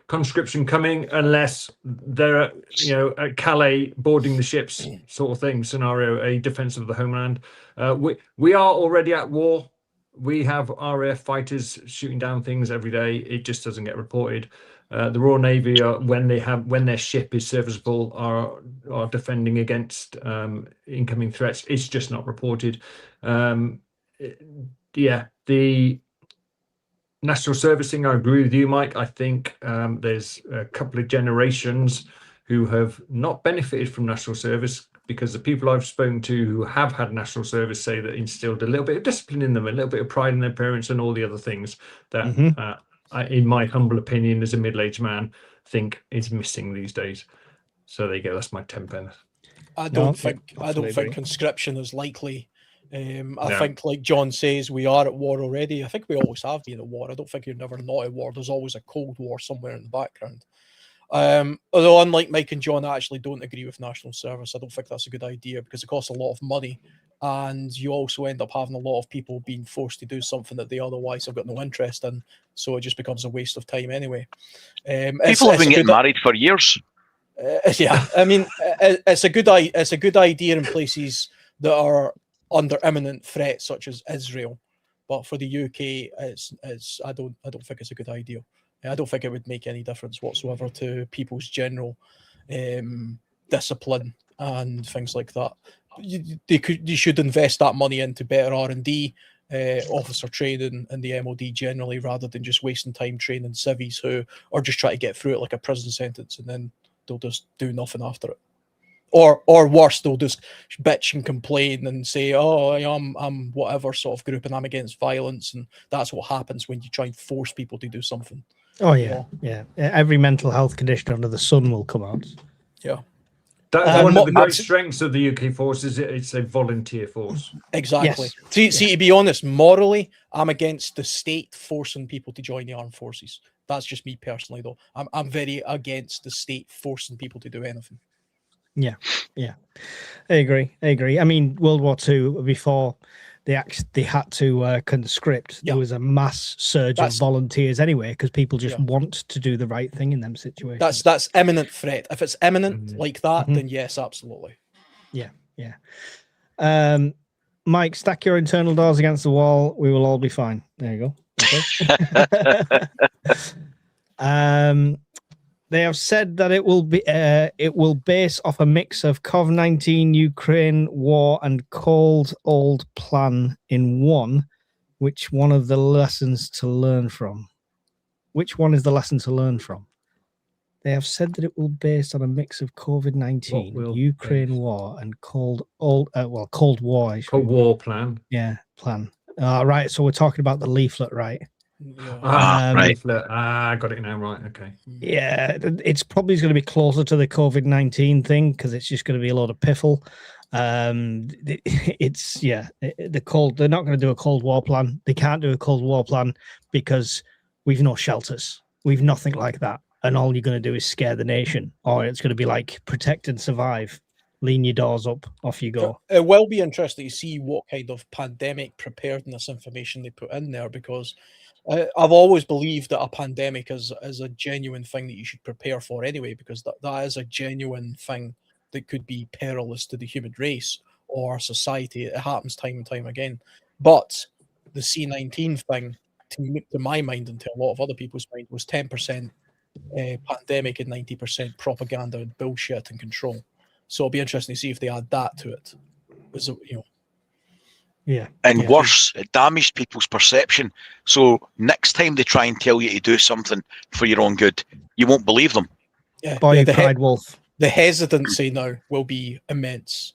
B: conscription coming unless they're at Calais boarding the ships sort of thing scenario, a defense of the homeland. We are already at war. We have RAF fighters shooting down things every day. It just doesn't get reported. The Royal Navy, when their ship is serviceable, are defending against incoming threats. It's just not reported. The national servicing, I agree with you, Mike. I think there's a couple of generations who have not benefited from national service, because the people I've spoken to who have had national service say that instilled a little bit of discipline in them, a little bit of pride in their parents, and all the other things that I, in my humble opinion, as a middle-aged man, think is missing these days. So there you go. That's my 10 pence.
E: I don't think conscription is likely. I think, like John says, we are at war already. I think we always have been at war. I don't think you're never not at war. There's always a Cold War somewhere in the background. Although, unlike Mike and John, I actually don't agree with national service. I don't think that's a good idea, because it costs a lot of money and you also end up having a lot of people being forced to do something that they otherwise have got no interest in. So it just becomes a waste of time anyway.
D: People have been getting married for years.
E: Yeah, I mean, it's a good idea in places that are under imminent threat, such as Israel. But for the UK, I don't think it's a good idea. I don't think it would make any difference whatsoever to people's general discipline and things like that. You should invest that money into better R&D, officer training, and the MOD generally, rather than just wasting time training civvies who are just trying to get through it like a prison sentence, and then they'll just do nothing after it. Or worse, they'll just bitch and complain and say, "Oh, I'm whatever sort of group, and I'm against violence," and that's what happens when you try and force people to do something.
C: Oh yeah. Every mental health condition under the sun will come out.
E: Yeah.
B: That's one of the great strengths of the UK force is it's a volunteer force.
E: Exactly.
C: Yes.
E: See, to be honest, morally, I'm against the state forcing people to join the armed forces. That's just me personally, though. I'm very against the state forcing people to do anything.
C: Yeah. I agree. I mean, World War II, before they had to conscript, there was a mass surge of volunteers anyway, because people just want to do the right thing in them situations.
E: That's imminent threat. If it's imminent like that, then yes, absolutely. Yeah.
C: Mike, stack your internal doors against the wall. We will all be fine. There you go. Okay. They have said that it will base off a mix of COVID-19, Ukraine war, and cold old plan in one. Which one of the lessons to learn from? Which one is the lesson to learn from? They have said that it will based on a mix of COVID-19, Ukraine war, and cold war. Cold war plan. Yeah, plan. Right. So we're talking about the leaflet, right?
B: Right. I got it now. Right. Okay.
C: Yeah, it's probably going to be closer to the COVID-19 thing because it's just going to be a lot of piffle. They're not going to do a Cold War plan. They can't do a Cold War plan because we've no shelters. We've nothing like that. And all you're going to do is scare the nation, or it's going to be like protect and survive. Lean your doors up, off you go.
E: It will be interesting to see what kind of pandemic preparedness information they put in there, because I've always believed that a pandemic is a genuine thing that you should prepare for anyway, because that is a genuine thing that could be perilous to the human race or society. It happens time and time again. But the C-19 thing, to my mind and to a lot of other people's mind, was 10% pandemic and 90% propaganda and bullshit and control. So it'll be interesting to see if they add that to it.
D: Worse, it damaged people's perception. So next time they try and tell you to do something for your own good, you won't believe them.
C: The pride wolf.
E: The hesitancy now will be immense.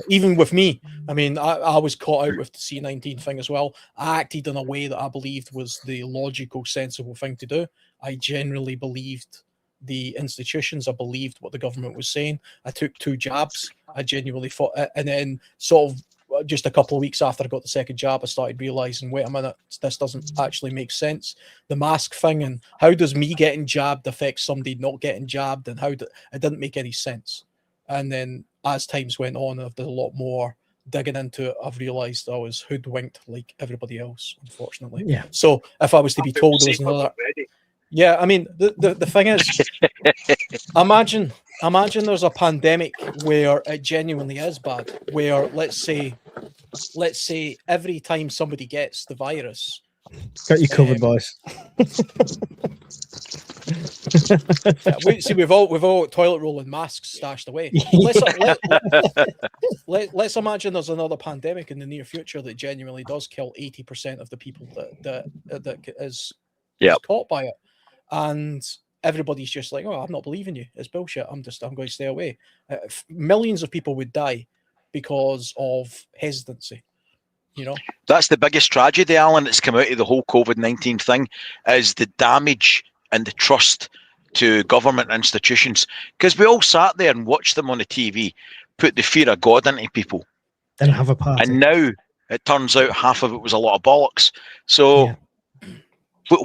E: Even with me, I mean, I was caught out with the C-19 thing as well. I acted in a way that I believed was the logical, sensible thing to do. I generally believed the institutions. I believed what the government was saying. I took 2 jabs. I genuinely thought, and then sort of just a couple of weeks after I got the second jab, I started realizing, wait a minute, this doesn't actually make sense. The mask thing, and how does me getting jabbed affect somebody not getting jabbed, and it didn't make any sense. And then as times went on, I've done a lot more digging into it. I've realized I was hoodwinked like everybody else, unfortunately.
C: Yeah.
E: So if I was to be told there was another, I mean, the thing is, imagine there's a pandemic where it genuinely is bad, where let's say every time somebody gets the virus,
C: got you covered, boys.
E: See, we've all toilet roll and masks stashed away. Let's imagine there's another pandemic in the near future that genuinely does kill 80% of the people that is caught by it, and everybody's just like, oh, I'm not believing you. It's bullshit. I'm going to stay away. Millions of people would die because of hesitancy.
D: That's the biggest tragedy, Alan, that's come out of the whole COVID-19 thing, is the damage and the trust to government institutions. Because we all sat there and watched them on the TV put the fear of God into people.
C: And have a party.
D: And now it turns out half of it was a lot of bollocks. So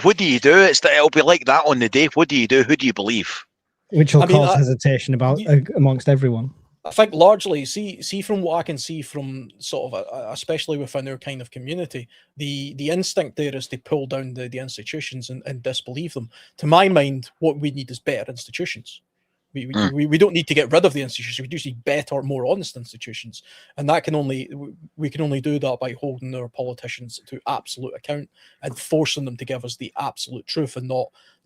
D: what do you do? It'll be like that on the day. What do you do? Who do you believe?
C: Which will cause hesitation amongst everyone.
E: I think largely, see from what I can see from sort of, especially within our kind of community, the instinct there is to pull down the institutions and disbelieve them. To my mind, what we need is better institutions. We don't need to get rid of the institutions. We just need better, more honest institutions, and we can only do that by holding our politicians to absolute account and forcing them to give us the absolute truth, and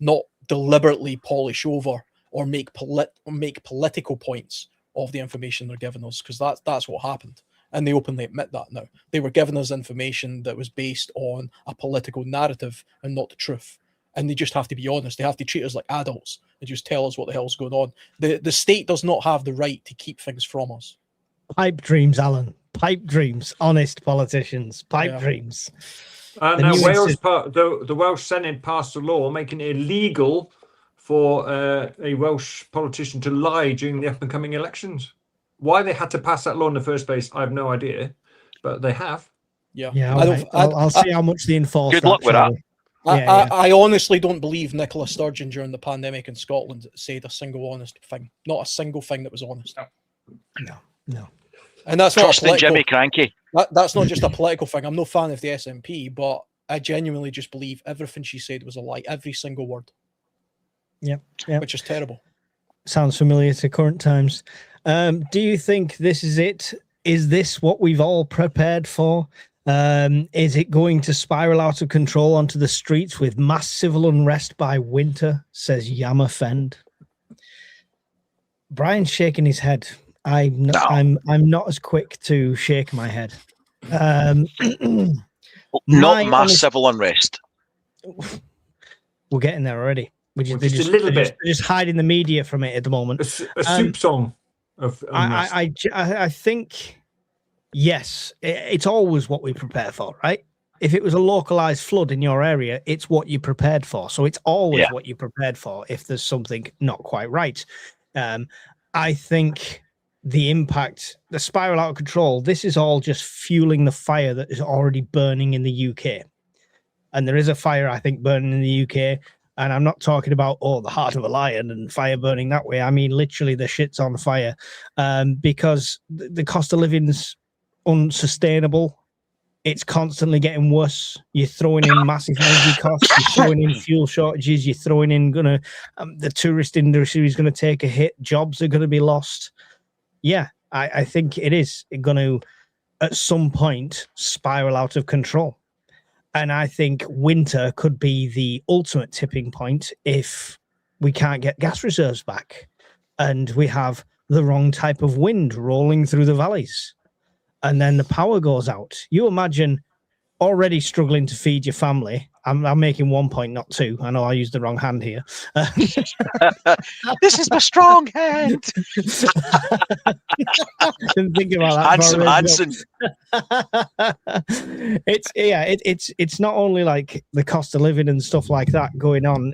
E: not deliberately polish over or make political points of the information they're giving us, because that's what happened, and they openly admit that now. They were giving us information that was based on a political narrative and not the truth, and they just have to be honest. They have to treat us like adults and just tell us what the hell's going on. The state does not have the right to keep things from us.
C: Pipe dreams, Alan. Pipe dreams. Honest politicians. Pipe dreams.
B: Now the Welsh Senate passed a law making it illegal for a Welsh politician to lie during the up-and-coming elections. Why they had to pass that law in the first place, I have no idea, but they have.
C: Yeah. I'll see how much they enforce.
D: Good luck with that.
E: I honestly don't believe Nicola Sturgeon during the pandemic in Scotland said a single honest thing. Not a single thing that was honest.
C: No.
E: And that's not
D: Trusting Jimmy Cranky.
E: That's not just a political thing. I'm no fan of the SNP, but I genuinely just believe everything she said was a lie. Every single word. Yeah. Which is terrible.
C: Sounds familiar to current times. Do you think this is it? Is this what we've all prepared for? Is it going to spiral out of control onto the streets with mass civil unrest by winter? Says Yamafend. Brian's shaking his head. I'm not as quick to shake my head.
D: Not mass civil unrest.
C: We're getting there already.
B: Just a little bit.
C: They're just hiding the media from it at the moment.
B: A soup song of unrest.
C: I think, yes, it's always what we prepare for, right? If it was a localized flood in your area, it's what you prepared for. So it's always what you prepared for if there's something not quite right. I think the impact, the spiral out of control, this is all just fueling the fire that is already burning in the UK. And there is a fire, I think, burning in the UK. And I'm not talking about, the heart of a lion and fire burning that way. I mean, literally the shit's on fire because the cost of living's unsustainable. It's constantly getting worse. You're throwing in massive energy costs. You're throwing in fuel shortages. You're throwing in the tourist industry is going to take a hit. Jobs are going to be lost. Yeah, I think it is going to, at some point, spiral out of control. And I think winter could be the ultimate tipping point if we can't get gas reserves back and we have the wrong type of wind rolling through the valleys. And then the power goes out. You imagine already struggling to feed your family. I'm making 1 point, not 2. I know I used the wrong hand here.
D: This is my strong hand.
C: Didn't think about that.
D: Hanson.
C: It's not only like the cost of living and stuff like that going on.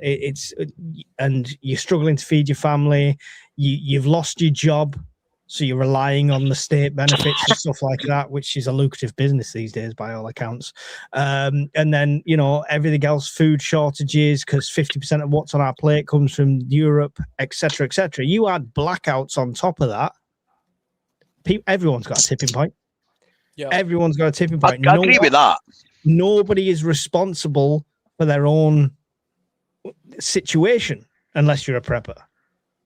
C: And you're struggling to feed your family. You've lost your job. So you're relying on the state benefits and stuff like that, which is a lucrative business these days, by all accounts. And then, everything else, food shortages, because 50% of what's on our plate comes from Europe, etc., etc. You add blackouts on top of that. Everyone's got a tipping point. Yeah, everyone's got a tipping point.
D: I agree with that. Nobody
C: is responsible for their own situation unless you're a prepper.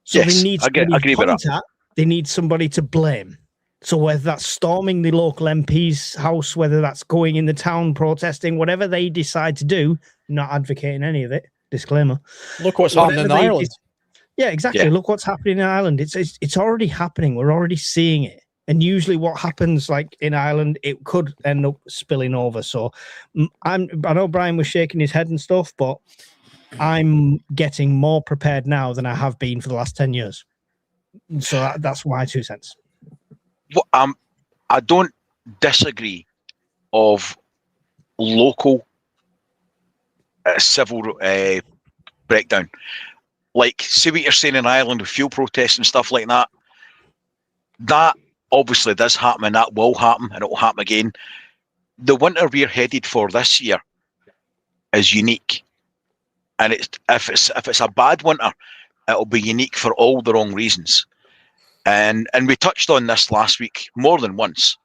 C: So
D: yes,
C: they need
D: I agree with that.
C: They need somebody to blame. So whether that's storming the local MP's house, whether that's going in the town protesting, whatever they decide to do, not advocating any of it. Disclaimer.
E: Look what's happening in Ireland.
C: Yeah, exactly. Yeah. Look what's happening in Ireland. It's already happening. We're already seeing it. And usually what happens like in Ireland, it could end up spilling over. So I know Brian was shaking his head and stuff, but I'm getting more prepared now than I have been for the last 10 years. So that's my 2 cents.
D: Well, I don't disagree of local civil breakdown. Like, see what you're saying in Ireland with fuel protests and stuff like that. That obviously does happen and that will happen and it will happen again. The winter we're headed for this year is unique. And if it's a bad winter, it'll be unique for all the wrong reasons. And we touched on this last week more than once,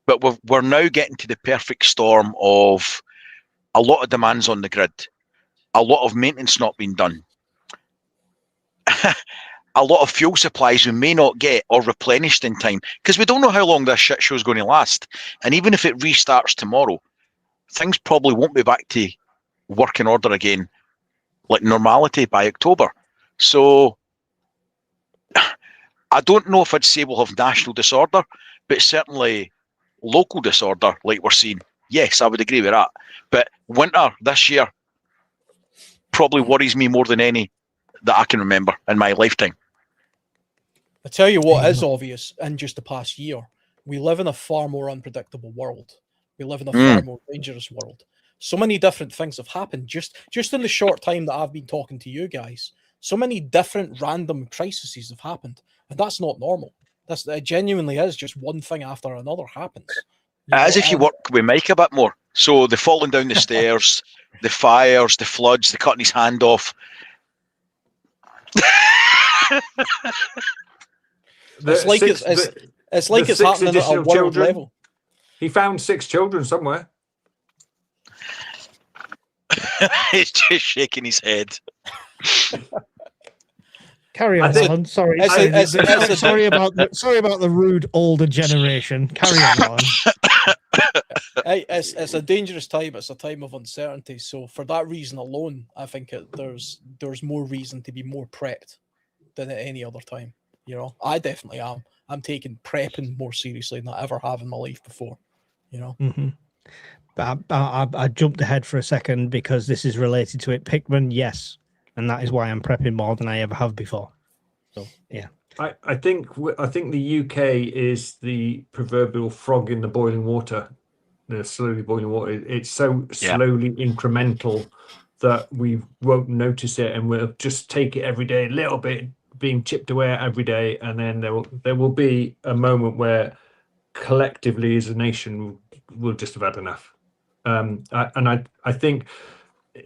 D: but we're now getting to the perfect storm of a lot of demands on the grid, a lot of maintenance not being done, a lot of fuel supplies we may not get or replenished in time, because we don't know how long this shit show is going to last. And even if it restarts tomorrow, things probably won't be back to working order again, like normality, by October. So I don't know if I'd say we'll have national disorder, but certainly local disorder, like we're seeing. Yes, I would agree with that. But winter this year probably worries me more than any that I can remember in my lifetime.
E: I tell you what is obvious in just the past year. We live in a far more unpredictable world. We live in a far more dangerous world. So many different things have happened just in the short time that I've been talking to you guys. So many different random crises have happened, and that's not normal. It genuinely is just one thing after another happens.
D: As if you work with Mike a bit more. So the falling down the stairs, the fires, the floods, the cutting his hand off.
E: It's like it's happening at a world level.
B: He found 6 children somewhere.
D: He's just shaking his head.
C: Carry on, Alan. Sorry. Sorry about the rude older generation. Carry on, Alan.
E: It's a dangerous time. It's a time of uncertainty. So for that reason alone, I think there's more reason to be more prepped than at any other time. You know, I definitely am. I'm taking prepping more seriously than I ever have in my life before. You know.
C: Mm-hmm. I jumped ahead for a second because this is related to it. Pikmin, yes. And that is why I'm prepping more than I ever have before. So, yeah.
B: I think the UK is the proverbial frog in the boiling water, the slowly boiling water. It's so slowly incremental that we won't notice it, and we'll just take it every day, a little bit being chipped away at every day, and then there will be a moment where collectively as a nation we'll just have had enough. I think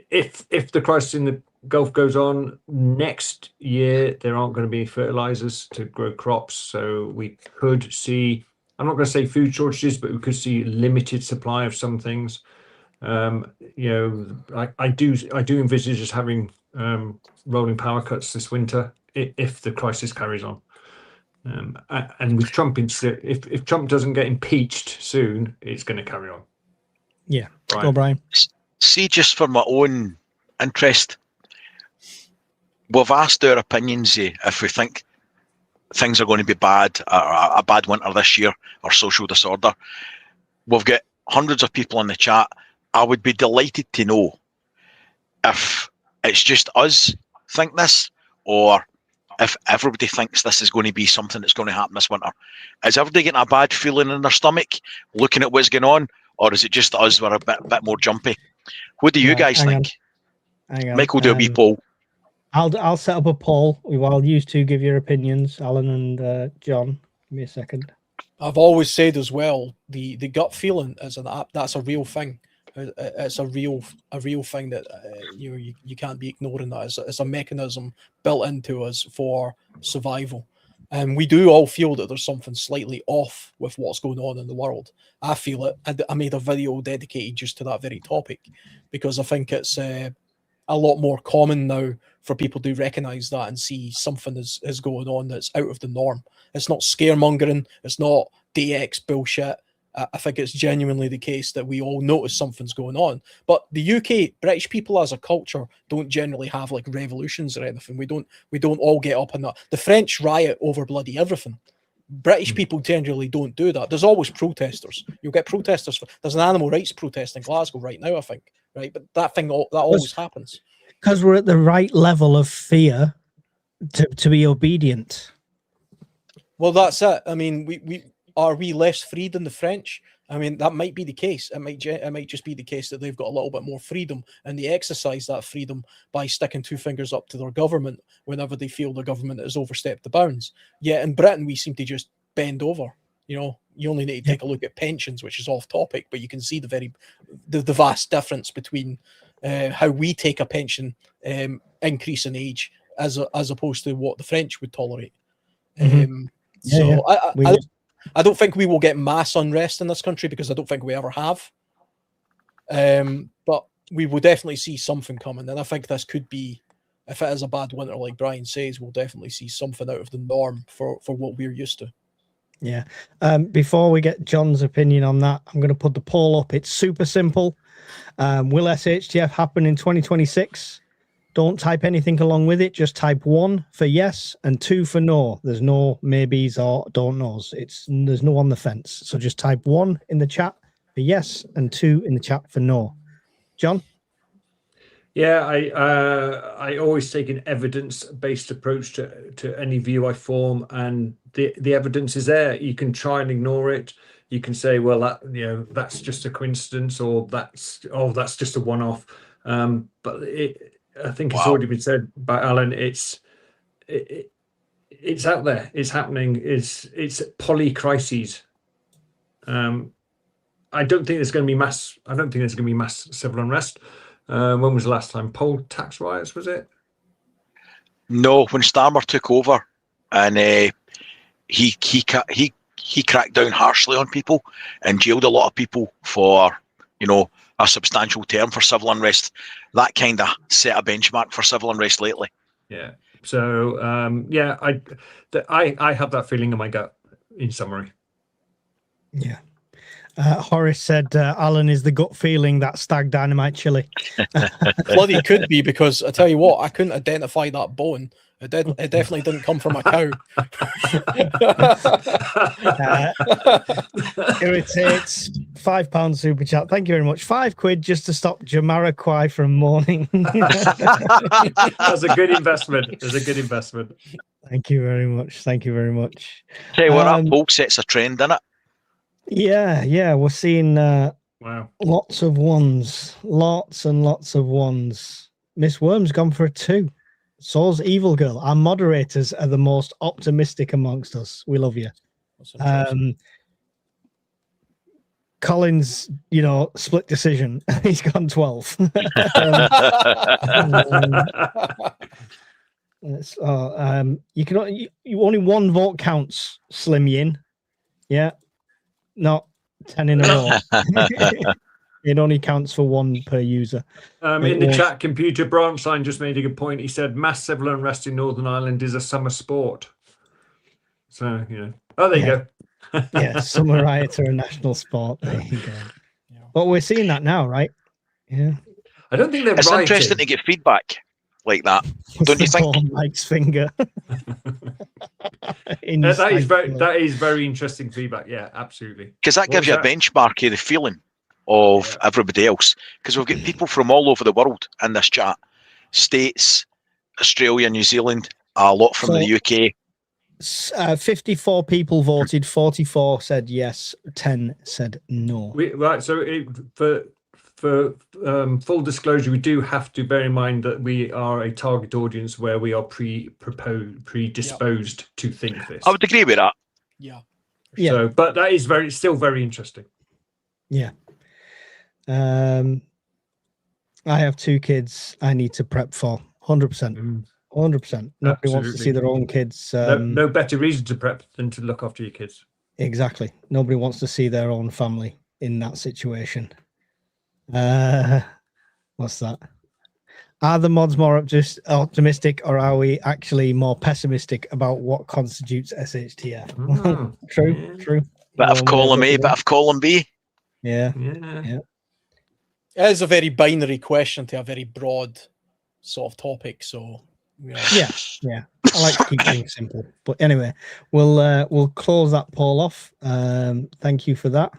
B: if the crisis in the Gulf goes on next year, there aren't going to be fertilizers to grow crops, so we could see, I'm not going to say food shortages, but we could see limited supply of some things. You know, I do envisage us having rolling power cuts this winter if the crisis carries on. And with Trump, if Trump doesn't get impeached soon, it's going to carry on.
C: Yeah.
B: Right.
C: Go, Brian.
D: See, just for my own interest, we've asked our opinions if we think things are going to be bad, a bad winter this year, or social disorder. We've got hundreds of people in the chat. I would be delighted to know if it's just us think this, or if everybody thinks this is going to be something that's going to happen this winter. Is everybody getting a bad feeling in their stomach looking at what's going on, or is it just us we're a bit more jumpy? What do you guys think?
C: Hang on.
D: Michael, do a wee poll.
C: I'll set up a poll while you two give your opinions, Alan and John. Give me a second.
E: I've always said as well, the gut feeling is that's a real thing. It's a real thing that you can't be ignoring. That it's a mechanism built into us for survival, and we do all feel that there's something slightly off with what's going on in the world. I feel it. I made a video dedicated just to that very topic because I think it's a lot more common now for people to recognize that and see something is going on that's out of the norm. It's not scaremongering. It's not DX bullshit. I think it's genuinely the case that we all notice something's going on. But the UK, British people as a culture don't generally have like revolutions or anything. We don't all get up in that. The French riot over bloody everything. British people generally don't do that. There's always protesters. You'll get protesters. There's an animal rights protest in Glasgow right now, I think. Right, but that always happens.
C: Because we're at the right level of fear to be obedient.
E: Well, that's it. I mean, we are we less free than the French? I mean, that might be the case. It might just be the case that they've got a little bit more freedom, and they exercise that freedom by sticking 2 fingers up to their government whenever they feel their government has overstepped the bounds. Yet in Britain, we seem to just bend over. You know, you only need to take a look at pensions, which is off topic, but you can see the vast difference between how we take a pension increase in age as opposed to what the French would tolerate.
C: Yeah,
E: So
C: yeah.
E: I don't think we will get mass unrest in this country because I don't think we ever have. But we will definitely see something coming, and I think this could be, if it is a bad winter like Brian says, we'll definitely see something out of the norm for what we're used to.
C: Yeah. Before we get John's opinion on that, I'm going to put the poll up. It's super simple. Will SHTF happen in 2026? Don't type anything along with it. Just type 1 for yes and 2 for no. There's no maybes or don't knows. There's no on the fence. So just type 1 in the chat for yes and 2 in the chat for no. John?
B: Yeah, I always take an evidence-based approach to any view I form, and the evidence is there. You can try and ignore it. You can say, well, that's just a coincidence, or that's just a one-off. But I think it's already been said by Alan. It's out there. It's happening. It's polycrises. I don't think there's going to be mass. I don't think there's going to be mass civil unrest. When was the last time? Poll tax riots, was it?
D: No, when Starmer took over, and he cracked down harshly on people and jailed a lot of people for a substantial term for civil unrest. That kind of set a benchmark for civil unrest lately.
B: Yeah. So I have that feeling in my gut. In summary.
C: Yeah. Horace said Alan is the gut feeling that stag dynamite chili.
E: Bloody could be, because I tell you what, I couldn't identify that bone. It definitely didn't come from a cow.
C: Irritates. £5 super chat. Thank you very much. £5 just to stop Jamiroquai from mourning.
B: That's a good investment. It's a good investment.
C: Thank you very much. Thank you very much.
D: Tell you what, that poll sets a trend, doesn't it?
C: Yeah, we're seeing
B: wow,
C: lots of ones, lots and lots of ones. Miss Worm's gone for a 2. So's Evil Girl. Our moderators are the most optimistic amongst us. We love you. Collins, split decision. He's gone 12. You only 1 vote counts. Slim Yin. Yeah. Not 10 in a row. It only counts for 1 per user.
B: In the chat, Computer Branchline just made a good point. He said mass civil unrest in Northern Ireland is a summer sport. So, there you go.
C: Yeah, summer riots are a national sport. There you go. Yeah. But we're seeing that now, right? Yeah.
B: I don't think they're
D: It's interesting to get feedback like that. Don't you think?
C: Mike's finger.
B: That is very interesting feedback. Yeah, absolutely.
D: Because that gives you a benchmark of the feeling of everybody else. Because we've got people from all over the world in this chat. States, Australia, New Zealand, a lot from the UK.
C: 54 people voted, 44 said yes, 10 said no.
B: For full disclosure, we do have to bear in mind that we are a target audience where we are predisposed to think this.
D: I would agree with that.
E: Yeah.
B: So, but that is still very interesting.
C: Yeah. I have 2 kids I need to prep for 100%. 100%. Nobody wants to see their own kids.
B: No better reason to prep than to look after your kids.
C: Exactly. Nobody wants to see their own family in that situation. What's that? Are the mods more optimistic, or are we actually more pessimistic about what constitutes SHTF? True.
D: Bit of column A, bit of column B.
C: Yeah.
E: It is a very binary question to a very broad sort of topic. So
C: yeah. I like to keep things simple. But anyway, we'll close that poll off. Thank you for that.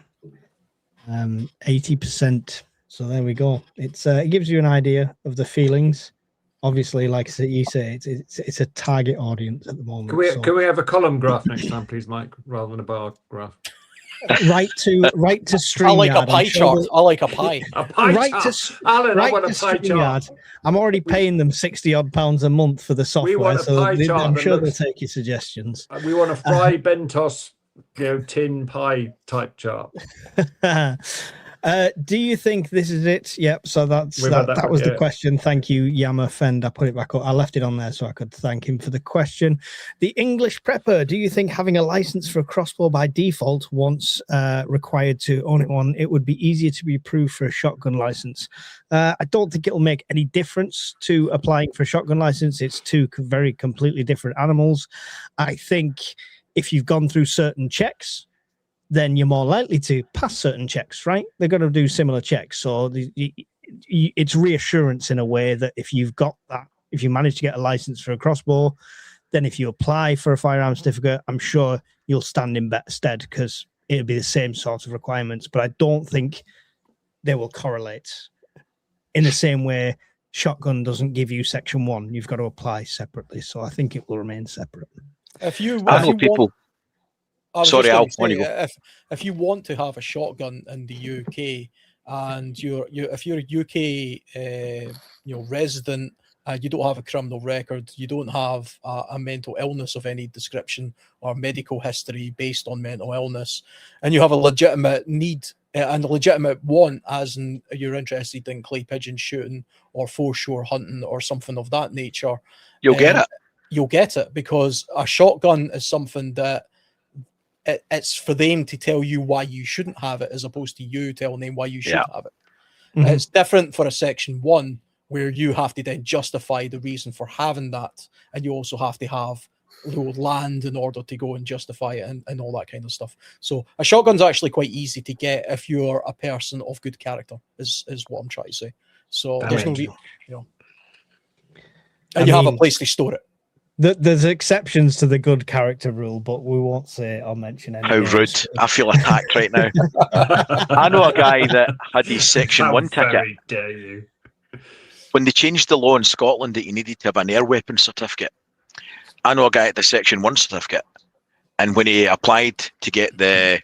C: 80%. So there we go. It gives you an idea of the feelings. Obviously, like you say, it's a target audience at the moment.
B: Can we have a column graph next time, please, Mike, rather than a bar graph?
C: Right to stream.
E: I like a pie chart. I like a pie.
B: A pie chart. Alan, I want a pie chart.
C: I'm already paying them £60 a month for the software, so I'm sure they'll take your suggestions.
B: We want a fry Bentos, tin pie type chart.
C: Do you think this is it? Yep. So that was the question. Thank you, Yama Fend. I put it back up. I left it on there so I could thank him for the question. The English Prepper. Do you think having a license for a crossbow by default, once required to own one, it would be easier to be approved for a shotgun license? I don't think it'll make any difference to applying for a shotgun license. It's two very completely different animals. I think if you've gone through certain checks, then you're more likely to pass certain checks, right? They're going to do similar checks. So it's reassurance in a way that if you've got that, if you manage to get a license for a crossbow, then if you apply for a firearm certificate, I'm sure you'll stand in better stead because it'll be the same sort of requirements. But I don't think they will correlate in the same way shotgun doesn't give you section 1. You've got to apply separately. So I think it will remain separate.
E: If you
D: Sorry, Al.
E: If you want to have a shotgun in the UK and if you're a UK resident, you don't have a criminal record, you don't have a mental illness of any description or medical history based on mental illness, and you have a legitimate need and a legitimate want, as in you're interested in clay pigeon shooting or foreshore hunting or something of that nature,
D: you'll get it.
E: You'll get it, because a shotgun is something that it's for them to tell you why you shouldn't have it, as opposed to you telling them why you should have it. Mm-hmm. It's different for a section 1, where you have to then justify the reason for having that, and you also have to have land in order to go and justify it and all that kind of stuff. So a shotgun's actually quite easy to get if you're a person of good character, is what I'm trying to say. So there's no and you have a place to store it.
C: There's exceptions to the good character rule, but we won't say or mention any.
D: How rude. I feel attacked right now. I know a guy that had his section 1 ticket.
B: How dare you?
D: When they changed the law in Scotland that you needed to have an air weapon certificate, I know a guy at the section 1 certificate, and when he applied to get the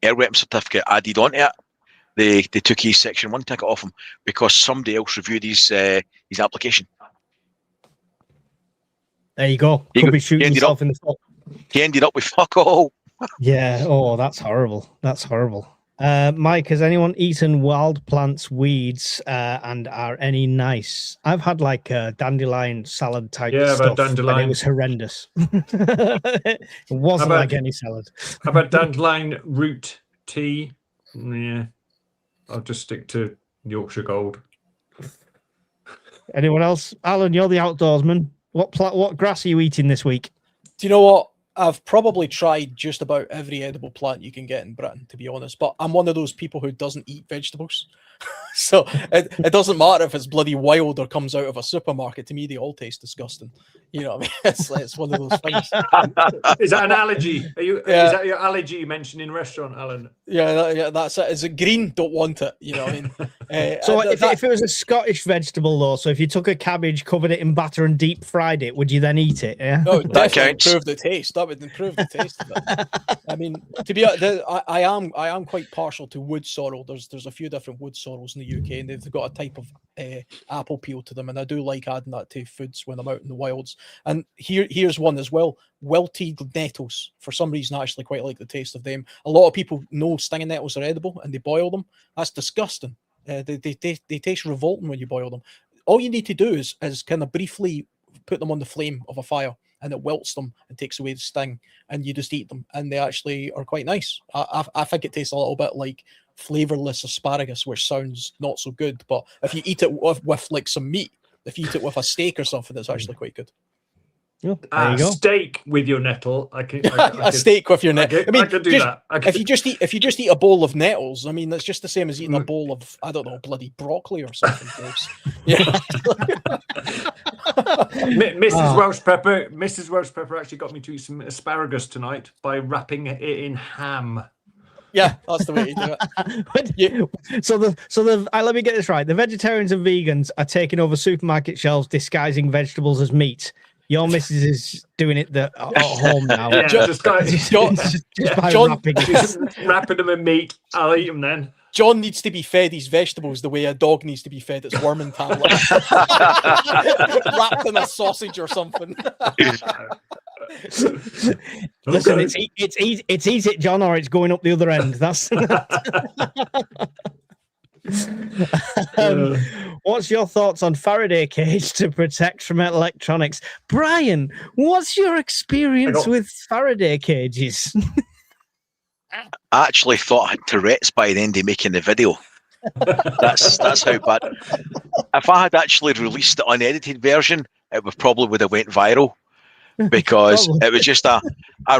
D: air weapon certificate added onto it, they took his section 1 ticket off him because somebody else reviewed his application.
C: There you go. Could be shooting himself in the foot.
D: He ended up with fuck all.
C: Yeah. Oh, that's horrible. That's horrible. Mike, has anyone eaten wild plants, weeds, and are any nice? I've had like a dandelion salad type stuff, and it was horrendous. It wasn't like any salad.
B: How about dandelion root tea? Yeah, I'll just stick to Yorkshire Gold.
C: Anyone else? Alan, you're the outdoorsman. What grass are you eating this week?
E: Do you know what? I've probably tried just about every edible plant you can get in Britain, to be honest. But I'm one of those people who doesn't eat vegetables. So it doesn't matter if it's bloody wild or comes out of a supermarket. To me, they all taste disgusting. You know what I mean? It's one of those things.
B: Is that an allergy? Is that your allergy you mentioned in restaurant, Alan?
E: Yeah, that's it. Is it green? Don't want it. You know what I mean?
C: So if it was a Scottish vegetable, though, so if you took a cabbage, covered it in batter and deep fried it, would you then eat it? Yeah,
E: no, definitely improve the taste. That would improve the taste of it. I mean, to be honest, I am quite partial to wood sorrel. There's a few different wood sorrels in the UK, and they've got a type of apple peel to them, and I do like adding that to foods when I'm out in the wilds. And here's one as well: wilted nettles. For some reason, I actually quite like the taste of them. A lot of people know stinging nettles are edible, and they boil them. That's disgusting. They taste revolting when you boil them. All you need to do is kind of briefly put them on the flame of a fire, and it wilts them and takes away the sting, and you just eat them, and they actually are quite nice. I think it tastes a little bit like flavorless asparagus, which sounds not so good, but if you eat it with like some meat, if you eat it with a steak or something, it's actually quite good.
C: Oh, there you go.
B: Steak with your nettle. I can
E: steak with your nettle. I mean,
B: I could do that.
E: If you just eat a bowl of nettles, I mean, that's just the same as eating a bowl of, I don't know, bloody broccoli or something. Yeah.
B: Mrs. Welsh Pepper actually got me to eat some asparagus tonight by wrapping it in ham.
E: Yeah, that's the way to do
C: it. So let me get this right. The vegetarians and vegans are taking over supermarket shelves, disguising vegetables as meat. Your missus is doing it at home now.
B: Yeah, just wrapping them in meat. I'll eat them then.
E: John needs to be fed his vegetables the way a dog needs to be fed its worming tablet. Wrapped in a sausage or something.
C: Listen,
B: Okay.
C: it's easy, John, or it's going up the other end. That's what's your thoughts on Faraday cage to protect from electronics? Brian, what's your experience with Faraday cages?
D: I actually thought I had Tourette's by the end of making the video. That's how bad. If I had actually released the unedited version, it would have went viral, because it was just a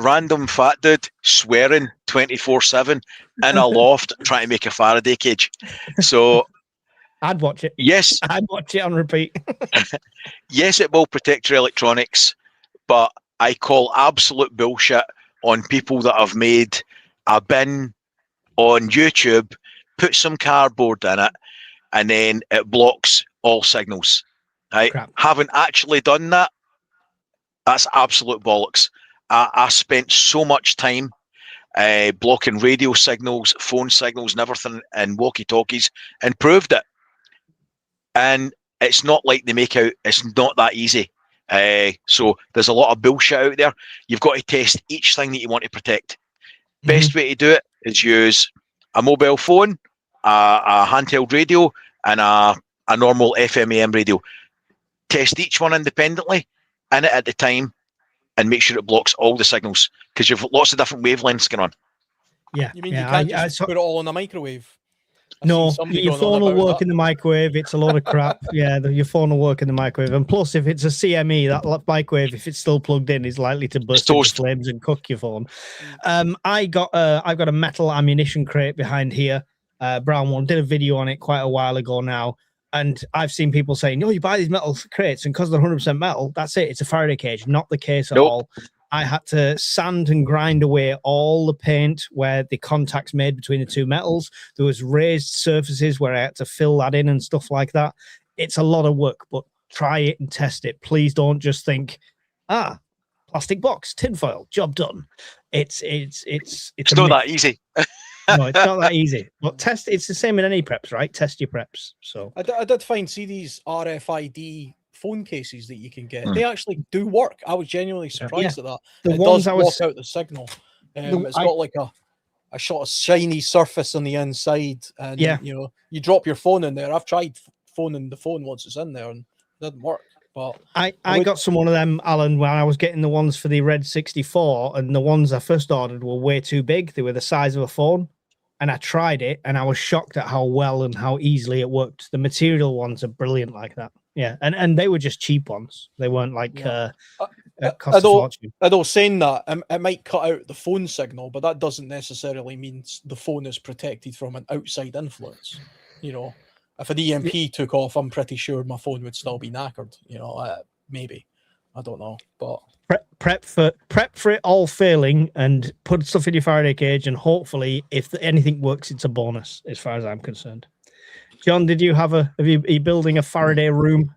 D: random fat dude swearing 24/7 in a loft trying to make a Faraday cage. So
C: I'd watch it.
D: Yes,
C: I'd watch it on repeat.
D: Yes, it will protect your electronics, but I call absolute bullshit on people that have made a bin on YouTube, put some cardboard in it, and then it blocks all signals. Right?
C: Crap.
D: Haven't actually done that. That's absolute bollocks. I spent so much time blocking radio signals, phone signals, and everything, and walkie-talkies, and proved it. And it's not like they make out. It's not that easy. So there's a lot of bullshit out there. You've got to test each thing that you want to protect. Best way to do it is use a mobile phone, a handheld radio, and a normal FM AM radio. Test each one independently, in it at the time, and make sure it blocks all the signals, because you've lots of different wavelengths going on.
C: Yeah.
E: You mean you can't just put it all in a microwave?
C: No, your phone will work in the microwave. It's a lot of crap. Yeah, your phone will work in the microwave. And plus, if it's a CME, that microwave, if it's still plugged in, is likely to burst into flames and cook your phone. I've got a metal ammunition crate behind here. Brown one. Did a video on it quite a while ago now. And I've seen people saying, "No, you buy these metal crates, and because they're 100% metal, that's it. It's a Faraday cage." Not the case at all. I had to sand and grind away all the paint where the contacts made between the two metals. There was raised surfaces where I had to fill that in and stuff like that. It's a lot of work, but try it and test it. Please don't just think, plastic box, tinfoil, job done. It's
D: not that easy.
C: No, it's not that easy. But test. It's the same in any preps, right? Test your preps. So
E: I did find these RFID phone cases that you can get. They actually do work. I was genuinely surprised at that.
C: The
E: it
C: ones
E: does block out the signal. It's got like a sort of shiny surface on the inside, and you drop your phone in there. I've tried phoning the phone once it's in there, and it doesn't work. But
C: I got some one of them, Alan, when I was getting the ones for the Red 64, and the ones I first ordered were way too big. They were the size of a phone, and I tried it, and I was shocked at how well and how easily it worked. The material ones are brilliant like that. Yeah, and they were just cheap ones. They weren't like cost a fortune.
E: Although saying that, it might cut out the phone signal, but that doesn't necessarily mean the phone is protected from an outside influence. You know, if an EMP took off, I'm pretty sure my phone would still be knackered. You know, maybe. I don't know, but
C: prep for it all failing, and put stuff in your Faraday cage, and hopefully, if anything works, it's a bonus as far as I'm concerned. John, did you are you building a Faraday room?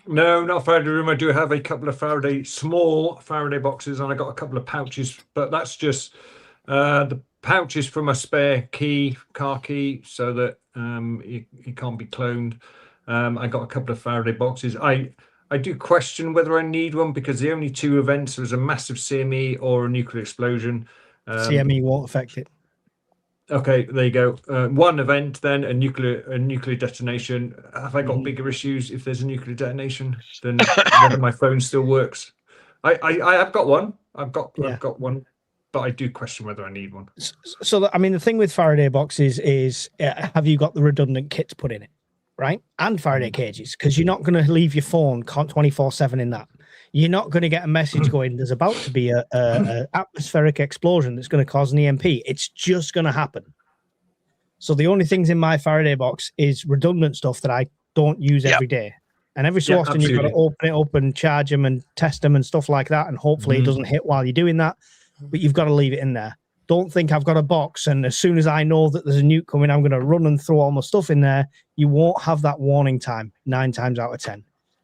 B: No, not a Faraday room. I do have a couple of small Faraday boxes, and I got a couple of pouches, but that's just the pouches for my spare car key, so that it can't be cloned. I got a couple of Faraday boxes. I do question whether I need one, because the only two events was a massive CME or a nuclear explosion.
C: CME won't affect it.
B: Okay, there you go. One event, then a nuclear detonation. Have I got bigger issues if there's a nuclear detonation? Then whether my phone still works. I have got one. I've got one, but I do question whether I need one.
C: So I mean, the thing with Faraday boxes is, have you got the redundant kits put in it, right? And Faraday cages, because you're not going to leave your phone 24/7 in that. You're not going to get a message going, there's about to be a atmospheric explosion that's going to cause an EMP. It's just going to happen. So the only things in my Faraday box is redundant stuff that I don't use every day. And every so often you've got to open it up and charge them and test them and stuff like that. And hopefully it doesn't hit while you're doing that. But you've got to leave it in there. Don't think I've got a box, and as soon as I know that there's a nuke coming, I'm going to run and throw all my stuff in there. You won't have that warning time 9 times out of 10.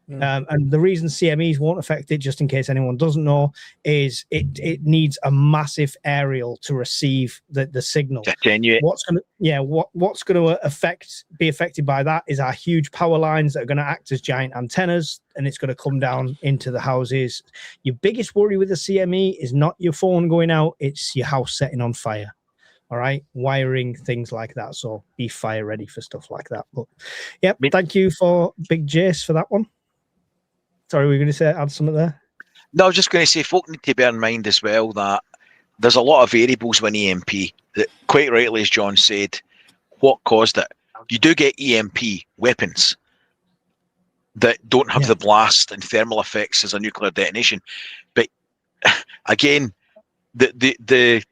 C: And the reason CMEs won't affect it, just in case anyone doesn't know, is it needs a massive aerial to receive the signal.
D: Attenuate.
C: What's going to be affected by that is our huge power lines that are going to act as giant antennas, and it's going to come down into the houses. Your biggest worry with the CME is not your phone going out; it's your house setting on fire. All right, wiring, things like that. So be fire ready for stuff like that. But yeah, thank you for Big Jace for that one. Sorry, were you going to add something there?
D: No, I was just going to say, folk need to bear in mind as well that there's a lot of variables with EMP. That quite rightly, as John said, what caused it? You do get EMP weapons that don't have the blast and thermal effects as a nuclear detonation, but again, the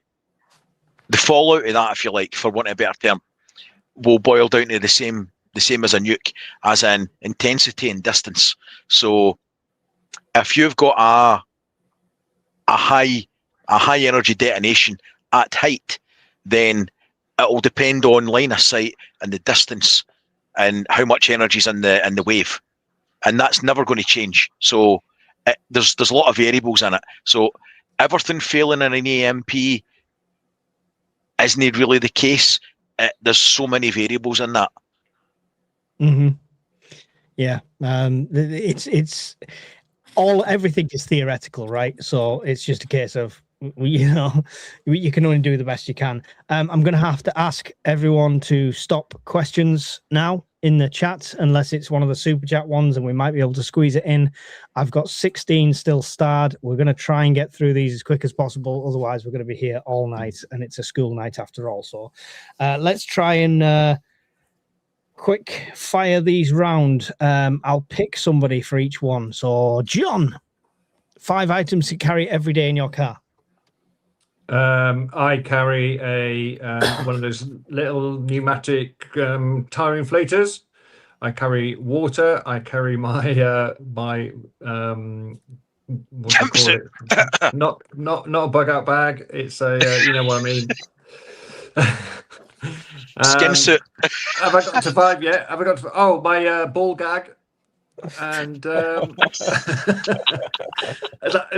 D: fallout of that, if you like, for want of a better term, will boil down to the same as a nuke, as in intensity and distance. So if you've got a high energy detonation at height, then it will depend on line of sight and the distance and how much energy is in the wave, and that's never going to change. So there's a lot of variables in it. So everything failing in an EMP isn't really the case. There's so many variables in that.
C: Yeah, everything is theoretical, right? So it's just a case of, you can only do the best you can. I'm going to have to ask everyone to stop questions now in the chat, unless it's one of the super chat ones, and we might be able to squeeze it in. I've got 16 still starred. We're going to try and get through these as quick as possible. Otherwise, we're going to be here all night, and it's a school night after all. So let's try and quick fire these round. I'll pick somebody for each one. So, John, 5 items to carry every day in your car.
B: I carry one of those little pneumatic tire inflators. I carry water. I carry my what do you call it? Not a bug out bag. It's a you know what I mean.
D: Skin suit.
B: Have I got to 5 yet? Have I got to? Oh, my ball gag. And is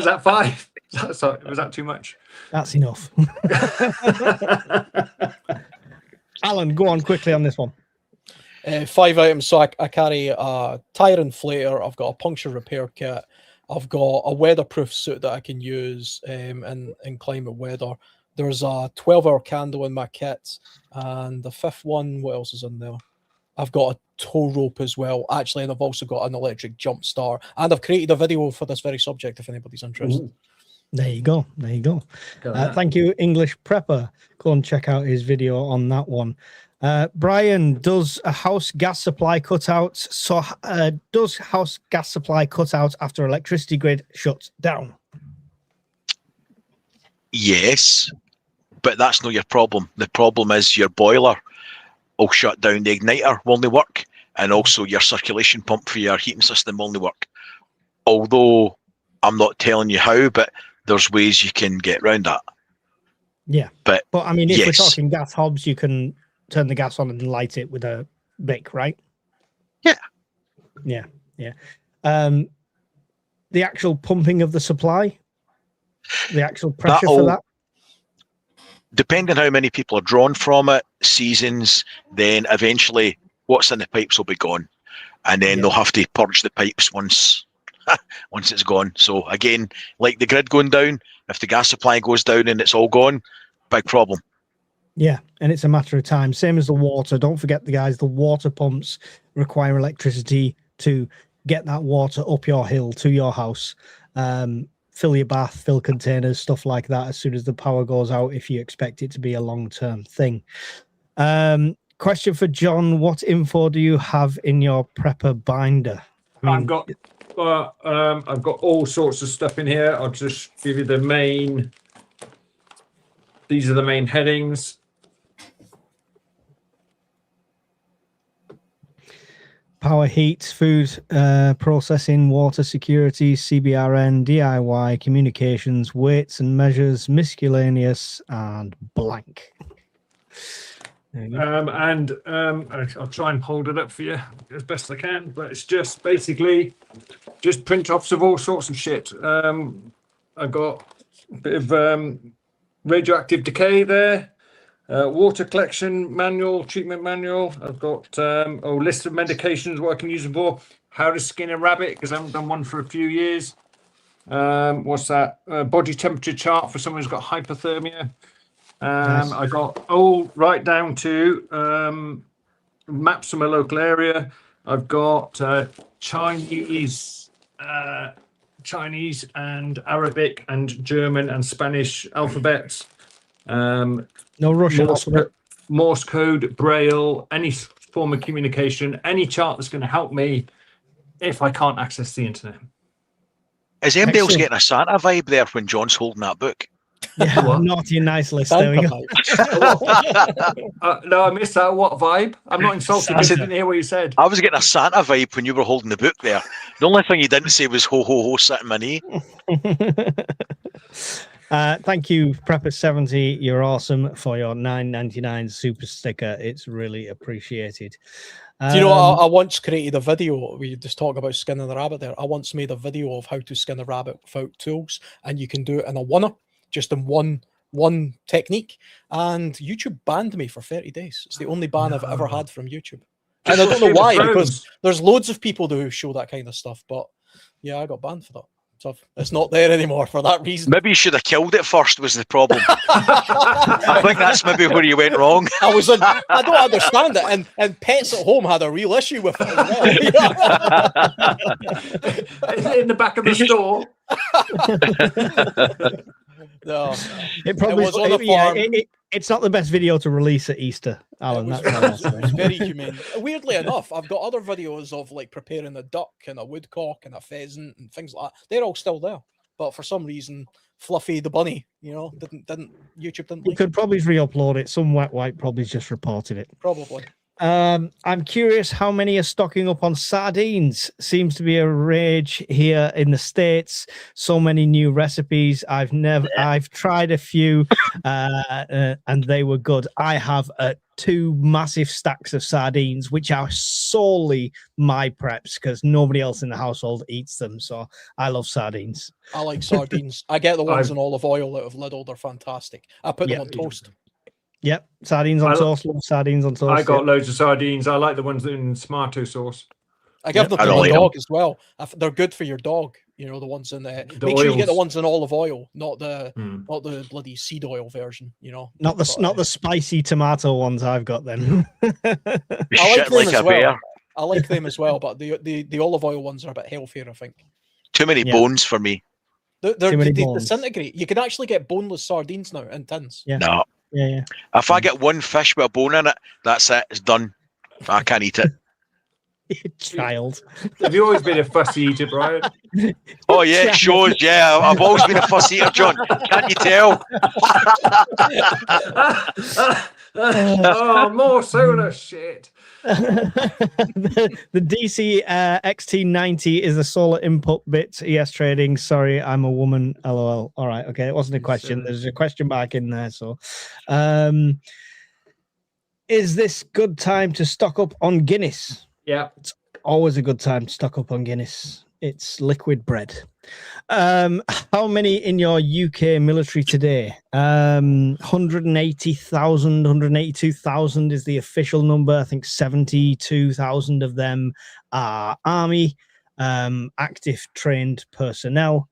B: that 5? Sorry, was that too much?
C: That's enough. Alan, go on quickly on this one.
E: 5 items. So I carry a tire inflator. I've got a puncture repair kit. I've got a weatherproof suit that I can use in climate weather. There's a 12-hour candle in my kit. And the 5th one, what else is in there? I've got a tow rope as well, actually, and I've also got an electric jump start. And I've created a video for this very subject, if anybody's interested.
C: Ooh. There you go. There you go. Thank you, English Prepper. Go and check out his video on that one. Brian, does a house gas supply cut out? So does house gas supply cut out after electricity grid shuts down?
D: Yes, but that's not your problem. The problem is your boiler will shut down, the igniter will only work, and also your circulation pump for your heating system will only work. Although I'm not telling you how, but there's ways you can get around that.
C: Yeah.
D: But
C: I mean, if
D: yes,
C: we're talking gas hobs, you can turn the gas on and light it with a bic, right?
D: Yeah.
C: Yeah. Yeah. The actual pumping of the supply, the actual pressure for that?
D: Depending how many people are drawn from it, seasons, then eventually what's in the pipes will be gone. And then they'll have to purge the pipes once it's gone. So again, like the grid going down, if the gas supply goes down and it's all gone, big problem.
C: Yeah, and it's a matter of time. Same as the water. Don't forget, the guys, the water pumps require electricity to get that water up your hill to your house. Fill your bath, fill containers, stuff like that as soon as the power goes out, if you expect it to be a long-term thing. Question for John: what info do you have in your prepper binder?
B: I've got all sorts of stuff in here. I'll just give you the main. These are the main headings.
C: Power, heat, food processing, water security, CBRN, DIY, communications, weights and measures, miscellaneous, and blank.
B: I'll try and hold it up for you as best I can, but it's just basically just print offs of all sorts of shit. I've got a bit of radioactive decay there, water collection manual, treatment manual. I've got list of medications, what I can use them for, how to skin a rabbit, because I haven't done one for a few years. What's that? Body temperature chart for someone who's got hypothermia.
C: Nice.
B: I got all right down to maps of my local area. I've got Chinese and Arabic and German and Spanish alphabets.
C: No Russian alphabet.
B: Morse code, Braille, any form of communication, any chart that's going to help me if I can't access the internet.
D: Is anybody else
C: Excellent.
D: getting a Santa vibe there when John's holding that book?
C: Yeah,
B: What?
C: naughty and nice list. There we go.
B: No, I missed that. What vibe? I'm not insulted. I
C: Santa.
B: didn't hear what you said.
D: I was getting a Santa vibe when you were holding the book there. The only thing you didn't say was ho ho ho sitting my knee.
C: Thank you, Prepper70. You're awesome for your $9.99 super sticker. It's really appreciated.
E: Do you know, I once created a video. We just talk about skinning the rabbit there. I once made a video of how to skin a rabbit without tools, and you can do it in a oneer, just in one technique. And YouTube banned me for 30 days. It's the only ban I've ever had from YouTube. And I don't know why, because there's loads of people who show that kind of stuff. But yeah, I got banned for that. So it's not there anymore for that reason.
D: Maybe you should have killed it first was the problem. I think that's maybe where you went wrong.
E: I don't understand it. And Pets at Home had a real issue with it as well.
B: Is it in the back of the store?
E: No,
C: It probably
E: was on a farm.
C: it's not the best video to release at Easter, Alan. That's
E: It was very humane. Weirdly enough, I've got other videos of like preparing a duck and a woodcock and a pheasant and things like that. They're all still there, but for some reason, Fluffy the bunny, didn't YouTube didn't.
C: You
E: Like
C: could probably re-upload it. Some wet wipe probably just reported it.
E: probably.
C: I'm curious how many are stocking up on sardines. Seems to be a rage here in the States. So many new recipes. I've tried a few and they were good. I have 2 massive stacks of sardines, which are solely my preps because nobody else in the household eats them. So I love sardines.
E: I like sardines. I get the ones in olive oil out of Lidl. They're fantastic. I put them on toast.
C: Yep, sardines on toast. Love sardines on toast.
B: I got loads of sardines. I like the ones in Smarto sauce.
E: I give them to my dog as well. They're good for your dog. The ones in the make sure you get the ones in olive oil, not the bloody seed oil version.
C: Not the spicy tomato ones I've got then.
E: I like them as well. I like them as well, but the olive oil ones are a bit healthier, I think.
D: Too many bones for me.
E: They disintegrate. You can actually get boneless sardines now in tins.
C: Yeah.
D: No.
C: Yeah.
D: If I get one fish with a bone in it, that's it. It's done. I can't eat it.
C: Child.
B: Have you always been a fussy eater, Brian?
D: Oh yeah, it shows. Yeah, I've always been a fussy eater, John. Can't you tell?
B: Oh, more soda shit.
C: The DC XT90 is a solar input bit. ES Trading. Sorry, I'm a woman. LOL. All right. Okay. It wasn't a question. There's a question mark in there. So, is this good time to stock up on Guinness?
B: Yeah.
C: It's always a good time to stock up on Guinness. It's liquid bread. How many in your UK military today? 180,000, 182,000 is the official number. I think 72,000 of them are army, active trained personnel.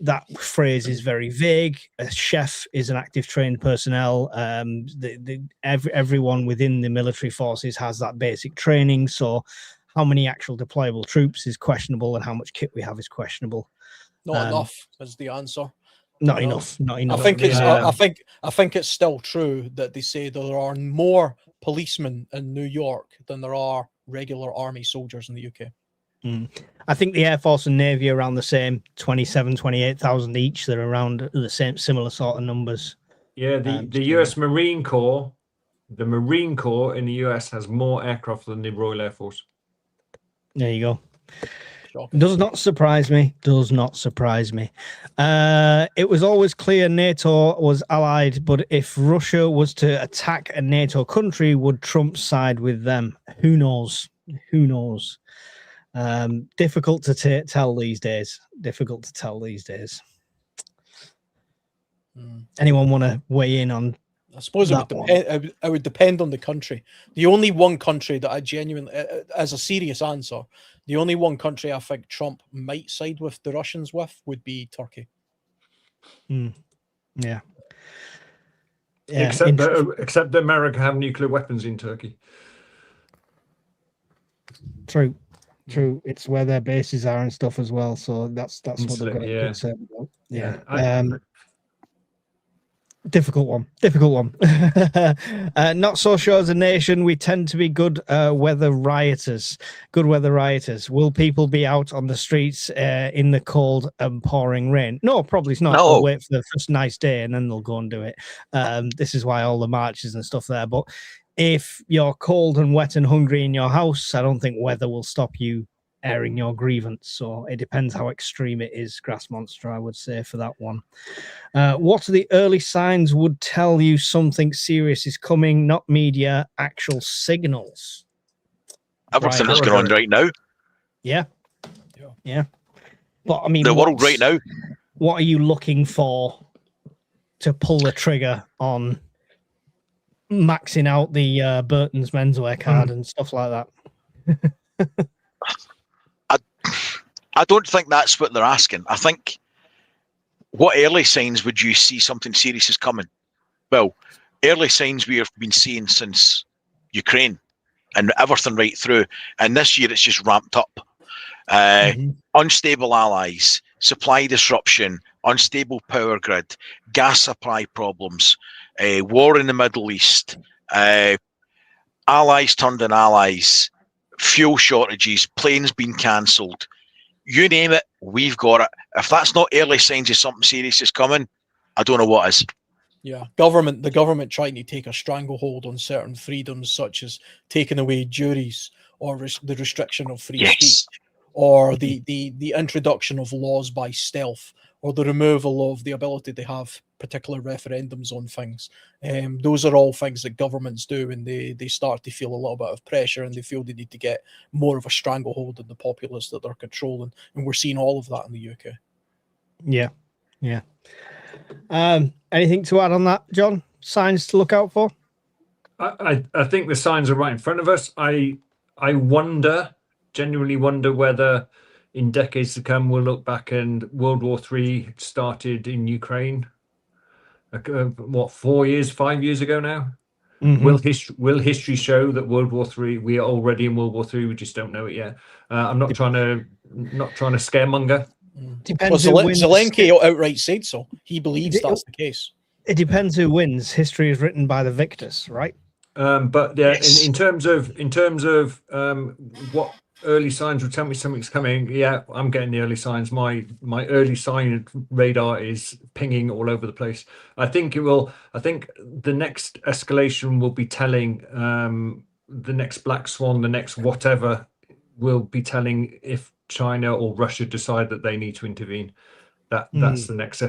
C: That phrase is very vague. A chef is an active trained personnel. Everyone within the military forces has that basic training. So how many actual deployable troops is questionable, and how much kit we have is questionable.
E: Not enough is the answer.
C: Not enough.
E: I think it's still true that they say there are more policemen in New York than there are regular army soldiers in the UK.
C: I think the Air Force and Navy are around the same 27, 28,000 each. They're around the same similar sort of numbers.
B: Yeah, the US Marine Corps, the Marine Corps in the US has more aircraft than the Royal Air Force.
C: There you go.
E: Shocking.
C: Does not surprise me. Does not surprise me. It was always clear NATO was allied, but if Russia was to attack a NATO country, would Trump side with them? Who knows? Who knows? Difficult to tell these days. Difficult to tell these days. Anyone want to weigh in on?
E: I suppose it would depend on the country. The only one country that I genuinely, as a serious answer, the only one country I think Trump might side with the Russians with would be Turkey.
C: Yeah.
B: Except that America have nuclear weapons in Turkey.
C: True. It's where their bases are and stuff as well. So that's what they've got to concern about. Yeah. Difficult one. Not so sure as a nation. We tend to be good weather rioters. Will people be out on the streets in the cold and pouring rain? No, probably not.
D: No.
C: They'll wait for the first nice day and then they'll go and do it. This is why all the marches and stuff there. But if you're cold and wet and hungry in your house, I don't think weather will stop you airing your grievance. So it depends how extreme it is, Grass Monster, I would say, for that one. What are the early signs would tell you something serious is coming? Not media, actual signals.
D: Everything that's going on right now.
C: Yeah. But I mean,
D: the world right now.
C: What are you looking for to pull the trigger on maxing out the Burton's menswear card and stuff like that?
D: I don't think that's what they're asking. I think, what early signs would you see something serious is coming? Well, early signs we have been seeing since Ukraine and everything right through. And this year it's just ramped up. Unstable allies, supply disruption, unstable power grid, gas supply problems, war in the Middle East, allies turned on allies, fuel shortages, planes being cancelled. You name it, we've got it. If that's not early signs of something serious is coming, I don't know what is.
E: Yeah, the government trying to take a stranglehold on certain freedoms, such as taking away juries or the restriction of free speech, or the introduction of laws by stealth, or the removal of the ability to have particular referendums on things. Those are all things that governments do, and they start to feel a little bit of pressure, and they feel they need to get more of a stranglehold on the populace that they're controlling. And we're seeing all of that in the UK.
C: Yeah. Anything to add on that, John? Signs to look out for?
B: I think the signs are right in front of us. I genuinely wonder whether in decades to come we'll look back and World War III started in Ukraine. 5 years ago now? Will history show that World War III, we are already in World War III, we just don't know it yet? I'm not trying to scaremonger.
C: Depends.
E: Zelensky outright said so. He believes that's the case.
C: It depends who wins. History is written by the victors, right?
B: But yeah, in terms of what early signs would tell me something's coming, yeah, I'm getting the early signs. My early sign radar is pinging all over the place. I think the next escalation will be telling, the next black swan, the next whatever will be telling if China or Russia decide that they need to intervene. That's the next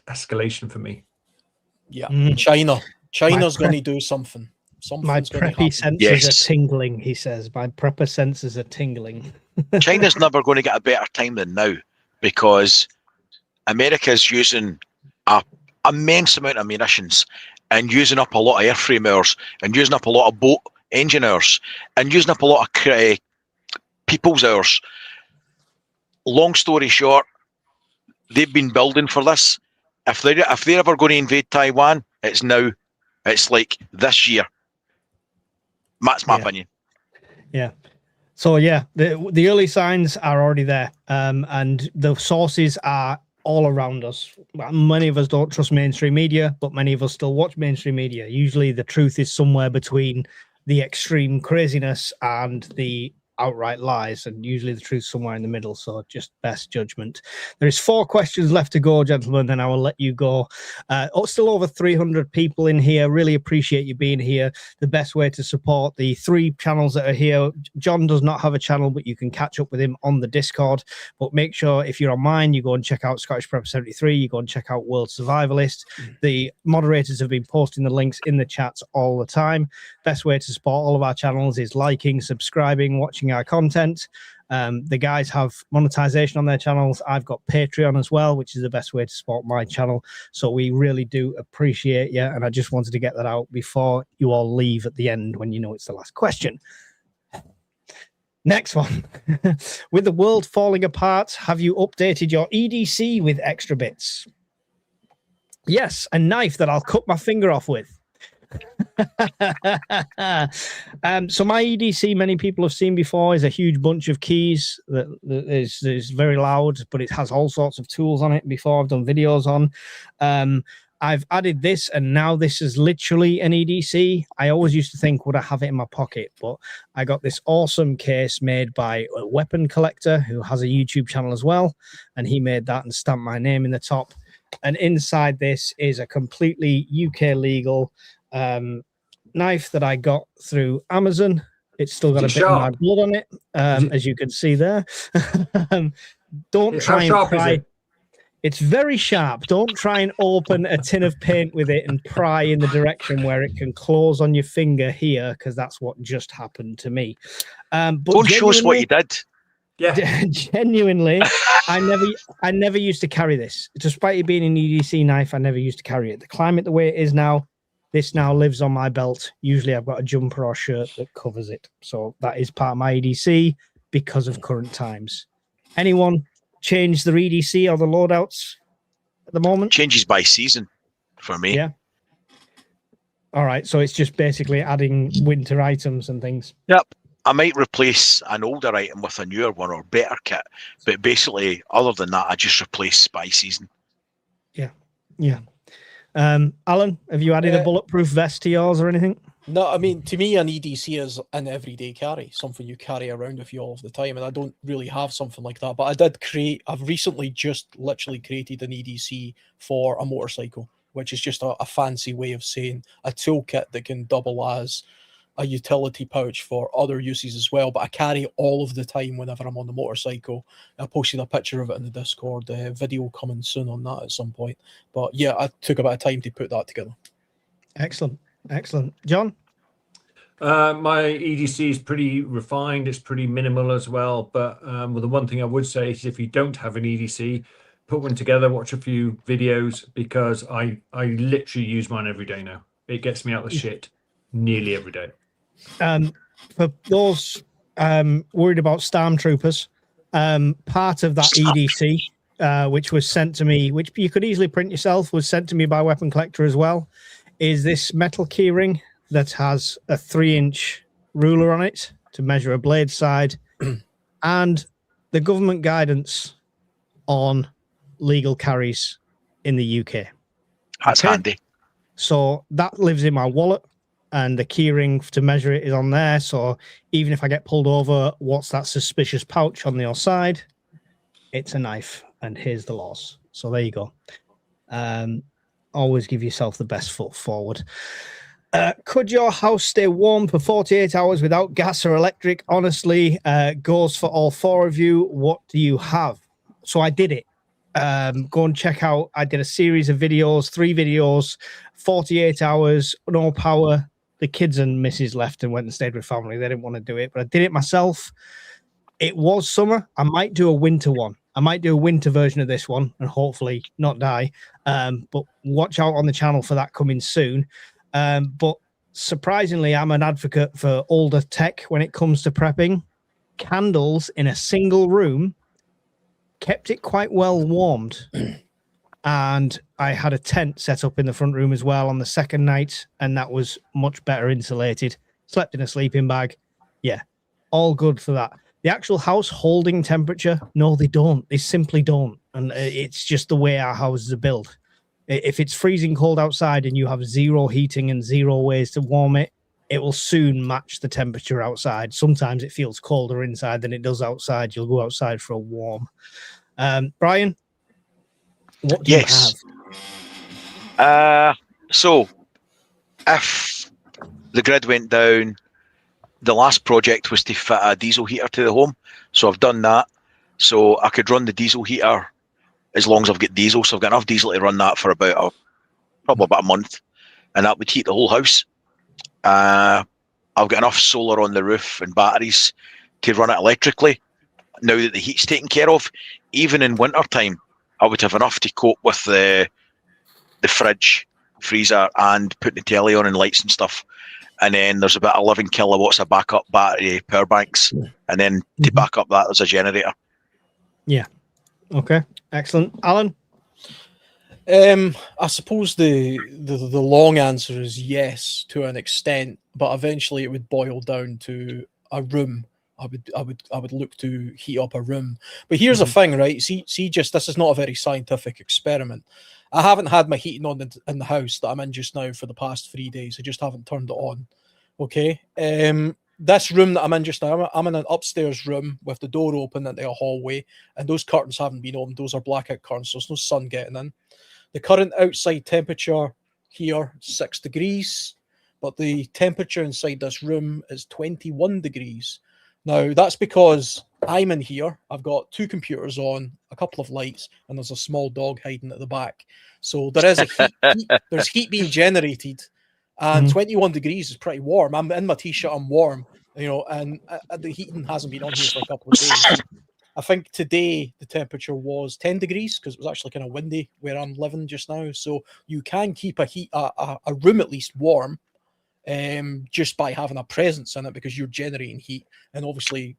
B: escalation for me.
E: Yeah, China's going to do something.
C: My preppy senses are tingling, he says. My prepper senses are tingling.
D: China's never going to get a better time than now, because America's using an immense amount of munitions and using up a lot of airframe hours and using up a lot of boat engineers and using up a lot of people's hours. Long story short, they've been building for this. If they're ever going to invade Taiwan, it's now. It's like this year. That's my opinion.
C: Yeah. So yeah, the early signs are already there, and the sources are all around us. Many of us don't trust mainstream media, but many of us still watch mainstream media. Usually, the truth is somewhere between the extreme craziness and the outright lies, and usually the truth's somewhere in the middle. So just best judgment. There is 4 questions left to go, gentlemen, and I will let you go. Still over 300 people in here. Really appreciate you being here. The best way to support the 3 channels that are here. John does not have a channel, but you can catch up with him on the Discord. But make sure if you're on mine, you go and check out Scottish Prep 73. You go and check out World Survivalist. The moderators have been posting the links in the chats all the time. Best way to support all of our channels is liking, subscribing, watching our content. The guys have monetization on their channels. I've got Patreon as well, which is the best way to support my channel. So we really do appreciate you. And I just wanted to get that out before you all leave at the end when you know it's the last question. Next one. With the world falling apart, have you updated your EDC with extra bits? Yes, a knife that I'll cut my finger off with. So my EDC, many people have seen before, is a huge bunch of keys that is very loud, but it has all sorts of tools on it. Before I've done videos on, I've added this, and now this is literally an EDC. I always used to think, would I have it in my pocket? But I got this awesome case made by a weapon collector who has a YouTube channel as well, and he made that and stamped my name in the top. And inside this is a completely UK legal knife that I got through Amazon. It's still got a bit of my blood on it, as you can see there. Don't try and pry. It's very sharp. Don't try and open a tin of paint with it and pry in the direction where it can close on your finger here, because that's what just happened to me. But
D: don't show us what you did.
C: Yeah, genuinely, I never used to carry this. Despite it being an EDC knife, I never used to carry it. The climate the way it is now, this now lives on my belt. Usually I've got a jumper or shirt that covers it. So that is part of my EDC because of current times. Anyone change the EDC or the loadouts at the moment?
D: Changes by season for me.
C: Yeah. All right. So it's just basically adding winter items and things.
D: Yep. I might replace an older item with a newer one or better kit. But basically, other than that, I just replace by season.
C: Yeah. Yeah. Alan, have you added a bulletproof vest to yours or anything?
E: No, I mean, to me, an EDC is an everyday carry, something you carry around with you all of the time, and I don't really have something like that. But I've recently just literally created an EDC for a motorcycle, which is just a fancy way of saying a toolkit that can double as a utility pouch for other uses as well. But I carry all of the time whenever I'm on the motorcycle. I posted a picture of it in the Discord. Video coming soon on that at some point. But yeah, I took a bit of time to put that together.
C: Excellent. Excellent. John?
B: My EDC is pretty refined. It's pretty minimal as well. But the one thing I would say is if you don't have an EDC, put one together, watch a few videos, because I literally use mine every day now. It gets me out of the shit nearly every day.
C: For those worried about stormtroopers, part of that EDC, which was sent to me, which you could easily print yourself, was sent to me by Weapon Collector as well, is this metal keyring that has a 3-inch ruler on it to measure a blade side, and the government guidance on legal carries in the UK.
D: That's handy.
C: So that lives in my wallet, and the keyring to measure it is on there. So even if I get pulled over, what's that suspicious pouch on your side? It's a knife, and here's the laws. So there you go. Always give yourself the best foot forward. Could your house stay warm for 48 hours without gas or electric? Honestly, goes for all 4 of you. What do you have? So I did it. Go and check out. I did a series of videos, 3 videos, 48 hours, no power. The kids and missus left and went and stayed with family. They didn't want to do it, but I did it myself. It was summer. I might do a winter one. I might do a winter version of this one and hopefully not die. But watch out on the channel for that coming soon. But surprisingly, I'm an advocate for older tech when it comes to prepping. Candles in a single room kept it quite well warmed. And I had a tent set up in the front room as well on the second night, and that was much better insulated. Slept in a sleeping bag. Yeah, all good for that. The actual house holding temperature, no, they don't. They simply don't. And it's just the way our houses are built. If it's freezing cold outside and you have 0 heating and 0 ways to warm it, it will soon match the temperature outside. Sometimes it feels colder inside than it does outside. You'll go outside for a warm. Brian, what do you have?
D: So if the grid went down, the last project was to fit a diesel heater to the home. So I've done that. So I could run the diesel heater as long as I've got diesel. So I've got enough diesel to run that for probably about a month. And that would heat the whole house. I've got enough solar on the roof and batteries to run it electrically. Now that the heat's taken care of, even in winter time, I would have enough to cope with the fridge, freezer, and putting the telly on and lights and stuff. And then there's about 11 kilowatts of backup battery power banks. And then to back up that, there's a generator.
C: Yeah. Okay. Excellent. Alan?
E: I suppose the long answer is yes to an extent, but eventually it would boil down to a room. I would look to heat up a room. But here's the thing, right? See, just this is not a very scientific experiment. I haven't had my heating on in the house that I'm in just now for the past 3 days. I just haven't turned it on. Okay. This room that I'm in just now, I'm in an upstairs room with the door open into a hallway, and those curtains haven't been opened. Those are blackout curtains, so there's no sun getting in. The current outside temperature here, 6 degrees, but the temperature inside this room is 21 degrees. Now, that's because I'm in here. I've got 2 computers on, a couple of lights, and there's a small dog hiding at the back. So there is there's heat being generated, and 21 degrees is pretty warm. I'm in my t-shirt, I'm warm, and the heating hasn't been on here for a couple of days. I think today the temperature was 10 degrees because it was actually kind of windy where I'm living just now. So you can keep a room at least warm just by having a presence in it because you're generating heat. And obviously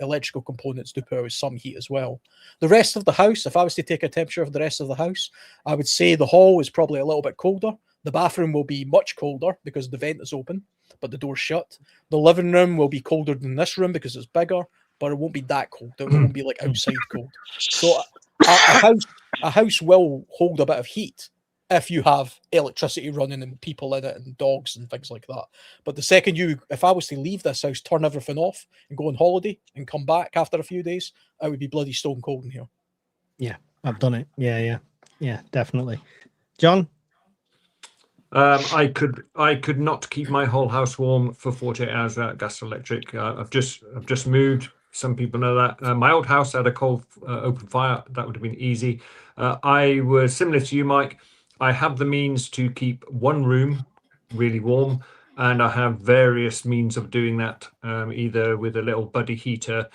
E: electrical components do put out some heat as well. The rest of the house, if I was to take a temperature of the rest of the house, I would say the hall is probably a little bit colder. The bathroom will be much colder because the vent is open, but the door's shut. The living room will be colder than this room because it's bigger, but it won't be that cold. It won't be like outside cold. So a house will hold a bit of heat if you have electricity running and people in it and dogs and things like that. But the second if I was to leave this house, turn everything off and go on holiday and come back after a few days, I would be bloody stone cold in here.
C: Yeah, I've done it. Yeah, definitely. John?
B: I could not keep my whole house warm for 48 hours without gas or electric. I've just moved. Some people know that. My old house had a coal open fire. That would have been easy. I was similar to you, Mike. I have the means to keep one room really warm, and I have various means of doing that, either with a little buddy heater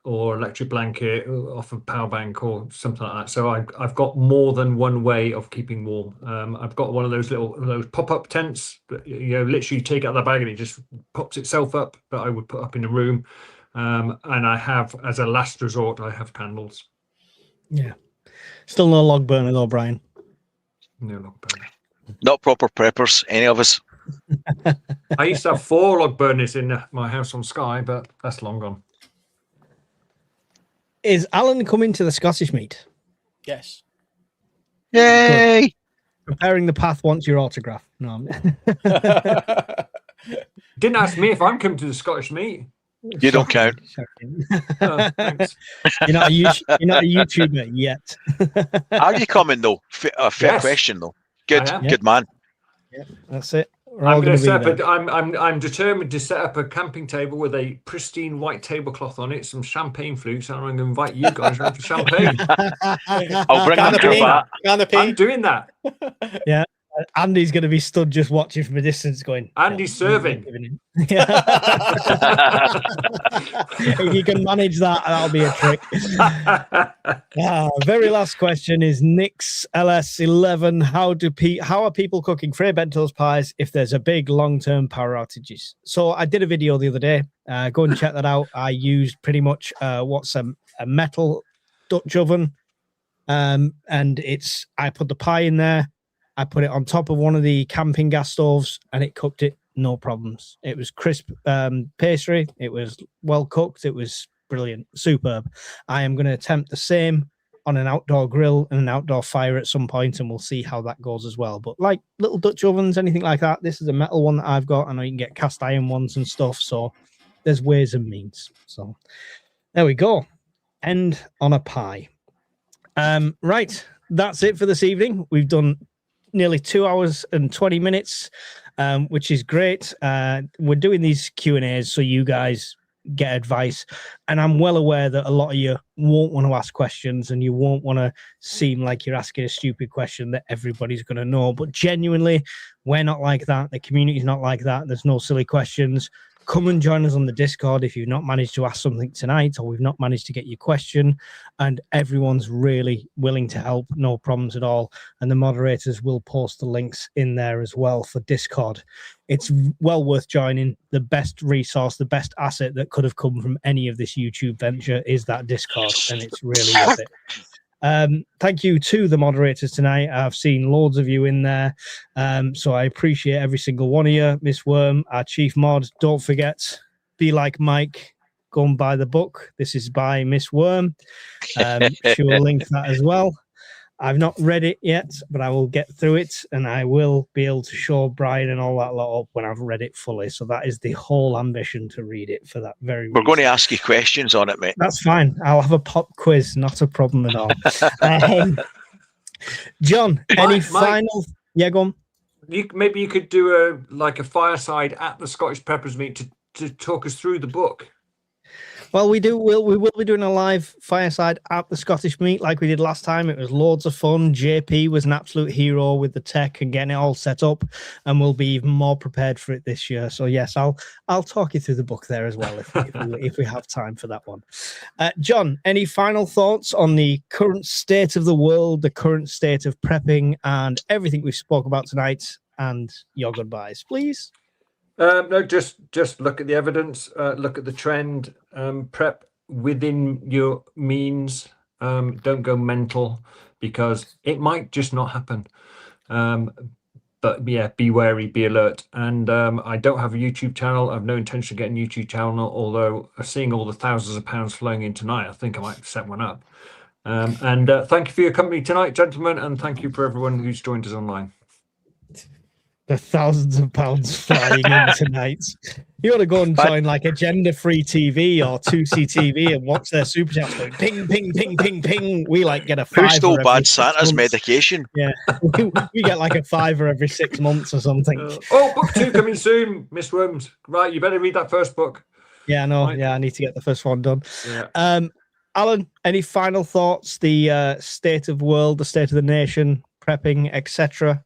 B: or electric blanket off a power bank or something like that. So I've got more than one way of keeping warm. I've got one of those pop-up tents that literally take out the bag and it just pops itself up that I would put up in a room. And I have, as a last resort, I have candles.
C: Yeah. Still no log burner though, Brian.
B: No log burner.
D: Not proper preppers, any of us.
B: I used to have 4 log burners in my house on Skye, but that's long gone.
C: Is Alan coming to the Scottish meet?
E: Yes.
D: Yay!
C: Good. Preparing the path wants your autograph. No.
B: Didn't ask me if I'm coming to the Scottish meet.
D: You don't count.
B: Oh, thanks.
C: You're not a YouTuber yet.
D: Are you coming though? Fair
B: Yes.
D: question though. Good,
B: I am.
D: good man.
C: Yeah, that's it.
B: I'm determined to set up a camping table with a pristine white tablecloth on it, some champagne flutes, and I'm going to invite you guys around for champagne.
D: I'll bring my cravat.
B: I'm doing that.
C: Yeah. Andy's going to be stood just watching from a distance going,
B: Andy's serving.
C: If you can manage that, that'll be a trick. Very last question is Nick's LS11. How are people cooking Frey Bentos pies if there's a big long-term power outages? So I did a video the other day. Go and check that out. I used pretty much what's a metal Dutch oven. And I put the pie in there. I put it on top of one of the camping gas stoves and it cooked it, no problems. It was crisp pastry. It was well cooked. It was brilliant, superb. I am going to attempt the same on an outdoor grill and an outdoor fire at some point, and we'll see how that goes as well. But like little Dutch ovens, anything like that, this is a metal one that I've got. I know you can get cast iron ones and stuff, so there's ways and means. So there we go. End on a pie. Right, that's it for this evening. We've done nearly 2 hours and 20 minutes, which is great. We're doing these Q&As so you guys get advice, and I'm well aware that a lot of you won't want to ask questions and you won't want to seem like you're asking a stupid question that everybody's going to know, but genuinely we're not like that. The community's not like that. There's no silly questions. Come and join us on the Discord if you've not managed to ask something tonight or we've not managed to get your question, and everyone's really willing to help, no problems at all, and the moderators will post the links in there as well for Discord. It's well worth joining. The best resource, the best asset that could have come from any of this YouTube venture is that Discord, and it's really worth it. Thank you to the moderators tonight. I've seen loads of you in there, so I appreciate every single one of you. Miss Worm, our chief mod, don't forget, be like Mike, go and buy the book. This is by Miss Worm. She will link that as well. I've not read it yet, but I will get through it, and I will be able to show Brian and all that lot up when I've read it fully. So that is the whole ambition, to read it for that very reason.
D: We're going to ask you questions on it, mate.
C: That's fine. I'll have a pop quiz. Not a problem at all. John, any final... Yeah, go on.
B: Maybe you could do a fireside at the Scottish Preppers meet to talk us through the book.
C: Well, we will be doing a live fireside at the Scottish meet like we did last time. It was loads of fun. JP was an absolute hero with the tech and getting it all set up, and we'll be even more prepared for it this year. So yes, I'll talk you through the book there as well if we have time for that one. John, any final thoughts on the current state of the world, the current state of prepping, and everything we spoke about tonight, and your goodbyes, please?
B: No, just look at the evidence, look at the trend, prep within your means, don't go mental, because it might just not happen. But yeah, be wary, be alert. And I don't have a YouTube channel. I have no intention of getting a YouTube channel, although seeing all the thousands of pounds flowing in tonight, I think I might set one up. And thank you for your company tonight, gentlemen, and thank you for everyone who's joined us online.
C: The thousands of pounds flying in tonight. You ought to go and join like Agenda-Free TV or 2C TV and watch their super chats going ping, ping, ping, ping, ping. We like get a $5.
D: Who stole Bad Santa's medication?
C: Yeah, we get like a $5 every 6 months or something.
B: Book 2 coming soon, Miss Worms. Right, you better read that first book.
C: Yeah, no, yeah, I need to get the first one done.
B: Yeah.
C: Alan, any final thoughts? The state of world, the state of the nation, prepping, etc.,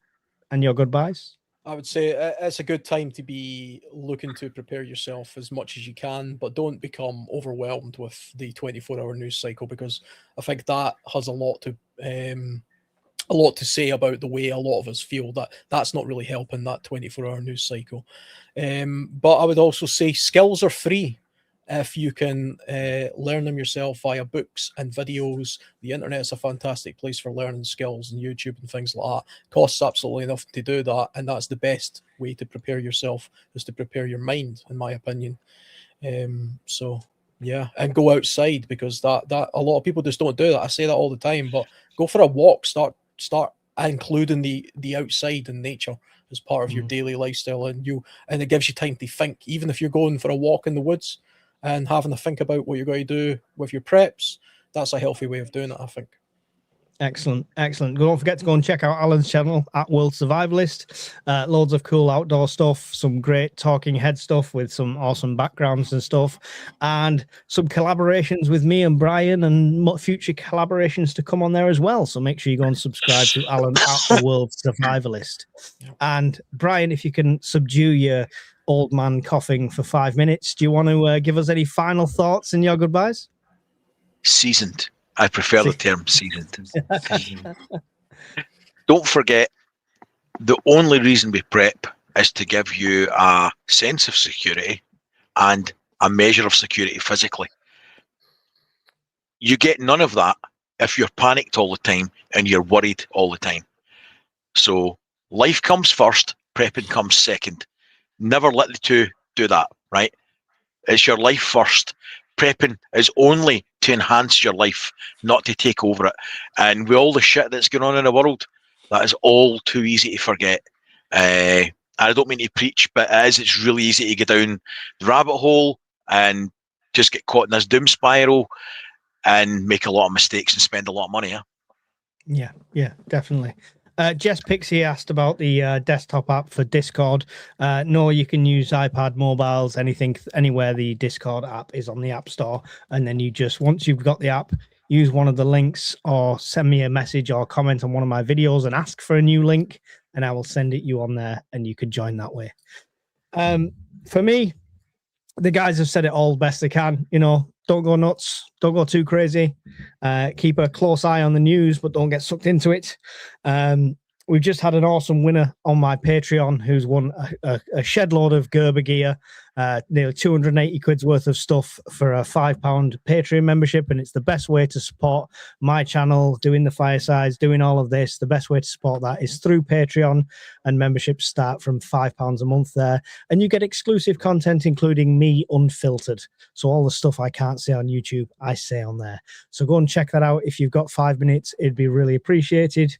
C: and your goodbyes?
E: I would say it's a good time to be looking to prepare yourself as much as you can, but don't become overwhelmed with the 24-hour news cycle, because I think that has a lot to say about the way a lot of us feel that's not really helping, that 24-hour news cycle. But I would also say skills are free if you can learn them yourself via books and videos. The internet is a fantastic place for learning skills, and YouTube and things like that. Costs absolutely nothing to do that, and that's the best way to prepare yourself, is to prepare your mind, in my opinion. So yeah, and go outside, because that a lot of people just don't do that. I say that all the time, but go for a walk. Start including the outside and nature as part of your daily lifestyle, and it gives you time to think. Even if you're going for a walk in the woods and having to think about what you're going to do with your preps, that's a healthy way of doing it, I think.
C: Excellent. Don't forget to go and check out Alan's channel at World Survivalist. Loads of cool outdoor stuff, some great talking head stuff with some awesome backgrounds and stuff, and some collaborations with me and Brian, and future collaborations to come on there as well. So make sure you go and subscribe to Alan at the World Survivalist. And Brian, if you can subdue your old man coughing for 5 minutes, do you want to give us any final thoughts and your goodbyes?
D: Seasoned. I prefer the term seasoned. Don't forget, the only reason we prep is to give you a sense of security and a measure of security physically. You get none of that if you're panicked all the time and you're worried all the time. So life comes first, prepping comes second. Never let the two do that, right? It's your life first. Prepping is only to enhance your life, not to take over it. And with all the shit that's going on in the world, that is all too easy to forget. I don't mean to preach, but it's really easy to go down the rabbit hole and just get caught in this doom spiral and make a lot of mistakes and spend a lot of money.
C: Yeah, definitely. Jess Pixie asked about the desktop app for Discord. No, you can use iPad, mobiles, anywhere the Discord app is on the App Store. And then you just, once you've got the app, use one of the links or send me a message or comment on one of my videos and ask for a new link, and I will send it you on there and you could join that way. For me, the guys have said it all best they can. You know, don't go nuts, don't go too crazy. Keep a close eye on the news, but don't get sucked into it. We've just had an awesome winner on my Patreon who's won a shed load of Gerber gear, nearly 280 quid's worth of stuff for a £5 Patreon membership. And it's the best way to support my channel, doing the firesides, doing all of this. The best way to support that is through Patreon, and memberships start from £5 a month there. And you get exclusive content, including me unfiltered. So all the stuff I can't say on YouTube, I say on there. So go and check that out. If you've got 5 minutes, it'd be really appreciated.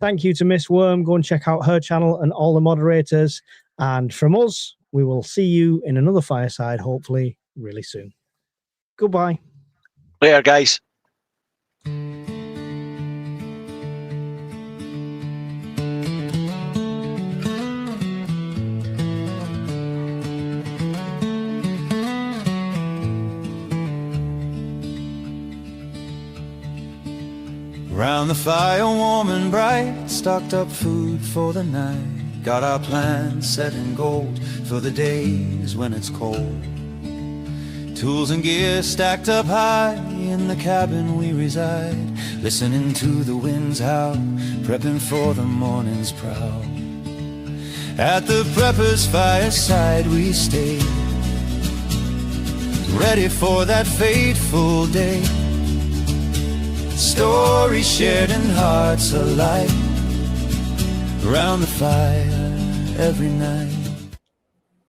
C: Thank you to Miss Worm. Go and check out her channel and all the moderators. And from us, we will see you in another fireside, hopefully really soon. Goodbye.
D: Later, guys.
F: Round the fire, warm and bright, stocked up food for the night. Got our plans set in gold for the days when it's cold. Tools and gear stacked up high in the cabin we reside, listening to the winds howl, prepping for the morning's prowl. At the prepper's fireside we stay, ready for that fateful day. Stories shared and hearts alight, round the fire every night.